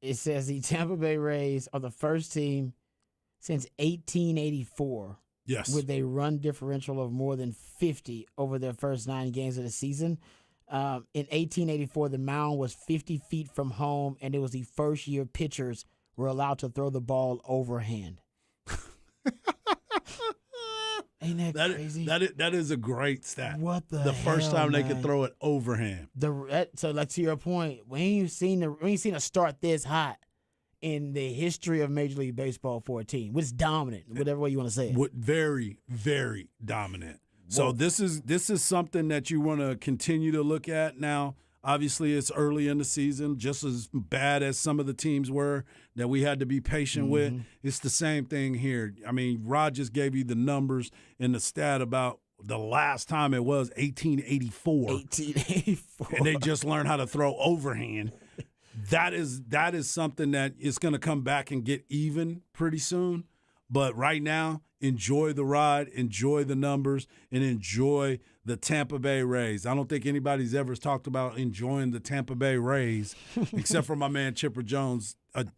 Speaker 1: It says the Tampa Bay Rays are the first team since 1884 with a run differential of more than 50 over their first 9 games of the season. In 1884, the mound was 50 feet from home, and it was the first year pitchers were allowed to throw the ball overhand. Ain't that crazy?
Speaker 2: That is a great stat.
Speaker 1: What the
Speaker 2: first
Speaker 1: hell,
Speaker 2: time they
Speaker 1: man?
Speaker 2: could throw it overhand.
Speaker 1: So, like, to your point, we ain't seen a start this hot in the history of Major League Baseball for a team. Which is dominant, whatever way you want to say it.
Speaker 2: Very, very dominant. So this is something that you want to continue to look at now. Obviously, it's early in the season, just as bad as some of the teams were that we had to be patient with. It's the same thing here. I mean, Rod just gave you the numbers and the stat about the last time it was 1884.
Speaker 1: 1884.
Speaker 2: And they just learned how to throw overhand. That is something that is going to come back and get even pretty soon. But right now, enjoy the ride, enjoy the numbers, and enjoy the Tampa Bay Rays. I don't think anybody's ever talked about enjoying the Tampa Bay Rays, except for my man Chipper Jones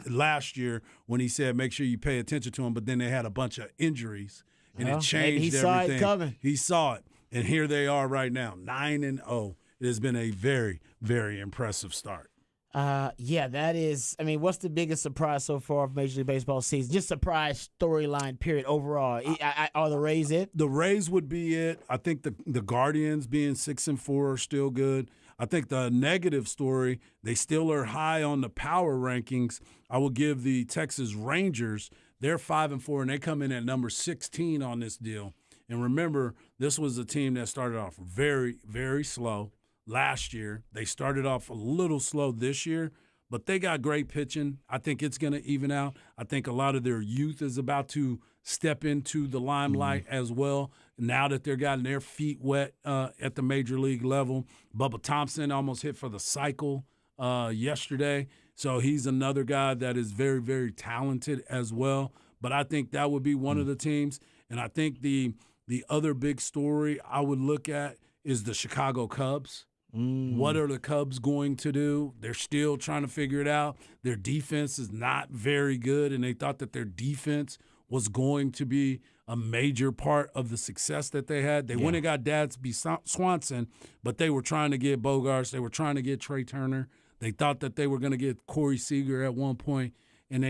Speaker 2: last year when he said make sure you pay attention to him, but then they had a bunch of injuries, and it changed everything.
Speaker 1: Saw it coming.
Speaker 2: He saw it, and here they are right now, 9-0. It has been a very, very impressive start.
Speaker 1: That is. I mean, what's the biggest surprise so far of Major League Baseball season? Just surprise storyline period overall. Are the Rays it?
Speaker 2: The Rays would be it. I think the Guardians being 6-4 are still good. I think the negative story, they still are high on the power rankings. I will give the Texas Rangers, they're 5-4, and they come in at number 16 on this deal. And remember, this was a team that started off very, very slow. Last year, they started off a little slow this year, but they got great pitching. I think it's going to even out. I think a lot of their youth is about to step into the limelight as well. Now that they're gotten their feet wet at the major league level, Bubba Thompson almost hit for the cycle yesterday. So he's another guy that is very, very talented as well. But I think that would be one of the teams. And I think the other big story I would look at is the Chicago Cubs. What are the Cubs going to do? They're still trying to figure it out. Their defense is not very good, and they thought that their defense was going to be a major part of the success that they had. They went and got Dansby Swanson, but they were trying to get Bogarts. They were trying to get Trey Turner. They thought that they were going to get Corey Seager at one point, and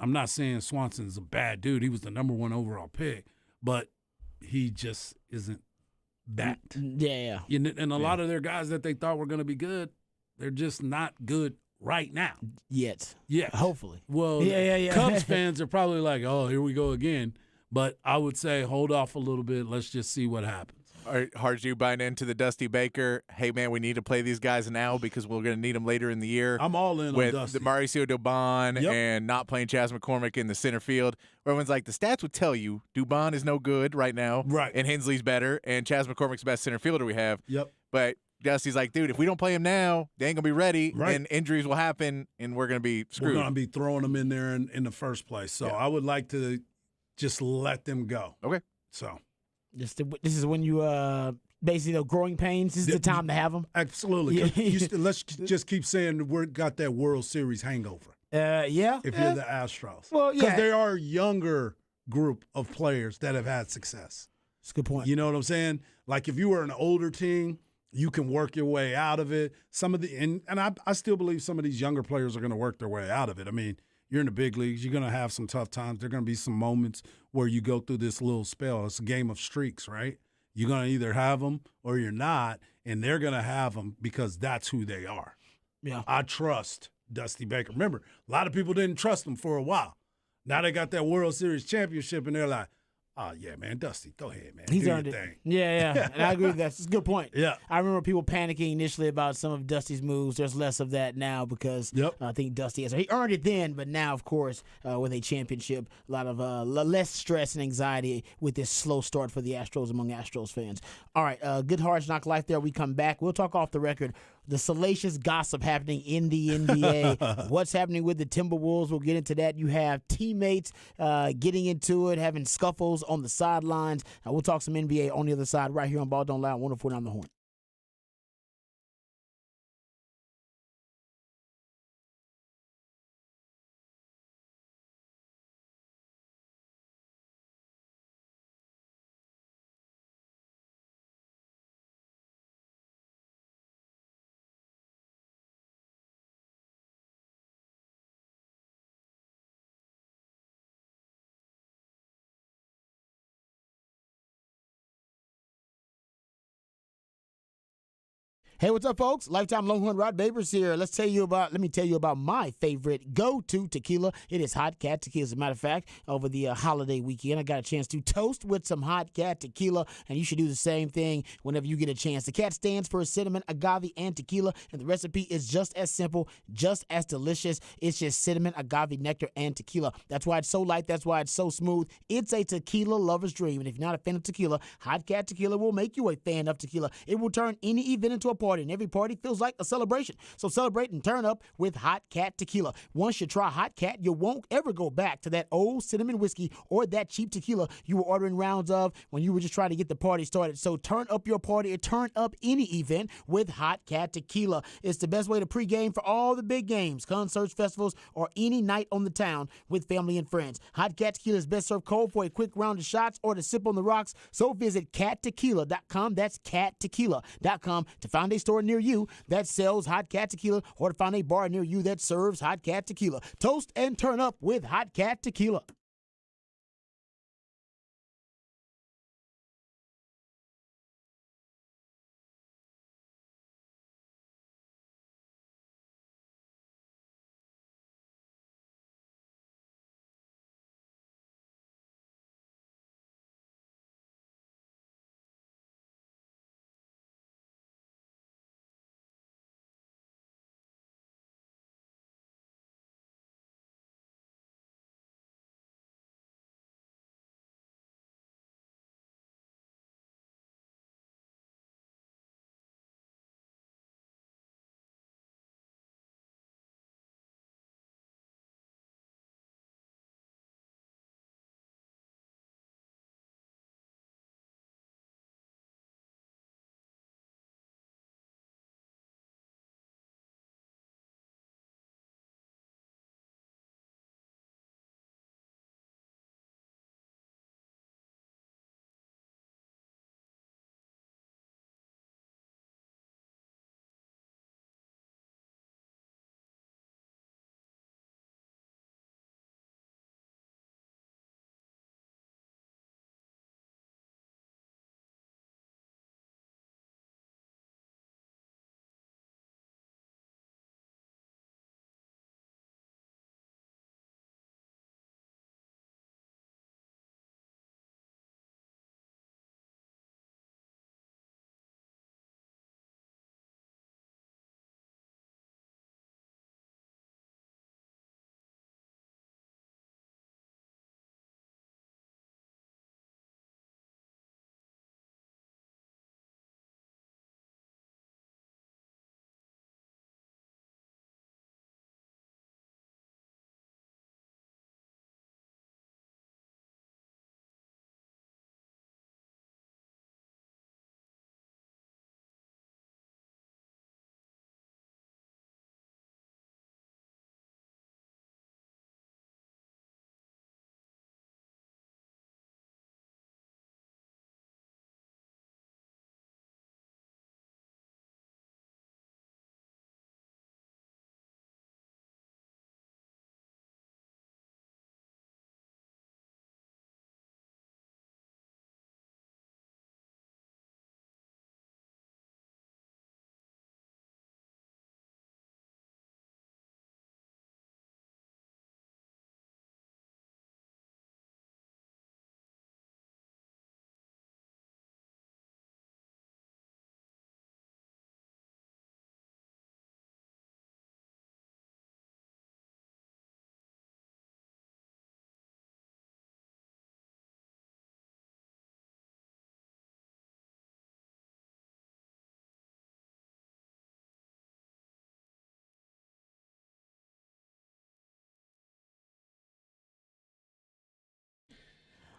Speaker 2: I'm not saying Swanson's a bad dude. He was the number 1 overall pick, but he isn't that.
Speaker 1: Yeah.
Speaker 2: And a lot of their guys that they thought were going to be good, they're just not good right now.
Speaker 1: Yet.
Speaker 2: Yeah.
Speaker 1: Hopefully.
Speaker 2: Well,
Speaker 1: Yeah.
Speaker 2: Cubs fans are probably like, oh, here we go again. But I would say hold off a little bit. Let's just see what happens.
Speaker 3: All right, Harge, you buying into the Dusty Baker? Hey, man, we need to play these guys now because we're going to need them later in the year.
Speaker 2: I'm all in
Speaker 3: with
Speaker 2: on Dusty.
Speaker 3: the Mauricio Dubon and not playing Chas McCormick in the center field. Everyone's like, the stats would tell you Dubon is no good right now.
Speaker 2: Right.
Speaker 3: And Hensley's better, and Chas McCormick's the best center fielder we have.
Speaker 2: Yep.
Speaker 3: But Dusty's like, dude, if we don't play him now, they ain't going to be ready,
Speaker 2: Right.
Speaker 3: and injuries will happen, and we're going to be screwed.
Speaker 2: We're going to be throwing them in there in the first place. So I would like to just let them go.
Speaker 3: Okay.
Speaker 2: So
Speaker 1: This is when you basically the growing pains. This is the time to have them.
Speaker 2: absolutely. Let's just keep saying we got that World Series hangover.
Speaker 1: Yeah.
Speaker 2: If you're the Astros.
Speaker 1: Well, yeah.
Speaker 2: Because there are a younger group of players that have had success.
Speaker 1: That's a good point.
Speaker 2: You know what I'm saying? Like if you were an older team, you can work your way out of it. Some of the and I still believe some of these younger players are going to work their way out of it. I mean, you're in the big leagues. You're going to have some tough times. There are going to be some moments where you go through this little spell. It's a game of streaks, right? You're going to either have them or you're not, and they're going to have them because that's who they are.
Speaker 1: Yeah.
Speaker 2: I trust Dusty Baker. Remember, a lot of people didn't trust him for a while. Now they got that World Series championship, and they're like, oh, yeah, man, Dusty, go ahead, man.
Speaker 1: He's
Speaker 2: do
Speaker 1: earned
Speaker 2: your
Speaker 1: it.
Speaker 2: thing.
Speaker 1: Yeah. And I agree with that. It's a good point.
Speaker 2: Yeah.
Speaker 1: I remember people panicking initially about some of Dusty's moves. There's less of that now because I think Dusty he earned it then, but now, of course, with a championship, a lot of less stress and anxiety with this slow start for the Astros among Astros fans. All right, good Hard Knock Life there. We come back. We'll talk off the record. The salacious gossip happening in the NBA. What's happening with the Timberwolves? We'll get into that. You have teammates getting into it, having scuffles on the sidelines. We'll talk some NBA on the other side right here on Ball Don't Lie, 104.9 The Horn. Hey, what's up, folks? Lifetime Longhorn Rod Babers here. Let me tell you about my favorite go-to tequila. It is Hot Cat Tequila. As a matter of fact, over the holiday weekend, I got a chance to toast with some Hot Cat Tequila, and you should do the same thing whenever you get a chance. The Cat stands for cinnamon, agave, and tequila, and the recipe is just as simple, just as delicious. It's just cinnamon, agave, nectar, and tequila. That's why it's so light. That's why it's so smooth. It's a tequila lover's dream, and if you're not a fan of tequila, Hot Cat Tequila will make you a fan of tequila. It will turn any event into a party, and every party feels like a celebration. So celebrate and turn up with Hot Cat Tequila. Once you try Hot Cat, you won't ever go back to that old cinnamon whiskey or that cheap tequila you were ordering rounds of when you were just trying to get the party started. So turn up your party or turn up any event with Hot Cat Tequila. It's the best way to pregame for all the big games, concerts, festivals, or any night on the town with family and friends. Hot Cat Tequila is best served cold for a quick round of shots or to sip on the rocks. So visit cattequila.com. That's cattequila.com to find a store near you that sells Hot Cat Tequila or to find a bar near you that serves Hot Cat Tequila. Toast and turn up with Hot Cat Tequila.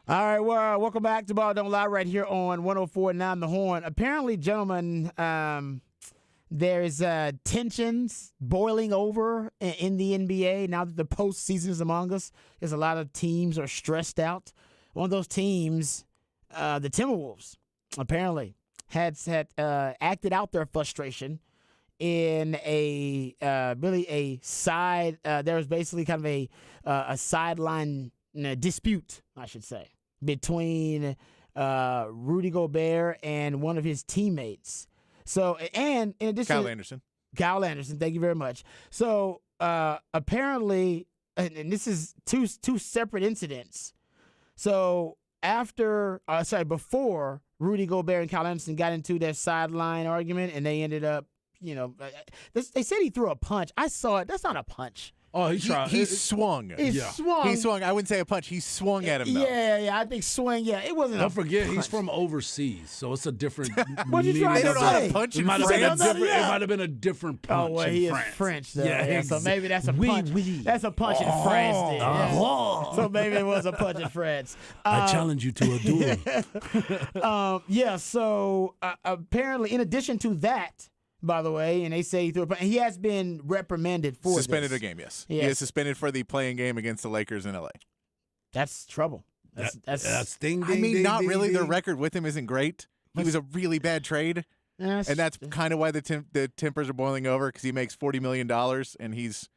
Speaker 1: All right, well, welcome back to Ball Don't Lie right here on 104.9 The Horn. Apparently, gentlemen, there's tensions boiling over in the NBA now that the postseason is among us. There's a lot of teams are stressed out. One of those teams, the Timberwolves, apparently had acted out their frustration in a really a side. There was basically kind of a sideline dispute, I should say, between Rudy Gobert and one of his teammates. So, and in addition, Kyle Anderson, thank you very much. So, apparently, and this is two separate incidents. So, before Rudy Gobert and Kyle Anderson got into their sideline argument, and they ended up, they said he threw a punch. I saw it. That's not a punch.
Speaker 2: Oh, he tried.
Speaker 3: He swung.
Speaker 1: He swung.
Speaker 3: He swung. I wouldn't say a punch. He swung at him, though.
Speaker 1: Yeah, I think swing. Yeah, it wasn't.
Speaker 2: Don't
Speaker 1: a
Speaker 2: forget,
Speaker 1: punch.
Speaker 2: he's from overseas, so it's a different.
Speaker 1: What you trying to say?
Speaker 3: Punch
Speaker 2: It
Speaker 3: in
Speaker 2: might have
Speaker 3: France.
Speaker 2: been a different punch.
Speaker 1: Oh, well,
Speaker 2: in
Speaker 1: he is
Speaker 2: France.
Speaker 1: French, though.
Speaker 2: Yeah,
Speaker 1: Yeah, so maybe that's a punch. That's a punch in France, then. Yeah. So maybe it was a punch in France.
Speaker 2: I challenge you to a duel.
Speaker 1: So apparently, in addition to that, by the way, and they say he threw a punch, he has been reprimanded for
Speaker 3: Suspended
Speaker 1: this.
Speaker 3: a game, yes.
Speaker 1: Yes.
Speaker 3: He is suspended for the playing game against the Lakers in LA.
Speaker 1: That's trouble.
Speaker 2: That's ding,
Speaker 3: I
Speaker 2: ding,
Speaker 3: mean,
Speaker 2: ding,
Speaker 3: not
Speaker 2: ding,
Speaker 3: really.
Speaker 2: ding.
Speaker 3: Their record with him isn't great. He was a really bad trade, and that's kind of why the tempers are boiling over, because he makes $40 million, and he's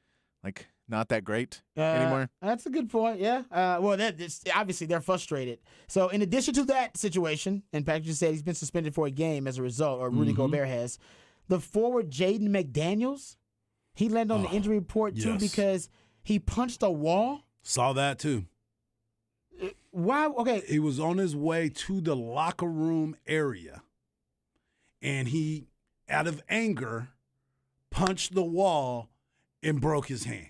Speaker 3: like not that great anymore.
Speaker 1: That's a good point. Yeah. Obviously they're frustrated. So in addition to that situation, and Patrick just said he's been suspended for a game as a result, or Rudy Gobert has. The forward Jaden McDaniels, he landed on the injury report too because he punched a wall.
Speaker 2: Saw that too.
Speaker 1: Why? Okay.
Speaker 2: He was on his way to the locker room area, and he, out of anger, punched the wall and broke his hand.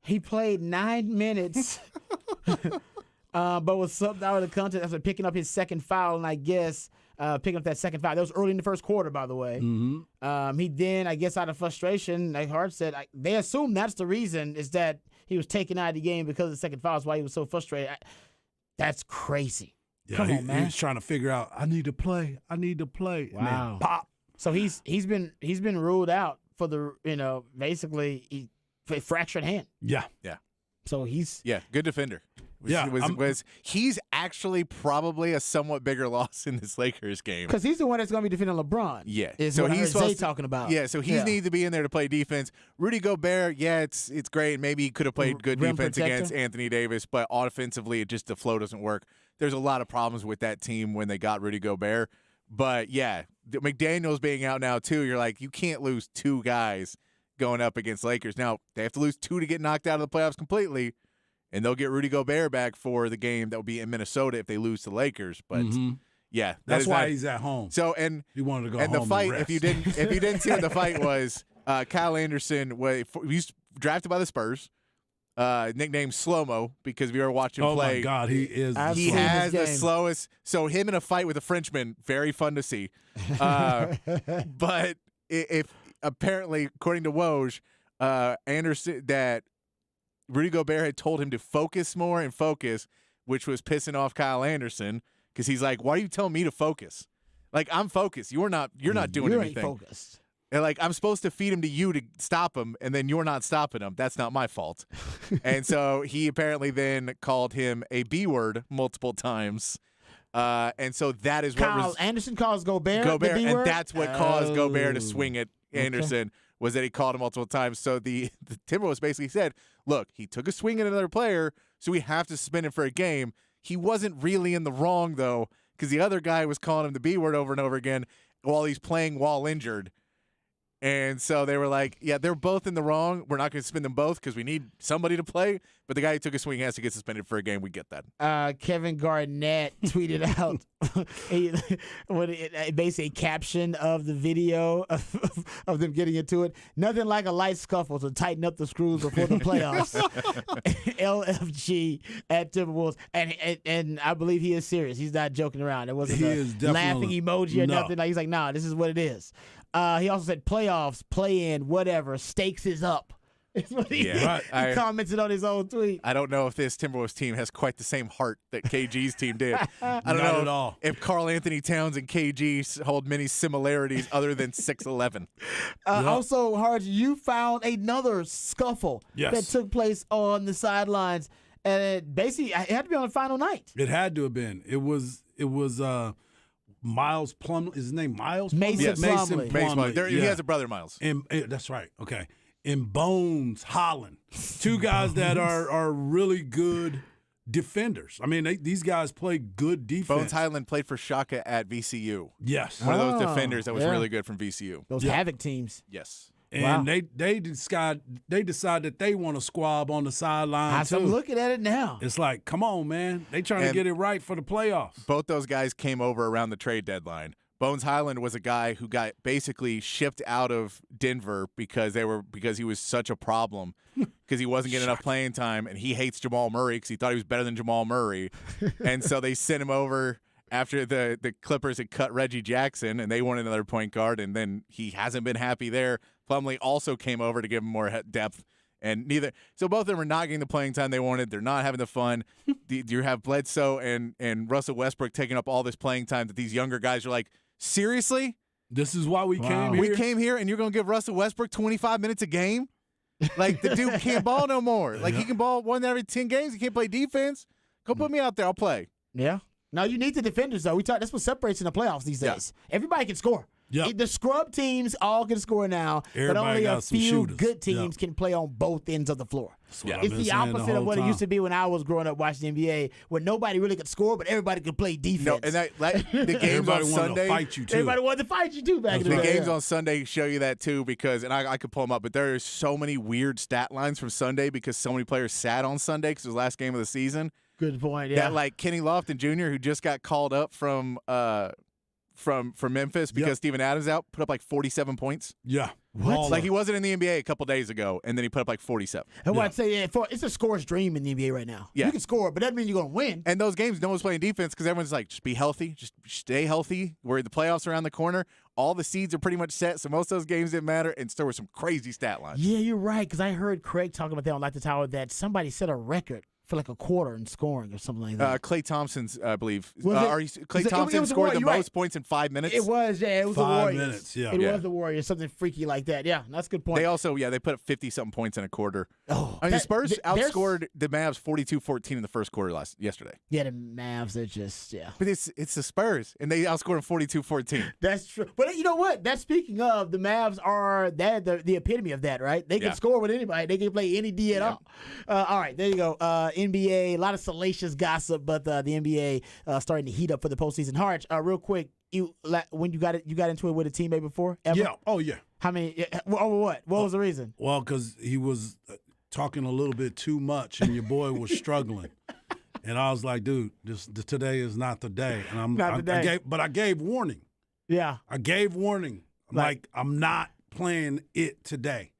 Speaker 1: He played 9 minutes, but was subbed out of the contest after picking up his second foul, and I guess picking up that second foul. That was early in the first quarter, by the way.
Speaker 2: Mm-hmm.
Speaker 1: He then, I guess, out of frustration, like Hart said, they assume that's the reason, is that he was taken out of the game because of the second foul. That's why he was so frustrated. That's crazy.
Speaker 2: Yeah,
Speaker 1: Come on, man.
Speaker 2: He was trying to figure out, I need to play.
Speaker 1: Wow.
Speaker 2: And then pop.
Speaker 1: So he's been ruled out for the basically he fractured hand.
Speaker 2: Yeah.
Speaker 1: So he's
Speaker 3: Good defender.
Speaker 2: Yeah,
Speaker 3: He's actually probably a somewhat bigger loss in this Lakers game.
Speaker 1: because he's the one that's going to be defending LeBron.
Speaker 3: Yeah,
Speaker 1: is
Speaker 3: so
Speaker 1: what
Speaker 3: he's
Speaker 1: I heard Zay
Speaker 3: supposed to-
Speaker 1: talking about.
Speaker 3: Yeah, so he needs to be in there to play defense. Rudy Gobert, it's great. Maybe he could have played good
Speaker 1: Rim
Speaker 3: defense
Speaker 1: protector.
Speaker 3: against Anthony Davis, but offensively, the flow doesn't work. There's a lot of problems with that team when they got Rudy Gobert. But yeah, McDaniels being out now too, you're like, you can't lose two guys going up against Lakers. Now, they have to lose two to get knocked out of the playoffs completely, and they'll get Rudy Gobert back for the game that will be in Minnesota if they lose to Lakers. But yeah,
Speaker 2: That's why he's at home.
Speaker 3: So and
Speaker 2: He wanted to go
Speaker 3: and
Speaker 2: home
Speaker 3: the fight.
Speaker 2: and rest.
Speaker 3: If you didn't see what the fight was, Kyle Anderson he was drafted by the Spurs, nicknamed Slow Mo because if you ever watched him
Speaker 2: Oh
Speaker 3: play,
Speaker 2: my God, he is.
Speaker 1: I've
Speaker 3: he
Speaker 1: seen his
Speaker 3: has the
Speaker 1: game.
Speaker 3: slowest. So him in a fight with a Frenchman, very fun to see. But if apparently, according to Woj, Anderson, that Rudy Gobert had told him to focus more and focus, which was pissing off Kyle Anderson because he's like, "Why are you telling me to focus? Like I'm focused. You're not doing
Speaker 1: you
Speaker 3: anything.
Speaker 1: ain't focused.
Speaker 3: And like I'm supposed to feed him to you to stop him, and then you're not stopping him. That's not my fault." And so he apparently then called him a B word multiple times. And so that is
Speaker 1: Kyle Anderson calls Gobert the
Speaker 3: and
Speaker 1: B-word?
Speaker 3: that's what caused Gobert to swing at Anderson. Was that he called him multiple times. So the Timberwolves basically said, look, he took a swing at another player, so we have to suspend him for a game. He wasn't really in the wrong, though, because the other guy was calling him the B word over and over again while he's playing while injured. And so they were like, yeah, they're both in the wrong. We're not going to suspend them both because we need somebody to play. But the guy who took a swing has to get suspended for a game. We get that.
Speaker 1: Kevin Garnett tweeted out basically a caption of the video of them getting into it. Nothing like a light scuffle to tighten up the screws before the playoffs. LFG at Timberwolves. And I believe he is serious. He's not joking around. It wasn't a laughing emoji or nothing. Like, he's like, nah, this is what it is. He also said playoffs, play-in, whatever. Stakes is up It's what he,
Speaker 3: Yeah.
Speaker 1: he
Speaker 3: Right.
Speaker 1: commented on his own tweet.
Speaker 3: I don't know if this Timberwolves team has quite the same heart that KG's team did. I don't
Speaker 2: Not
Speaker 3: know
Speaker 2: at all.
Speaker 3: if Karl Anthony Towns and KG hold many similarities other than 6'11".
Speaker 1: Also, Harge, you found another scuffle
Speaker 2: Yes.
Speaker 1: that took place on the sidelines, and it had to be on the final night.
Speaker 2: It had to have been. It was Miles Plumlee. Is his name Miles?
Speaker 1: Mason
Speaker 2: Plumlee?
Speaker 1: Plumlee.
Speaker 3: Mason Plumlee. He
Speaker 2: yeah.
Speaker 3: has a brother, Miles.
Speaker 2: And that's right. Okay. And Bones Holland, two guys that are really good defenders. I mean, these guys play good defense.
Speaker 3: Bones Highland played for Shaka at VCU.
Speaker 2: Yes.
Speaker 3: One of those
Speaker 1: Oh,
Speaker 3: defenders that was
Speaker 1: yeah.
Speaker 3: really good from VCU.
Speaker 1: Those Havoc teams.
Speaker 3: Yes.
Speaker 2: And
Speaker 1: Wow.
Speaker 2: they decide that they want to squab on the sideline too.
Speaker 1: I'm looking at it now.
Speaker 2: It's like, come on, man. They trying to
Speaker 3: And-
Speaker 2: get it right for the playoffs.
Speaker 3: Both those guys came over around the trade deadline. Bones Highland was a guy who got basically shipped out of Denver because he was such a problem because he wasn't getting enough playing time, and he hates Jamal Murray because he thought he was better than Jamal Murray, and so they sent him over after the Clippers had cut Reggie Jackson, and they wanted another point guard, and then he hasn't been happy there. Plumlee also came over to give him more depth. And so both of them are not getting the playing time they wanted. They're not having the fun. You have Bledsoe and Russell Westbrook taking up all this playing time that these younger guys are like, seriously?
Speaker 2: This is why we came here.
Speaker 3: We came here and you're going to give Russell Westbrook 25 minutes a game? Like, the dude can't ball no more. Like, he can ball one every 10 games. He can't play defense. Go put me out there. I'll play.
Speaker 1: Yeah. Now you need the defenders though. That's what separates in the playoffs these days. Everybody can score.
Speaker 2: Yep.
Speaker 1: The scrub teams all can score now, but
Speaker 2: Everybody
Speaker 1: only a
Speaker 2: got some
Speaker 1: few
Speaker 2: shooters.
Speaker 1: good teams
Speaker 2: Yep.
Speaker 1: can play on both ends of the floor.
Speaker 2: what I've
Speaker 1: It's
Speaker 2: been
Speaker 1: the
Speaker 2: saying the
Speaker 1: opposite of
Speaker 2: whole
Speaker 1: what it
Speaker 2: time.
Speaker 1: used to be when I was growing up watching the NBA, where nobody really could score, but everybody could play defense.
Speaker 3: No, and the games
Speaker 2: Everybody
Speaker 3: on
Speaker 2: wanted
Speaker 3: Sunday.
Speaker 2: to fight you too.
Speaker 1: Everybody wanted to fight you too back in
Speaker 3: The
Speaker 1: the day.
Speaker 3: games on Sunday show you that too because, and I could pull them up, but there are so many weird stat lines from Sunday because so many players sat on Sunday because it was the last game of the season.
Speaker 1: Good point. Yeah.
Speaker 3: That like Kenny Lofton Jr., who just got called up from Memphis because
Speaker 2: Yep.
Speaker 3: Steven Adams out, put up like 47 points.
Speaker 2: Yeah.
Speaker 1: What?
Speaker 2: Baller.
Speaker 3: Like he wasn't in the NBA a couple days ago, and then he put up like 47.
Speaker 1: And what I'd say, it's a scorer's dream in the NBA right now.
Speaker 3: Yeah.
Speaker 1: You can score, but that doesn't mean you're going to win.
Speaker 3: And those games, no one's playing defense because everyone's like, just be healthy, just stay healthy. We're the playoffs around the corner. All the seeds are pretty much set, so most of those games didn't matter, and there were some crazy stat lines.
Speaker 1: Yeah, you're right, because I heard Craig talking about that on Light the Tower that somebody set a record for like a quarter in scoring or something like that.
Speaker 3: Klay Thompson's, I believe.
Speaker 1: Was it-
Speaker 3: Klay
Speaker 1: it
Speaker 3: Thompson
Speaker 1: was a
Speaker 3: scored
Speaker 1: Warrior,
Speaker 3: the
Speaker 1: you're right.
Speaker 3: most points in 5 minutes.
Speaker 1: It was the
Speaker 2: 5
Speaker 1: Warriors.
Speaker 2: minutes, yeah.
Speaker 1: It
Speaker 3: Yeah.
Speaker 1: was the Warriors, something freaky like that. Yeah, that's a good point.
Speaker 3: They also, they put up 50-something points in a quarter.
Speaker 1: Oh,
Speaker 3: I mean, the
Speaker 1: that-
Speaker 3: Spurs
Speaker 1: there's-
Speaker 3: outscored the Mavs 42-14 in the first quarter yesterday.
Speaker 1: Yeah, the Mavs are just,
Speaker 3: But it's the Spurs, and they outscored them 42-14.
Speaker 1: That's true. But you know what? That's speaking of, the Mavs are the epitome of that, right? They can
Speaker 3: Yeah.
Speaker 1: score with anybody. They can play any D at all. All right, there you go. NBA, a lot of salacious gossip, but the NBA starting to heat up for the postseason. Harch, real quick, when you got into it with a teammate before? Ever?
Speaker 2: Yeah. Oh, yeah.
Speaker 1: How many? Over what? What was the reason?
Speaker 2: Well, because he was talking a little bit too much, and your boy was struggling. And I was like, dude, today is not the day. And
Speaker 1: Not the day.
Speaker 2: I gave warning.
Speaker 1: Yeah.
Speaker 2: I gave warning. I'm like, I'm not playing it today.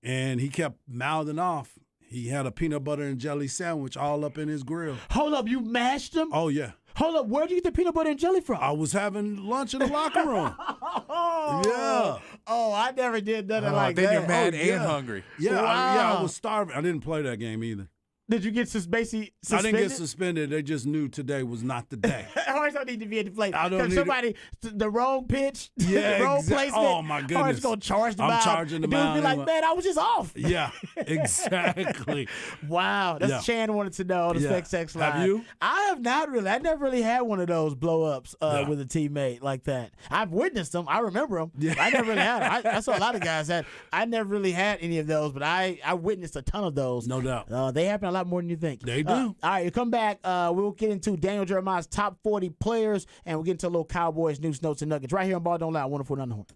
Speaker 2: And he kept mouthing off. He had a peanut butter and jelly sandwich all up in his grill.
Speaker 1: Hold up, you mashed them?
Speaker 2: Oh, yeah.
Speaker 1: Hold up, where'd you get the peanut butter and jelly from?
Speaker 2: I was having lunch in the locker room.
Speaker 1: Oh,
Speaker 2: Yeah.
Speaker 1: Oh, I never did nothing like
Speaker 3: then
Speaker 1: that.
Speaker 3: you're mad
Speaker 2: Oh,
Speaker 3: and
Speaker 2: yeah.
Speaker 3: hungry.
Speaker 2: Yeah,
Speaker 1: Wow.
Speaker 2: I was starving. I didn't play that game either.
Speaker 1: Did you get basically
Speaker 2: I
Speaker 1: suspended?
Speaker 2: didn't get suspended. They just knew today was not the day.
Speaker 1: Horse don't need to be at the plate.
Speaker 2: I don't
Speaker 1: If
Speaker 2: need
Speaker 1: somebody the wrong pitch,
Speaker 2: Yeah,
Speaker 1: the wrong
Speaker 2: exact-
Speaker 1: placement.
Speaker 2: oh, my
Speaker 1: Horse
Speaker 2: goodness.
Speaker 1: gonna charge the
Speaker 2: I'm
Speaker 1: mound.
Speaker 2: charging the
Speaker 1: Dude
Speaker 2: mound
Speaker 1: be like,
Speaker 2: anyway.
Speaker 1: man, I was just off.
Speaker 2: Yeah, exactly.
Speaker 1: Wow, that's
Speaker 2: Yeah.
Speaker 1: Chan wanted to know on the
Speaker 2: Yeah.
Speaker 1: Spec Sex line.
Speaker 2: Have you?
Speaker 1: I have not really. I never really had one of those blow ups
Speaker 2: Yeah.
Speaker 1: with a teammate like that. I've witnessed them. I remember them.
Speaker 2: Yeah.
Speaker 1: I never really had them. I saw a lot of guys had. I never really had any of those, but I witnessed a ton of those.
Speaker 2: No doubt.
Speaker 1: They happen a lot more than you think.
Speaker 2: They do.
Speaker 1: All right, you come back. We'll get into Daniel Jeremiah's top 40 players, and we'll get into a little Cowboys news, notes, and nuggets right here on Ball Don't Lie. Wonderful on the Horn.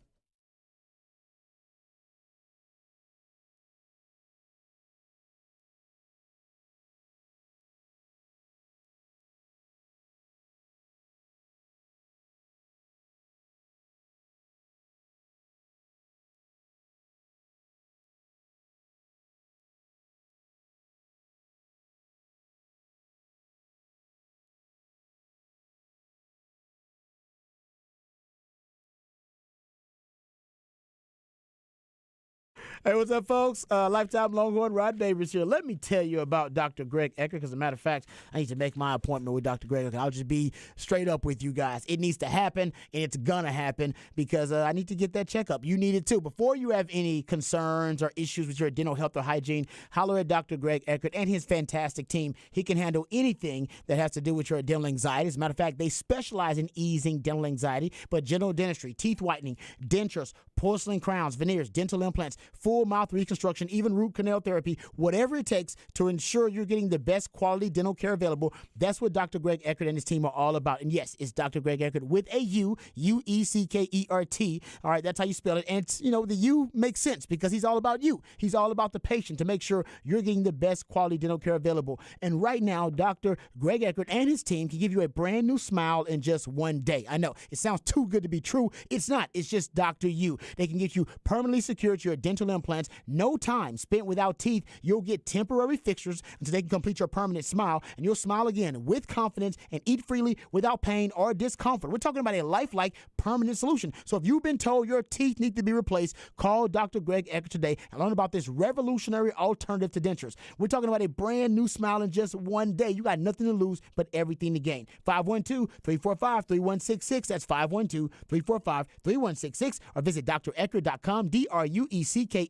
Speaker 1: Hey, what's up, folks? Lifetime Longhorn Rod Davis here. Let me tell you about Dr. Greg Eckert, because as a matter of fact, I need to make my appointment with Dr. Greg Eckert. I'll just be straight up with you guys. It needs to happen, and it's going to happen because I need to get that checkup. You need it too. Before you have any concerns or issues with your dental health or hygiene, holler at Dr. Greg Eckert and his fantastic team. He can handle anything that has to do with your dental anxiety. As a matter of fact, they specialize in easing dental anxiety, but general dentistry, teeth whitening, dentures, porcelain crowns, veneers, dental implants, full mouth reconstruction, even root canal therapy, whatever it takes to ensure you're getting the best quality dental care available. That's what Dr. Greg Eckert and his team are all about. And yes, it's Dr. Greg Eckert with a U, U-E-C-K-E-R-T. All right, that's how you spell it. And it's, the U makes sense because he's all about you. He's all about the patient to make sure you're getting the best quality dental care available. And right now, Dr. Greg Eckert and his team can give you a brand new smile in just one day. I know it sounds too good to be true. It's not. It's just Dr. U. They can get you permanently secured to your dental implants. No time spent without teeth. You'll get temporary fixtures until they can complete your permanent smile, and you'll smile again with confidence and eat freely without pain or discomfort. We're talking about a lifelike permanent solution. So if you've been told your teeth need to be replaced, call Dr. Greg Eckert today and learn about this revolutionary alternative to dentures. We're talking about a brand new smile in just one day. You got nothing to lose but everything to gain. 512-345-3166. That's 512-345-3166. Or visit dreckert.com, DRUECKERT.com.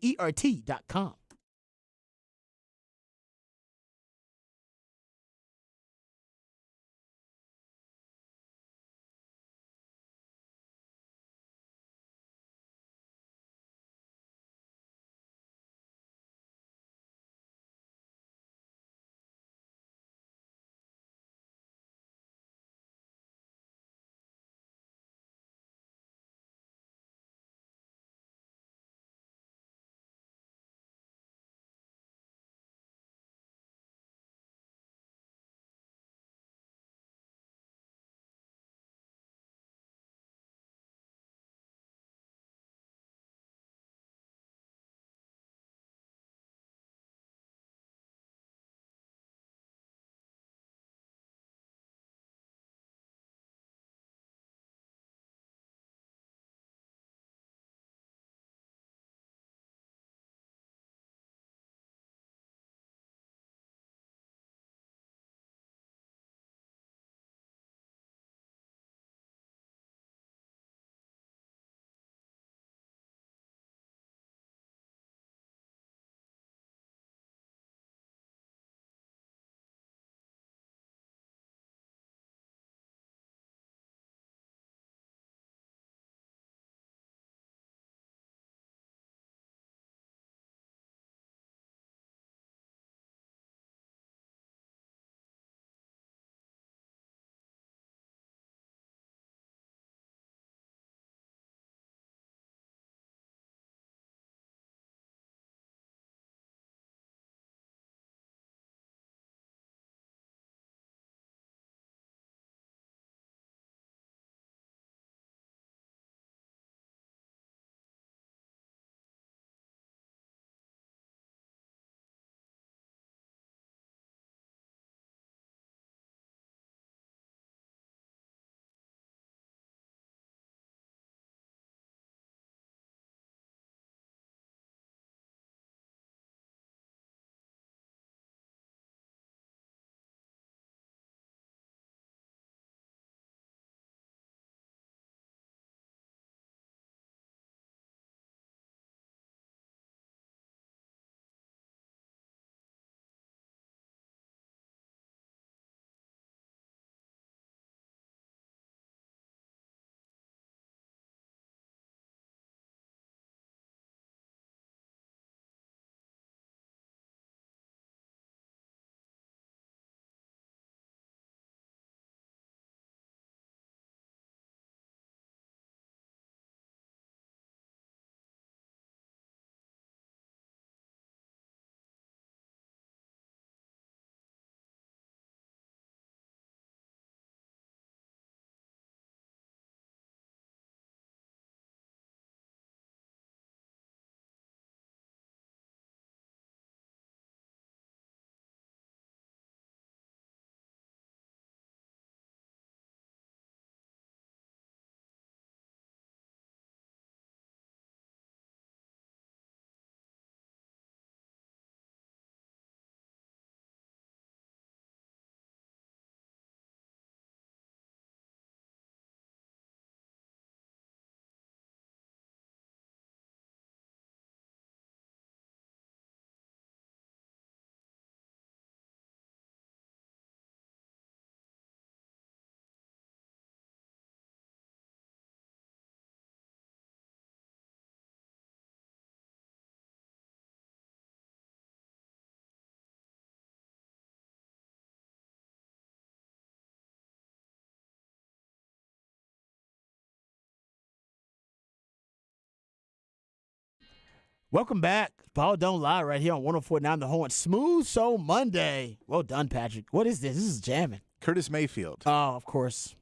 Speaker 1: Welcome back. Ball Don't Lie right here on 104.9 The Horn. Smooth Soul Monday. Well done, Patrick. What is this? This is jamming.
Speaker 3: Curtis Mayfield.
Speaker 1: Oh, of course.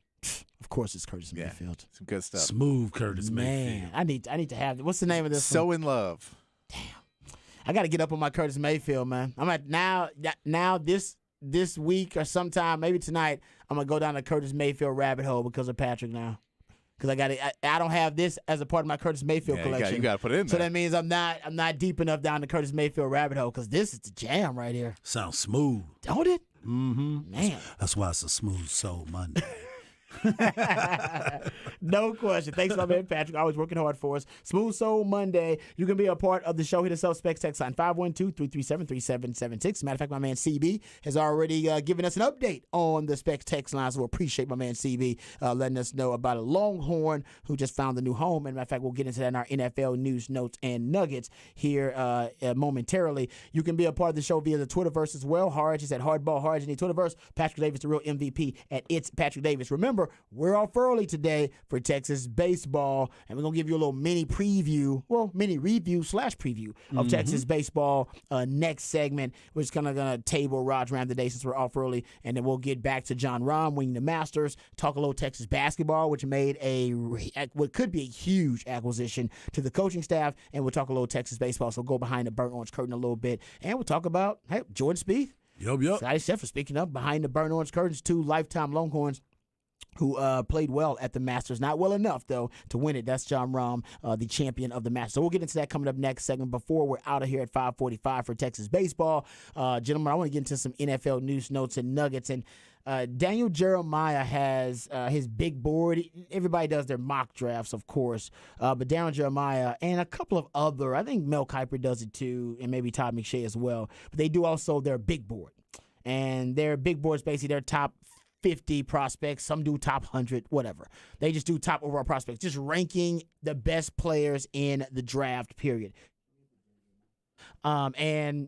Speaker 1: Of course it's Curtis Mayfield.
Speaker 3: Some good stuff.
Speaker 2: Smooth Curtis
Speaker 1: Man,
Speaker 2: Mayfield.
Speaker 1: I need to have it. What's the name of this
Speaker 3: So
Speaker 1: one?
Speaker 3: in love.
Speaker 1: I got to get up on my Curtis Mayfield, man. I'm at now this week or sometime, maybe tonight, I'm going to go down the Curtis Mayfield rabbit hole because of Patrick now. Because I don't have this as a part of my Curtis Mayfield collection.
Speaker 3: You got to put it in
Speaker 1: So
Speaker 3: there.
Speaker 1: that means I'm not deep enough down the Curtis Mayfield rabbit hole because this is the jam right here.
Speaker 2: Sounds smooth.
Speaker 1: Don't it?
Speaker 2: Mm-hmm.
Speaker 1: Man.
Speaker 2: That's why it's a Smooth Soul Monday.
Speaker 1: No question. Thanks, my man Patrick. Always working hard for us. Smooth Soul Monday. You can be a part of the show. Hit us up, Specs text line 512-337-3776. Matter of fact, my man CB has already given us an update on the Specs text line, so we appreciate my man CB letting us know about a Longhorn who just found a new home. And matter of fact, we'll get into that in our NFL news, notes, and nuggets here momentarily. You can be a part of the show via the Twitterverse as well. Harge is at Hardball Harge in the Twitterverse. Patrick Davis, the real MVP, at It's Patrick Davis. Remember, we're off early today for Texas baseball, and we're going to give you a little mini review / preview of Texas baseball next segment. We're just kind of going to table Raj around the day since we're off early, and then we'll get back to John Rahm winning the Masters, talk a little Texas basketball, which made what could be a huge acquisition to the coaching staff, and we'll talk a little Texas baseball, so go behind the burnt orange curtain a little bit, and we'll talk about, Jordan Spieth.
Speaker 2: Yup.
Speaker 1: Scotty Scheffler, speaking of behind the burnt orange curtains, 2 lifetime Longhorns who played well at the Masters. Not well enough, though, to win it. That's John Rahm, the champion of the Masters. So we'll get into that coming up next segment before we're out of here at 5:45 for Texas baseball. Gentlemen, I want to get into some NFL news, notes, and nuggets. And Daniel Jeremiah has his big board. Everybody does their mock drafts, of course. But Daniel Jeremiah and a couple of other, I think Mel Kiper does it too, and maybe Todd McShay as well. But they do also their big board. And their big board is basically their top 50 prospects. Some do top 100, whatever. They just do top overall prospects, just ranking the best players in the draft, period. And,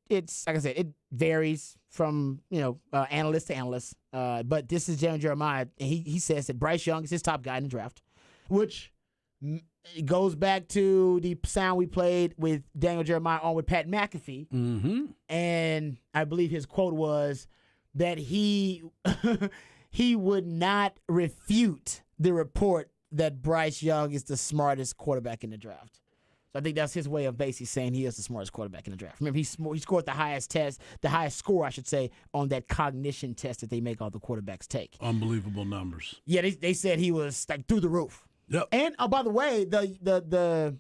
Speaker 1: it's like I said, it varies from, analyst to analyst. But this is Daniel Jeremiah. And he says that Bryce Young is his top guy in the draft, which goes back to the sound we played with Daniel Jeremiah on with Pat McAfee.
Speaker 2: Mm-hmm.
Speaker 1: And I believe his quote was that he would not refute the report that Bryce Young is the smartest quarterback in the draft. So I think that's his way of basically saying he is the smartest quarterback in the draft. Remember, he scored the highest score, I should say, on that cognition test that they make all the quarterbacks take.
Speaker 2: Unbelievable numbers.
Speaker 1: Yeah, they said he was like through the roof.
Speaker 2: Yep.
Speaker 1: And by the way, the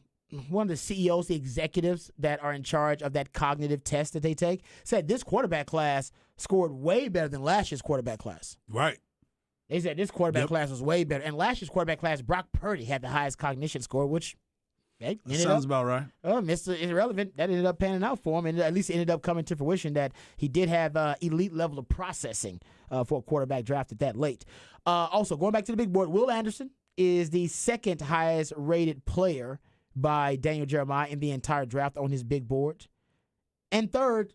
Speaker 1: one of the CEOs, the executives that are in charge of that cognitive test that they take, said this quarterback class scored way better than last year's quarterback class.
Speaker 2: Right.
Speaker 1: They said this quarterback class was way better. And last year's quarterback class, Brock Purdy had the highest cognition score, which
Speaker 2: sounds about right.
Speaker 1: Mr. Irrelevant, that ended up panning out for him, and at least it ended up coming to fruition that he did have elite level of processing for a quarterback drafted that late. Also, going back to the big board, Will Anderson is the second highest rated player by Daniel Jeremiah in the entire draft on his big board. And third,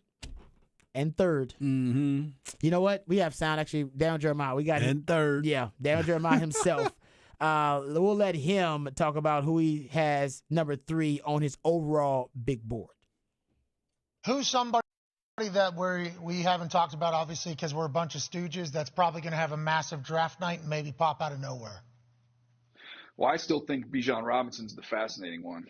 Speaker 2: Mm-hmm.
Speaker 1: you know what? We have sound, actually, Daniel Jeremiah. We got
Speaker 2: And third.
Speaker 1: Yeah, Daniel Jeremiah himself. We'll let him talk about who he has number 3 on his overall big board.
Speaker 8: Who's somebody that we haven't talked about, obviously, because we're a bunch of stooges, that's probably going to have a massive draft night and maybe pop out of nowhere?
Speaker 7: Well, I still think Bijan Robinson's the fascinating one.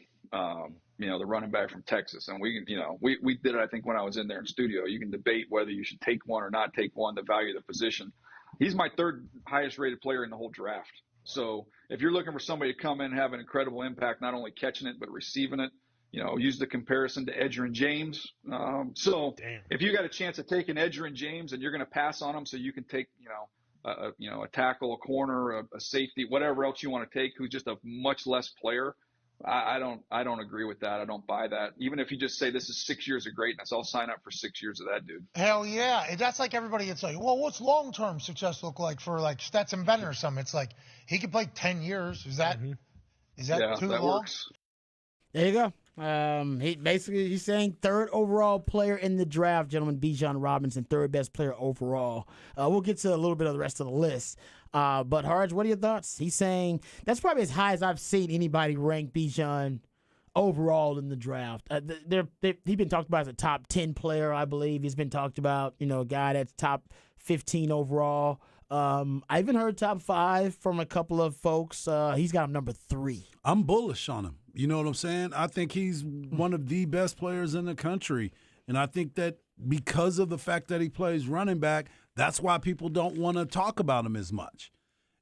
Speaker 7: The running back from Texas. And we did it, I think, when I was in there in studio. You can debate whether you should take one or not take one, the value of the position. He's my 3rd highest rated player in the whole draft. So if you're looking for somebody to come in and have an incredible impact, not only catching it, but receiving it, use the comparison to Edgerrin James. If you got a chance of taking Edgerrin James and you're going to pass on him so you can take, a tackle, a corner, a safety, whatever else you want to take, who's just a much less player, I don't agree with that. I don't buy that. Even if you just say this is 6 years of greatness, I'll sign up for 6 years of that dude.
Speaker 8: Hell yeah. That's like everybody gets like, well, what's long-term success look like for like Stetson Bennett or something? It's like he could play 10 years. Is that too long?
Speaker 7: Works.
Speaker 1: There you go. He's saying 3rd overall player in the draft, gentlemen. Bijan Robinson, 3rd best player overall. We'll get to a little bit of the rest of the list. But Harge, what are your thoughts? He's saying that's probably as high as I've seen anybody rank Bijan overall in the draft. He's been talked about as a top 10 player, I believe. He's been talked about, a guy that's top 15 overall. I even heard top 5 from a couple of folks. He's got him number 3.
Speaker 2: I'm bullish on him. You know what I'm saying? I think he's one of the best players in the country. And I think that because of the fact that he plays running back, that's why people don't want to talk about him as much.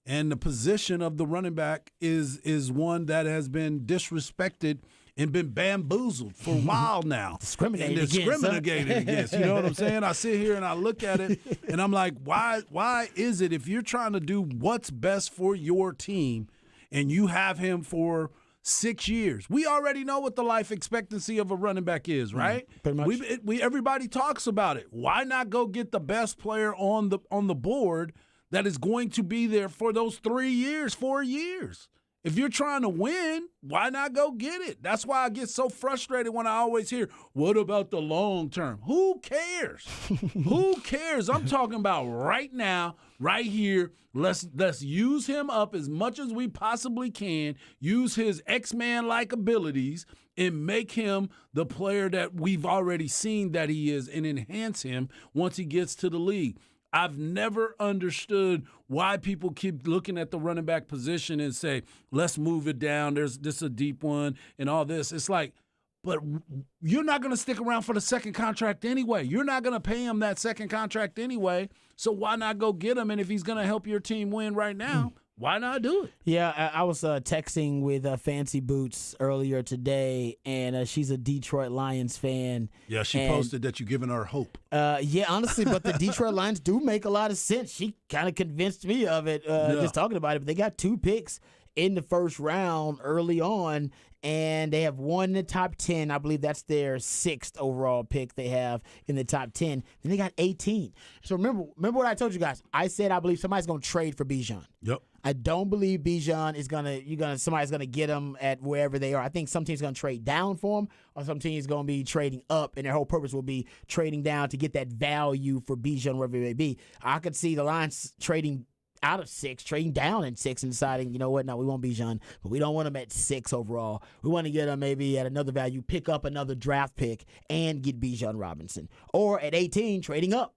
Speaker 2: And the position of the running back is one that has been disrespected and been bamboozled for a while now.
Speaker 1: Discriminated
Speaker 2: against. You know what I'm saying? I sit here and I look at it and I'm like, why is it if you're trying to do what's best for your team and you have him for 6 years? We already know what the life expectancy of a running back is, right?
Speaker 1: Pretty much.
Speaker 2: Everybody talks about it. Why not go get the best player on the board that is going to be there for those 3 years, 4 years? If you're trying to win, why not go get it? That's why I get so frustrated when I always hear, what about the long term? Who cares? Who cares? I'm talking about right now, right here. Let's use him up as much as we possibly can, use his X-Man-like abilities, and make him the player that we've already seen that he is and enhance him once he gets to the league. I've never understood why people keep looking at the running back position and say, let's move it down. This is a deep one and all this. It's like, but you're not going to stick around for the second contract anyway. You're not going to pay him that second contract anyway. So why not go get him? And if he's going to help your team win right now, why not do it?
Speaker 1: Yeah, I was texting with Fancy Boots earlier today, and she's a Detroit Lions fan.
Speaker 2: Yeah, she posted that you're giving her hope.
Speaker 1: Yeah, honestly, but the Detroit Lions do make a lot of sense. She kind of convinced me of it just talking about it. But they got 2 picks in the first round early on, and they have one in the top 10. I believe that's their 6th overall pick they have in the top 10. Then they got 18. So remember what I told you guys. I said I believe somebody's going to trade for Bijan.
Speaker 2: Yep.
Speaker 1: I don't believe Bijan is somebody's gonna get him at wherever they are. I think some team's gonna trade down for him, or some team's gonna be trading up, and their whole purpose will be trading down to get that value for Bijan wherever it may be. I could see the Lions trading out of 6, trading down in 6, and deciding, you know what, no, we want Bijan, but we don't want him at 6 overall. We want to get him maybe at another value, pick up another draft pick, and get Bijan Robinson. Or at 18, trading up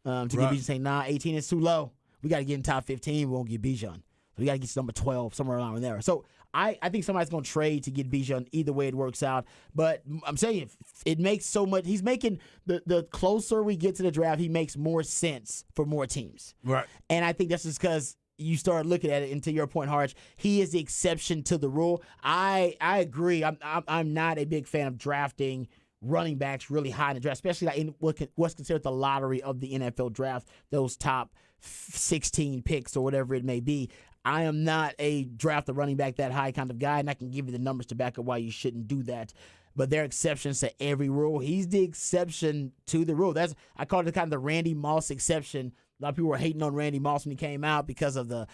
Speaker 1: to get Bijan, saying, nah, 18 is too low. We got to get in top 15. We won't get Bijan. So we got to get to number 12, somewhere around there. So I think somebody's going to trade to get Bijan. Either way it works out. But I'm saying you, it makes so much. He's making the closer we get to the draft, he makes more sense for more teams.
Speaker 2: Right.
Speaker 1: And I think that's just because you start looking at it, and to your point, Harge, he is the exception to the rule. I agree. I'm not a big fan of drafting running backs really high in the draft, especially like in what's considered the lottery of the NFL draft, those top 16 picks or whatever it may be. I am not a draft a running back that high kind of guy, and I can give you the numbers to back up why you shouldn't do that. But there are exceptions to every rule. He's the exception to the rule. I call it kind of the Randy Moss exception. A lot of people were hating on Randy Moss when he came out because of the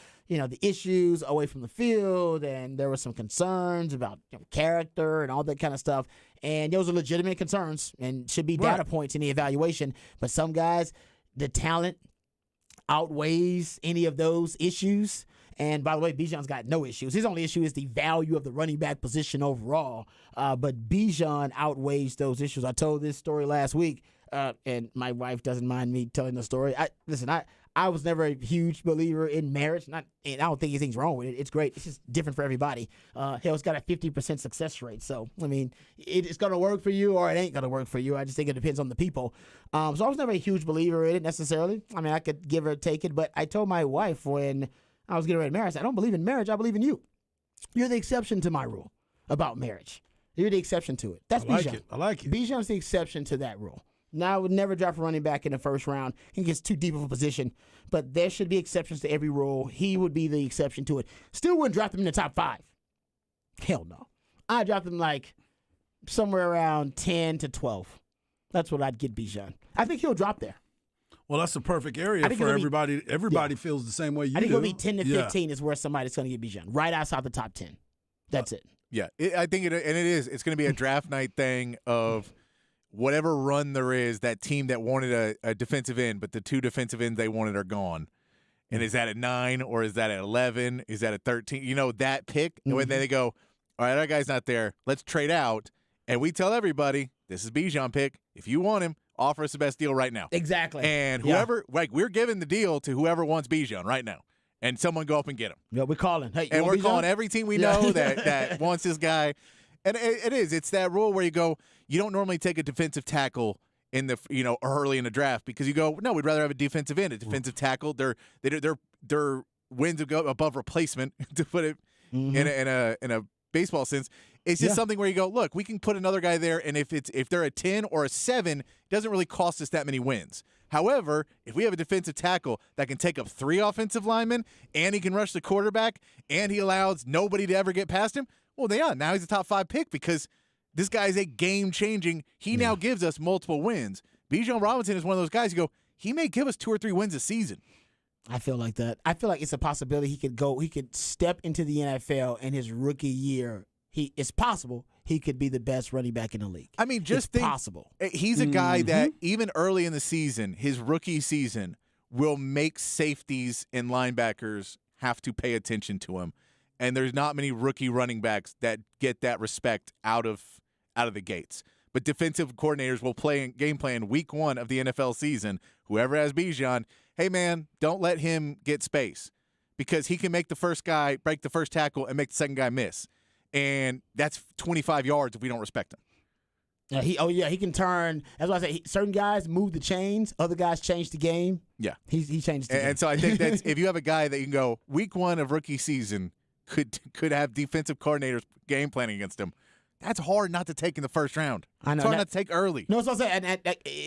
Speaker 1: issues away from the field, and there were some concerns about character and all that kind of stuff. And those are legitimate concerns and should be data points in the evaluation. But some guys, the talent outweighs any of those issues. And by the way, Bijan's got no issues. His only issue is the value of the running back position overall. But Bijan outweighs those issues. I told this story last week, and my wife doesn't mind me telling the story. I was never a huge believer in marriage. And I don't think anything's wrong with it. It's great. It's just different for everybody. Hell, it's got a 50% success rate. So, I mean, it's going to work for you or it ain't going to work for you. I just think it depends on the people. So I was never a huge believer in it necessarily. I mean, I could give or take it. But I told my wife when I was getting ready to marry, I said, I don't believe in marriage. I believe in you. You're the exception to my rule about marriage. You're the exception to it. That's Bijan.
Speaker 2: I like it.
Speaker 1: Bijan's the exception to that rule. Now, I would never draft a running back in the first round. He gets too deep of a position. But there should be exceptions to every rule. He would be the exception to it. Still wouldn't draft him in the top 5. Hell no. I'd draft him like somewhere around 10 to 12. That's what I'd get Bijan. I think he'll drop there.
Speaker 2: Well, that's the perfect area for everybody. Everybody feels the same way you do.
Speaker 1: I think it'll be 10 to 15 is where somebody's going to get Bijan. Right outside the top 10. That's it.
Speaker 3: Yeah, I think it's going to be a draft night thing of whatever run there is, that team that wanted a defensive end, but the 2 defensive ends they wanted are gone. And is that at 9 or is that at 11? Is that at 13? That pick, and then they go, all right, that guy's not there. Let's trade out. And we tell everybody, this is Bijan pick. If you want him, offer us the best deal right now.
Speaker 1: Exactly.
Speaker 3: And whoever, we're giving the deal to whoever wants Bijan right now. And someone go up and get him.
Speaker 1: Yeah, we're calling. Hey,
Speaker 3: and we're
Speaker 1: Bijan?
Speaker 3: calling every team we know that wants this guy. And it's that rule where you go, you don't normally take a defensive tackle in the early in the draft because you go, no, we'd rather have a defensive end, a defensive tackle. Their wins go above replacement to put it in a baseball sense. It's just something where you go, look, we can put another guy there, and if they're a 10 or a 7, it doesn't really cost us that many wins. However, if we have a defensive tackle that can take up 3 offensive linemen, and he can rush the quarterback, and he allows nobody to ever get past him, well, now he's a top 5 pick because this guy is a game-changing. He now gives us multiple wins. Bijan Robinson is one of those guys you go, he may give us 2 or 3 wins a season.
Speaker 1: I feel like that. I feel like it's a possibility he could step into the NFL in his rookie year. It's possible he could be the best running back in the league.
Speaker 3: I mean, just think,
Speaker 1: possible.
Speaker 3: He's a guy that even early in the season, his rookie season, will make safeties and linebackers have to pay attention to him. And there's not many rookie running backs that get that respect out of the gates. But defensive coordinators will game plan week 1 of the NFL season. Whoever has Bijan, hey man, don't let him get space because he can make the first guy break the first tackle and make the second guy miss. And that's 25 yards if we don't respect him.
Speaker 1: He can turn. That's why I say certain guys move the chains, other guys change the game.
Speaker 3: Yeah,
Speaker 1: he changed the game.
Speaker 3: And so I think that's if you have a guy that you can go week 1 of rookie season could have defensive coordinators game planning against him. That's hard not to take in the first round.
Speaker 1: I know.
Speaker 3: It's hard not to take early.
Speaker 1: No, so I'm saying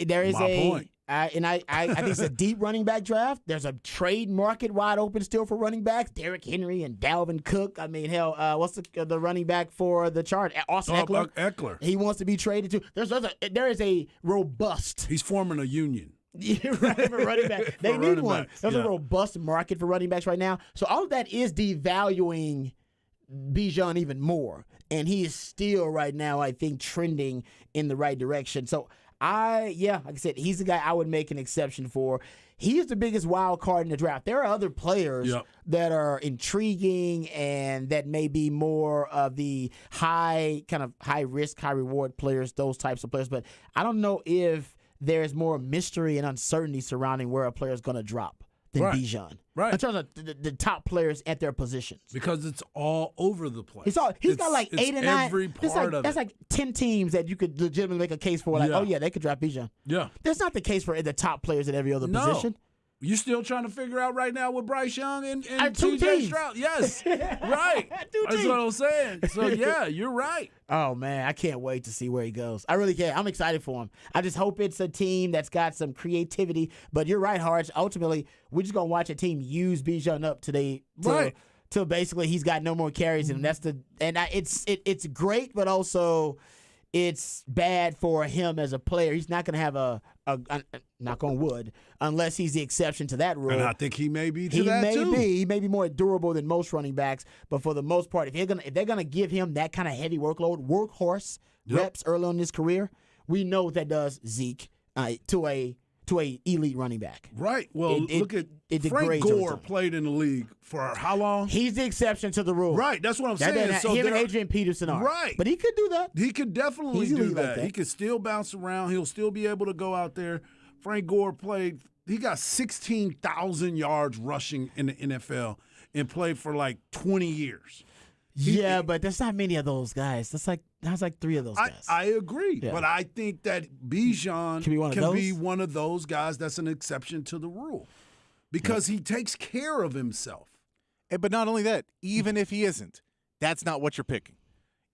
Speaker 1: there is
Speaker 2: point.
Speaker 1: I think it's a deep running back draft. There's a trade market wide open still for running backs. Derrick Henry and Dalvin Cook. I mean, hell, what's the running back for the Chargers? Austin Eckler.
Speaker 2: Eckler.
Speaker 1: He wants to be traded too. There is a robust.
Speaker 2: He's forming a union.
Speaker 1: Right, for running back. They need one. There's a robust market for running backs right now. So all of that is devaluing Bijan even more. And he is still right now, I think, trending in the right direction. So like I said, he's the guy I would make an exception for. He's the biggest wild card in the draft. There are other players that are intriguing and that may be more of the high risk, high reward players, those types of players. But I don't know if there's more mystery and uncertainty surrounding where a player is going to drop than Bijan.
Speaker 2: Right.
Speaker 1: In terms of the top players at their positions.
Speaker 2: Because it's all over the place.
Speaker 1: He's got like 8 or 9.
Speaker 2: Every part of
Speaker 1: that's like 10 teams that you could legitimately make a case for. They could draft Bijan.
Speaker 2: Yeah.
Speaker 1: That's not the case for the top players at every other position.
Speaker 2: You still trying to figure out right now with Bryce Young and
Speaker 1: two
Speaker 2: TJ
Speaker 1: teams.
Speaker 2: Stroud? Yes. Right. That's what I'm saying. So, yeah, you're right.
Speaker 1: Oh, man, I can't wait to see where he goes. I really can't. I'm excited for him. I just hope it's a team that's got some creativity. But you're right, Harge. Ultimately, we're just going to watch a team use Bijan up today till basically he's got no more carries in him. It's great, but also it's bad for him as a player. He's not going to have a knock on wood, unless he's the exception to that rule.
Speaker 2: And I think he may be too.
Speaker 1: He may be more durable than most running backs, but for the most part, if they're gonna give him that kind of heavy workhorse reps early on in his career, we know what that does Zeke to a elite running back.
Speaker 2: Right. Well, look at Frank Gore played in the league for how long?
Speaker 1: He's the exception to the rule.
Speaker 2: Right. That's what I'm saying.
Speaker 1: So him and Adrian Peterson are.
Speaker 2: Right.
Speaker 1: But he could do that.
Speaker 2: He could definitely do that. He could still bounce around. He'll still be able to go out there. Frank Gore he got 16,000 yards rushing in the NFL and played for like 20 years.
Speaker 1: But there's not many of those guys. That's like 3 of those guys.
Speaker 2: I agree. Yeah. But I think that Bijan can be one of those guys that's an exception to the rule because he takes care of himself.
Speaker 3: But not only that, even if he isn't, that's not what you're picking.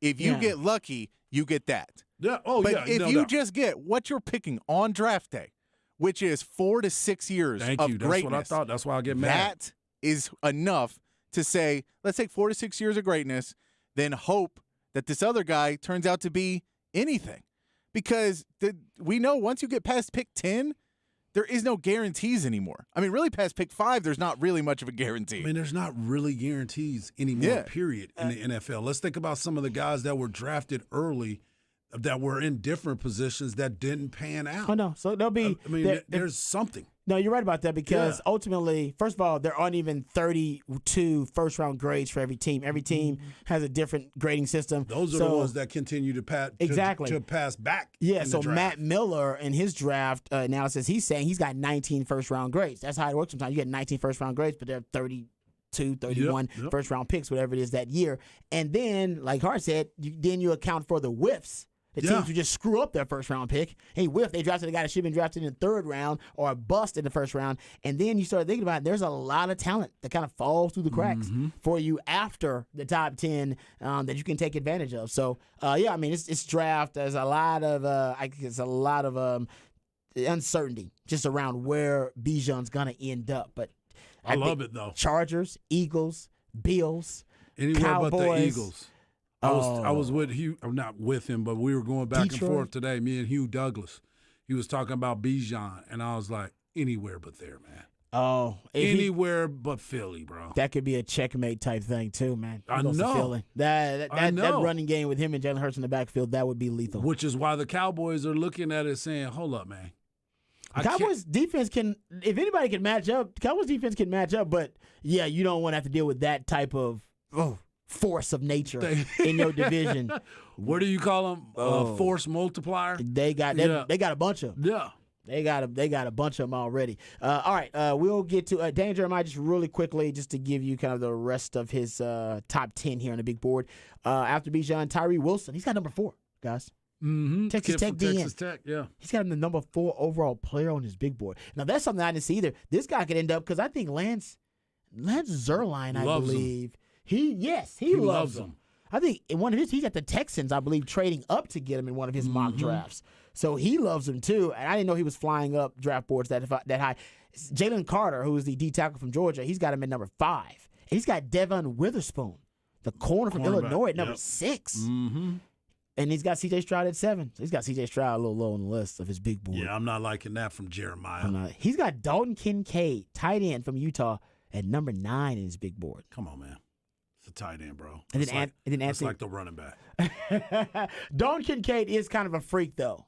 Speaker 3: If you get lucky, you get that.
Speaker 2: Yeah.
Speaker 3: But if you just get what you're picking on draft day, which is 4 to 6 years of greatness.
Speaker 2: That's what I thought. That's why I get mad.
Speaker 3: That is enough to say, let's take 4 to 6 years of greatness, then hope that this other guy turns out to be anything. Because we know once you get past pick 10, there is no guarantees anymore. I mean, really past pick 5, there's not really much of a guarantee.
Speaker 2: I mean, there's not really guarantees anymore, period, in the NFL. Let's think about some of the guys that were drafted early that were in different positions that didn't pan out.
Speaker 1: Oh, no. So there'll be.
Speaker 2: I mean, there's something.
Speaker 1: No, you're right about that because ultimately, first of all, there aren't even 32 first-round grades for every team. Every team has a different grading system.
Speaker 2: Those are the ones that continue to pass to pass back.
Speaker 1: Yeah,
Speaker 2: in
Speaker 1: so
Speaker 2: the draft.
Speaker 1: Matt Miller in his draft analysis, he's saying he's got 19 first-round grades. That's how it works sometimes. You get 19 first-round grades, but they're 32, 31 first-round picks, whatever it is that year. And then, like Hart said, then you account for the whiffs. The teams who just screw up their first-round pick. Hey, whiff, they drafted a guy that should have been drafted in the third round or a bust in the first round. And then you start thinking about it, there's a lot of talent that kind of falls through the cracks for you after the top 10 that you can take advantage of. So, I mean, it's draft. There's a lot of uncertainty just around where Bijan's going to end up. But
Speaker 2: I love it, though.
Speaker 1: Chargers, Eagles, Bills,
Speaker 2: Anywhere
Speaker 1: Cowboys.
Speaker 2: but the Eagles. I was with Hugh. I'm not with him, but we were going back and forth today. Me and Hugh Douglas. He was talking about Bijan, and I was like, anywhere but there, man.
Speaker 1: Oh,
Speaker 2: anywhere but Philly, bro.
Speaker 1: That could be a checkmate type thing too, man.
Speaker 2: I know.
Speaker 1: That running game with him and Jalen Hurts in the backfield, that would be lethal.
Speaker 2: Which is why the Cowboys are looking at it saying, hold up, man.
Speaker 1: Cowboys defense can, if anybody can match up, Cowboys defense can match up, but yeah, you don't want to have to deal with that type of force of nature in your division.
Speaker 2: What do you call them? Force multiplier?
Speaker 1: They got a bunch of them.
Speaker 2: Yeah.
Speaker 1: They got a bunch of them already. All right, we'll get to Daniel Jeremiah just really quickly, just to give you kind of the rest of his top 10 here on the big board. After Bijan, Tyree Wilson, he's got number 4, guys.
Speaker 2: Mm-hmm.
Speaker 1: Texas Tech DN.
Speaker 2: Texas Tech, yeah.
Speaker 1: He's got him the number 4 overall player on his big board. Now that's something I didn't see either. This guy could end up because I think Lance Zierlein, I believe. He loves him. I think in one of his, he's at the Texans, I believe, trading up to get him in one of his mock drafts. So he loves him too. And I didn't know he was flying up draft boards that high. Jalen Carter, who is the D tackle from Georgia, he's got him at number 5. And he's got Devon Witherspoon, the corner from Illinois, at number 6.
Speaker 2: Mm-hmm.
Speaker 1: And he's got C.J. Stroud at 7. So he's got C.J. Stroud a little low on the list of his big board.
Speaker 2: Yeah, I'm not liking that from Jeremiah.
Speaker 1: He's got Dalton Kincaid, tight end from Utah, at number 9 in his big board.
Speaker 2: Come on, man. It's a tight end, bro.
Speaker 1: And then
Speaker 2: it's like the running back.
Speaker 1: Dalton Kincaid is kind of a freak, though.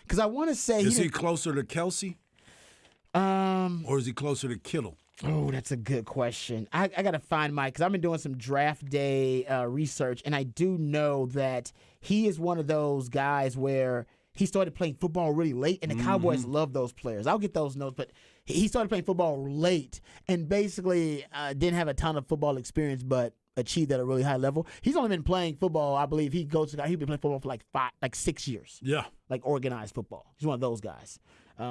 Speaker 1: Because I want to say
Speaker 2: is he closer to Kelsey? Or is he closer to Kittle?
Speaker 1: Oh, that's a good question. I got to find Mike because I've been doing some draft day research, and I do know that he is one of those guys where he started playing football really late, and the Cowboys love those players. I'll get those notes, but he started playing football late and basically didn't have a ton of football experience, but achieved at a really high level. He's only been playing football, I believe. He's been playing football for like 6 years.
Speaker 2: Yeah,
Speaker 1: like organized football. He's one of those guys.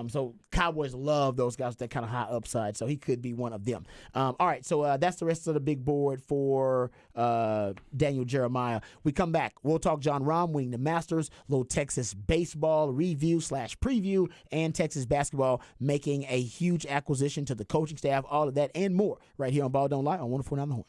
Speaker 1: So Cowboys love those guys with that kind of high upside, so he could be one of them. All right, so that's the rest of the big board for Daniel Jeremiah. We come back. We'll talk Jon Rahm winning the Masters, little Texas baseball review/preview, and Texas basketball making a huge acquisition to the coaching staff, all of that and more right here on Ball Don't Lie on 104.9 The Horn.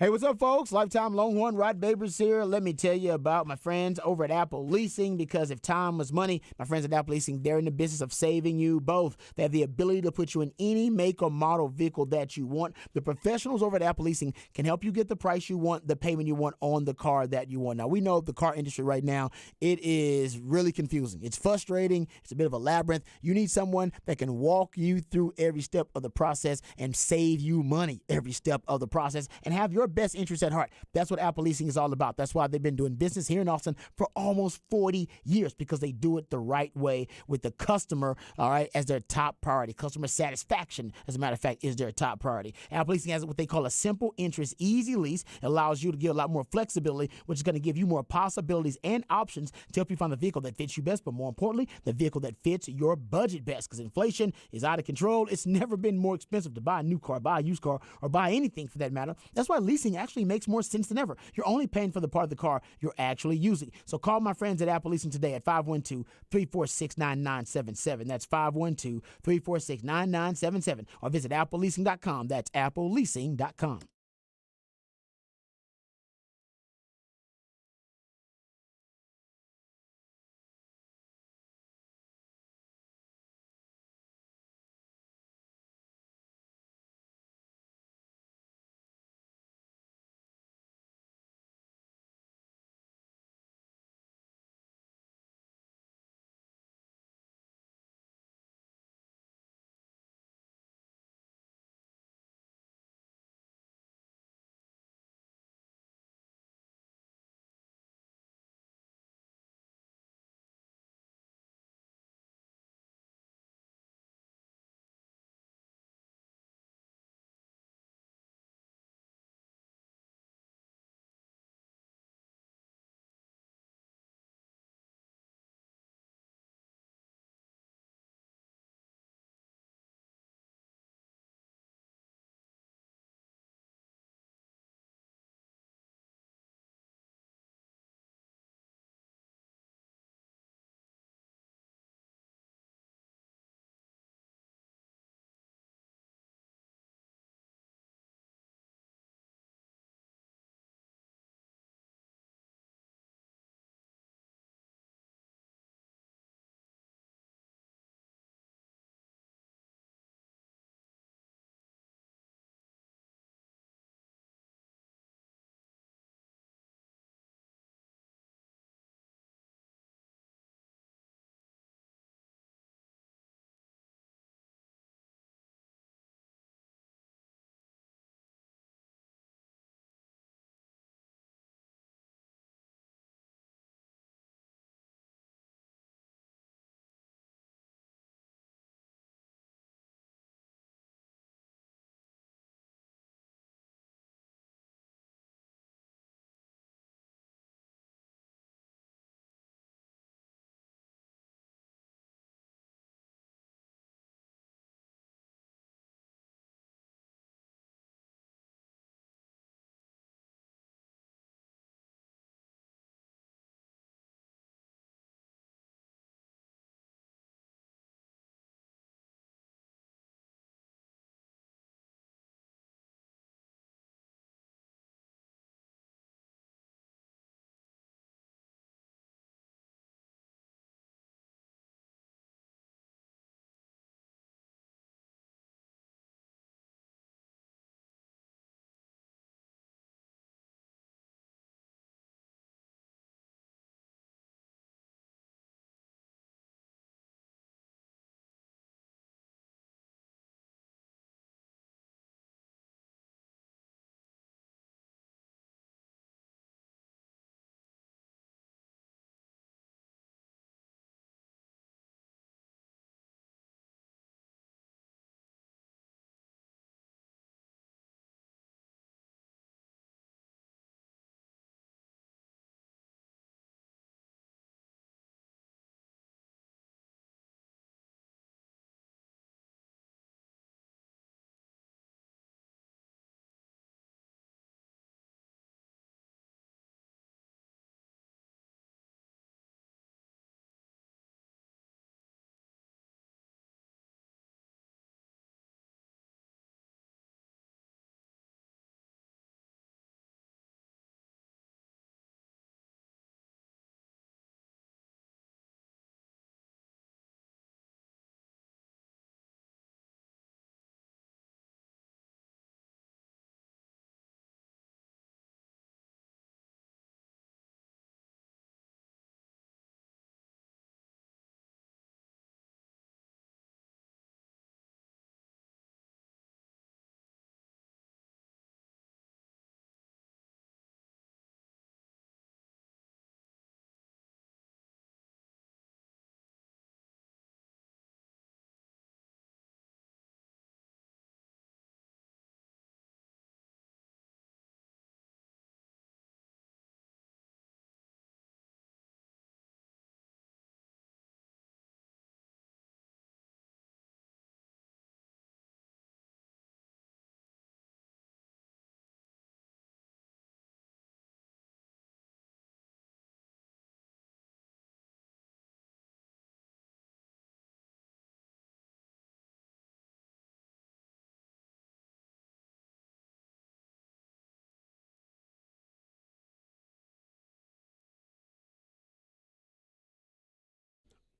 Speaker 1: Hey, what's up, folks? Lifetime Longhorn, Rod Babers here. Let me tell you about my friends over at Apple Leasing, because if time was money, my friends at Apple Leasing, they're in the business of saving you both. They have the ability to put you in any make or model vehicle that you want. The professionals over at Apple Leasing can help you get the price you want, the payment you want on the car that you want. Now, we know the car industry right now, it is really confusing. It's frustrating. It's a bit of a labyrinth. You need someone that can walk you through every step of the process and save you money every step of the process and have your best interest at heart. That's what Apple Leasing is all about. That's why they've been doing business here in Austin for almost 40 years, because they do it the right way with the customer, all right, as their top priority. Customer satisfaction, as a matter of fact, is their top priority. Apple Leasing has what they call a simple interest, easy lease. It allows you to get a lot more flexibility, which is going to give you more possibilities and options to help you find the vehicle that fits you best, but more importantly, the vehicle that fits your budget best, because inflation is out of control. It's never been more expensive to buy a new car, buy a used car, or buy anything for that matter. That's why leasing leasing actually makes more sense than ever. You're only paying for the part of the car you're actually using. So call my friends at Apple Leasing today at 512-346-9977. That's 512-346-9977. Or visit appleleasing.com. That's appleleasing.com.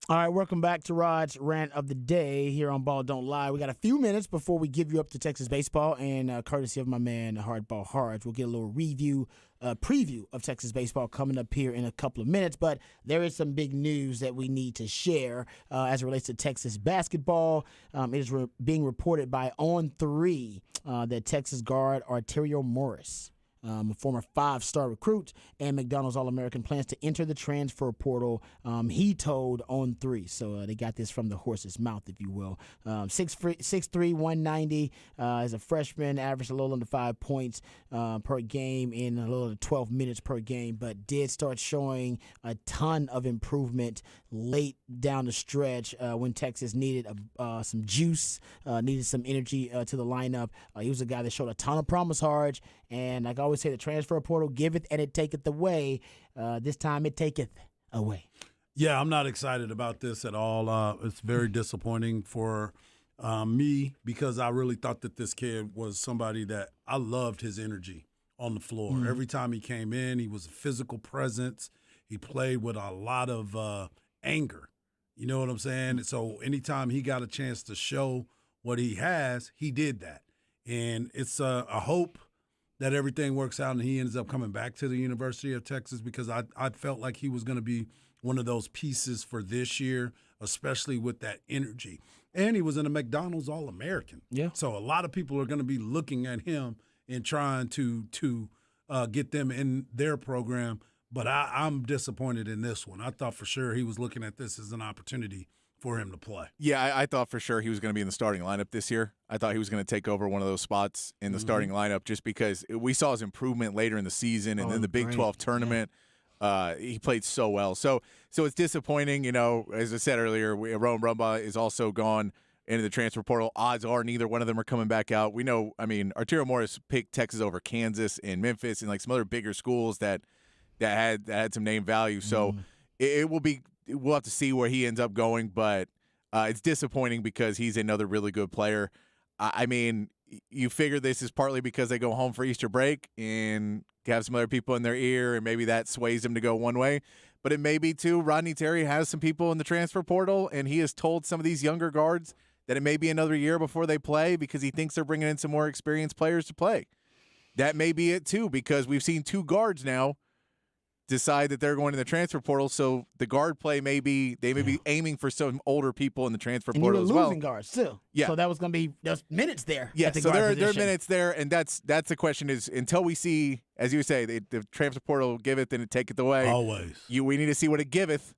Speaker 1: All right, welcome back to Rod's Rant of the Day here on Ball Don't Lie. We got a few minutes before we give you up to Texas baseball, and courtesy of my man Hardball Harge, we'll get a little preview of Texas baseball coming up here in a couple of minutes. But there is some big news that we need to share as it relates to Texas basketball. It is being reported by On3 that Texas guard Arterio Morris, a former 5-star recruit and McDonald's All-American, plans to enter the transfer portal. He told On3, so they got this from the horse's mouth, if you will. 6'3", 190, as a freshman, averaged a little under 5 points per game in a little under 12 minutes per game, but did start showing a ton of improvement late down the stretch when Texas needed some juice, needed some energy to the lineup. He was a guy that showed a ton of promise, Harge, and like I always say, the transfer portal giveth and it taketh away. This time it taketh away.
Speaker 2: Yeah, I'm not excited about this at all. It's very disappointing for me because I really thought that this kid was somebody that I loved his energy on the floor. Mm-hmm. Every time he came in, he was a physical presence. He played with a lot of anger. You know what I'm saying? And so anytime he got a chance to show what he has, he did that. And it's a hope that everything works out and he ends up coming back to the University of Texas, because I felt like he was going to be one of those pieces for this year, especially with that energy. And he was in a McDonald's All-American.
Speaker 1: Yeah.
Speaker 2: So a lot of people are going to be looking at him and trying to get them in their program. But I'm disappointed in this one. I thought for sure he was looking at this as an opportunity for him to play.
Speaker 3: Yeah, I thought for sure he was going to be in the starting lineup this year. I thought he was going to take over one of those spots in the starting lineup just because we saw his improvement later in the season and then the Big 12 tournament. He played so well. So it's disappointing. You know, as I said earlier, Rowan Brumbaugh is also gone into the transfer portal. Odds are neither one of them are coming back out. We know, I mean, Arterio Morris picked Texas over Kansas and Memphis and like some other bigger schools that had some name value. So we'll have to see where he ends up going, but it's disappointing because he's another really good player. I mean, you figure this is partly because they go home for Easter break and have some other people in their ear, and maybe that sways them to go one way. But it may be, too, Rodney Terry has some people in the transfer portal, and he has told some of these younger guards that it may be another year before they play because he thinks they're bringing in some more experienced players to play. That may be it, too, because we've seen 2 guards now decide that they're going to the transfer portal, so the guard play may be aiming for some older people in the transfer portal as well.
Speaker 1: Losing guards too.
Speaker 3: Yeah.
Speaker 1: So that was going to be there's minutes there.
Speaker 3: Yeah.
Speaker 1: At the
Speaker 3: so
Speaker 1: guard
Speaker 3: there are
Speaker 1: position.
Speaker 3: minutes there, and that's the question is until we see, as you say, the transfer portal giveth and it taketh away.
Speaker 2: Always.
Speaker 3: We need to see what it giveth.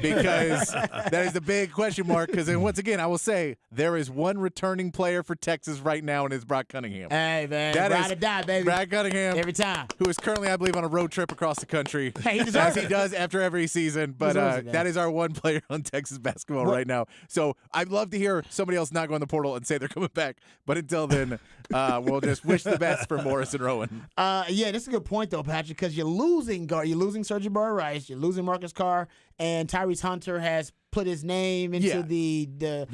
Speaker 3: Because that is the big question mark. Because once again, I will say there is one returning player for Texas right now, and it's Brock Cunningham.
Speaker 1: Hey man,
Speaker 3: That
Speaker 1: ride
Speaker 3: is
Speaker 1: or die, baby.
Speaker 3: Brock Cunningham,
Speaker 1: Every time.
Speaker 3: who is currently, I believe, on a road trip across the country,
Speaker 1: Hey, he deserves
Speaker 3: as he does after every season. But that is our one player on Texas basketball right now. So I'd love to hear somebody else not go in the portal and say they're coming back. But until then, we'll just wish the best for Morris and Rowan.
Speaker 1: Yeah, that's a good point though, Patrick, because you're losing guard, you're losing Sergio Barra-Rice, you're losing Marcus Carr, and Tyrese Hunter has put his name into the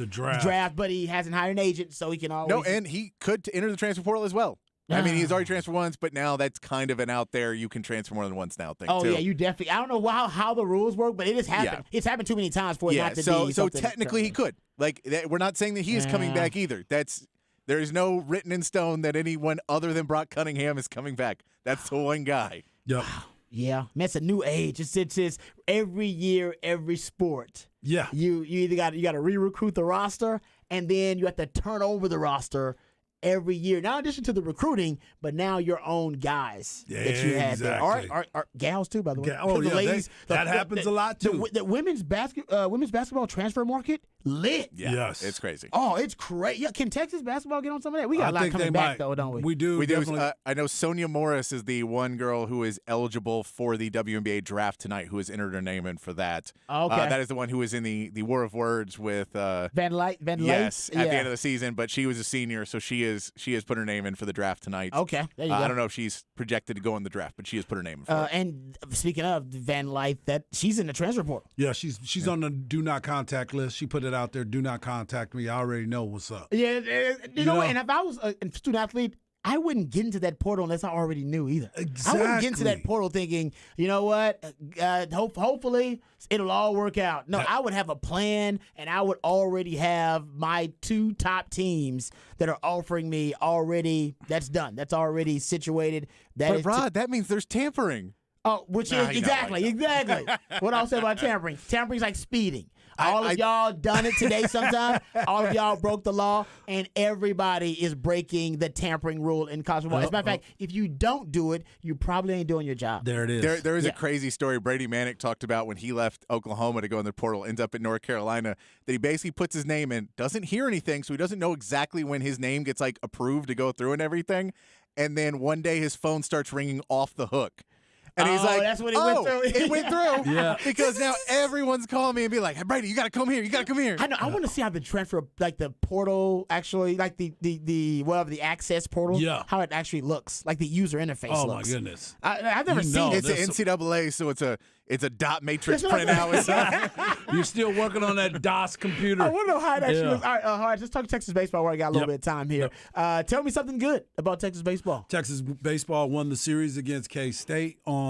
Speaker 1: draft, but he hasn't hired an agent, so he can always.
Speaker 3: No, and he could enter the transfer portal as well. I mean, he's already transferred once, but now that's kind of an out there, you can transfer more than once now thing, too.
Speaker 1: Yeah, you definitely. I don't know how the rules work, but it has happened. Yeah. It's happened too many times for it not to be.
Speaker 3: So technically he could. Like, we're not saying that he is coming back either. There is no written in stone that anyone other than Brock Cunningham is coming back. That's the one guy.
Speaker 2: Yep.
Speaker 1: Wow. Yeah, man, it's a new age. It's every year, every sport.
Speaker 2: Yeah.
Speaker 1: You either got to re-recruit the roster, and then you have to turn over the roster every year. Not in addition to the recruiting, but now your own guys that you had there. Are gals too, by the way.
Speaker 2: The ladies. That happens a lot too.
Speaker 1: The women's basketball transfer market lit.
Speaker 3: Yeah,
Speaker 2: yes,
Speaker 3: it's crazy.
Speaker 1: Oh, it's crazy. Yeah, can Texas basketball get on some of that? We got a lot coming back though, don't we?
Speaker 2: We do.
Speaker 3: I know Sonia Morris is the one girl who is eligible for the WNBA draft tonight, who has entered her name in for that.
Speaker 1: Okay.
Speaker 3: That is the one who was in the War of Words with
Speaker 1: Van Light.
Speaker 3: Yes, at the end of the season, but she was a senior, so she has put her name in for the draft tonight.
Speaker 1: Okay, there you go.
Speaker 3: I don't know if she's projected to go in the draft, but she has put her name in for it.
Speaker 1: And speaking of Van Light, that she's in the transfer portal.
Speaker 2: Yeah, she's on the do not contact list. She put it out there, do not contact me. I already know what's up.
Speaker 1: Yeah, you know, and if I was a student athlete, I wouldn't get into that portal unless I already knew either.
Speaker 2: Exactly.
Speaker 1: I wouldn't get into that portal thinking, you know what, hopefully it'll all work out. No, I would have a plan, and I would already have my 2 top teams that are offering me already. That's done. That's already situated.
Speaker 3: But Rod, that means there's tampering.
Speaker 1: Oh, which is exactly. What I'll say about tampering. Tampering's like speeding. All of y'all done it today sometime. All of y'all broke the law, and everybody is breaking the tampering rule in college football. As a matter of fact, if you don't do it, you probably ain't doing your job.
Speaker 2: There it is.
Speaker 3: There is a crazy story Brady Manick talked about when he left Oklahoma to go in the portal, ends up in North Carolina, that he basically puts his name in, doesn't hear anything, so he doesn't know exactly when his name gets like approved to go through and everything. And then one day his phone starts ringing off the hook. And he's like,
Speaker 1: that's what it went through.
Speaker 3: It went through.
Speaker 2: Yeah.
Speaker 3: Because now everyone's calling me and be like, hey, Brady, you got to come here. You got to come here.
Speaker 1: I know. I want to see how the transfer, like the portal, actually, like the access portal, how it actually looks, like the user interface looks.
Speaker 2: Oh, my goodness.
Speaker 1: I've never seen it.
Speaker 3: It's an NCAA, so it's a dot matrix printout.
Speaker 2: You're still working on that DOS computer.
Speaker 1: I want to know how it actually looks. All right, let's talk Texas baseball where I got a little bit of time here. Tell me something good about Texas baseball.
Speaker 2: Texas baseball won the series against K-State on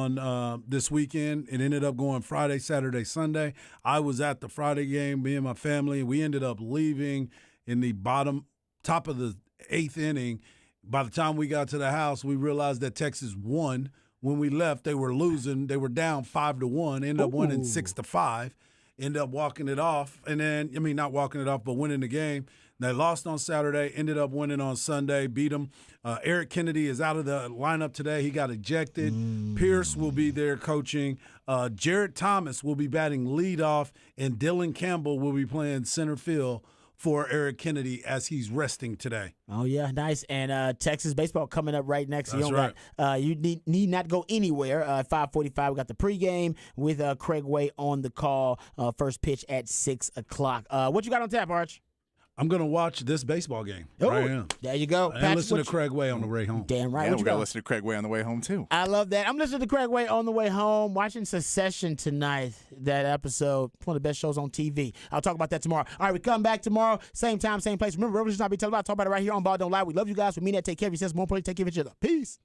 Speaker 2: this weekend. It ended up going Friday, Saturday, Sunday. I was at the Friday game, me and my family, and we ended up leaving in the top of the 8th inning. By the time we got to the house, we realized that Texas won. When we left, they were losing. They were down 5-1. Ended up winning 6-5. Ended up walking it off. And then, not walking it off, but winning the game. They lost on Saturday, ended up winning on Sunday, beat them. Eric Kennedy is out of the lineup today. He got ejected. Pierce will be there coaching. Jared Thomas will be batting leadoff, and Dylan Campbell will be playing center field for Eric Kennedy as he's resting today.
Speaker 1: Oh, yeah, nice. And Texas baseball coming up right next.
Speaker 2: That's right.
Speaker 1: You need not go anywhere. 5:45, we got the pregame with Craig Way on the call. First pitch at 6 o'clock. What you got on tap, Arch?
Speaker 2: I'm going to watch this baseball game.
Speaker 1: Oh,
Speaker 2: right now.
Speaker 1: There you go.
Speaker 2: And listen to Craig Way on the way home.
Speaker 1: Damn right.
Speaker 3: Yeah, we got to listen to Craig Way on the way home, too.
Speaker 1: I love that. I'm listening to Craig Way on the way home, watching Succession tonight. That episode, one of the best shows on TV. I'll talk about that tomorrow. All right, we come back tomorrow, same time, same place. Remember, Revolution not be televised. Talk about it right here on Ball Don't Lie. We love you guys. We mean that. Take care of yourselves. More importantly, take care of each other. Peace.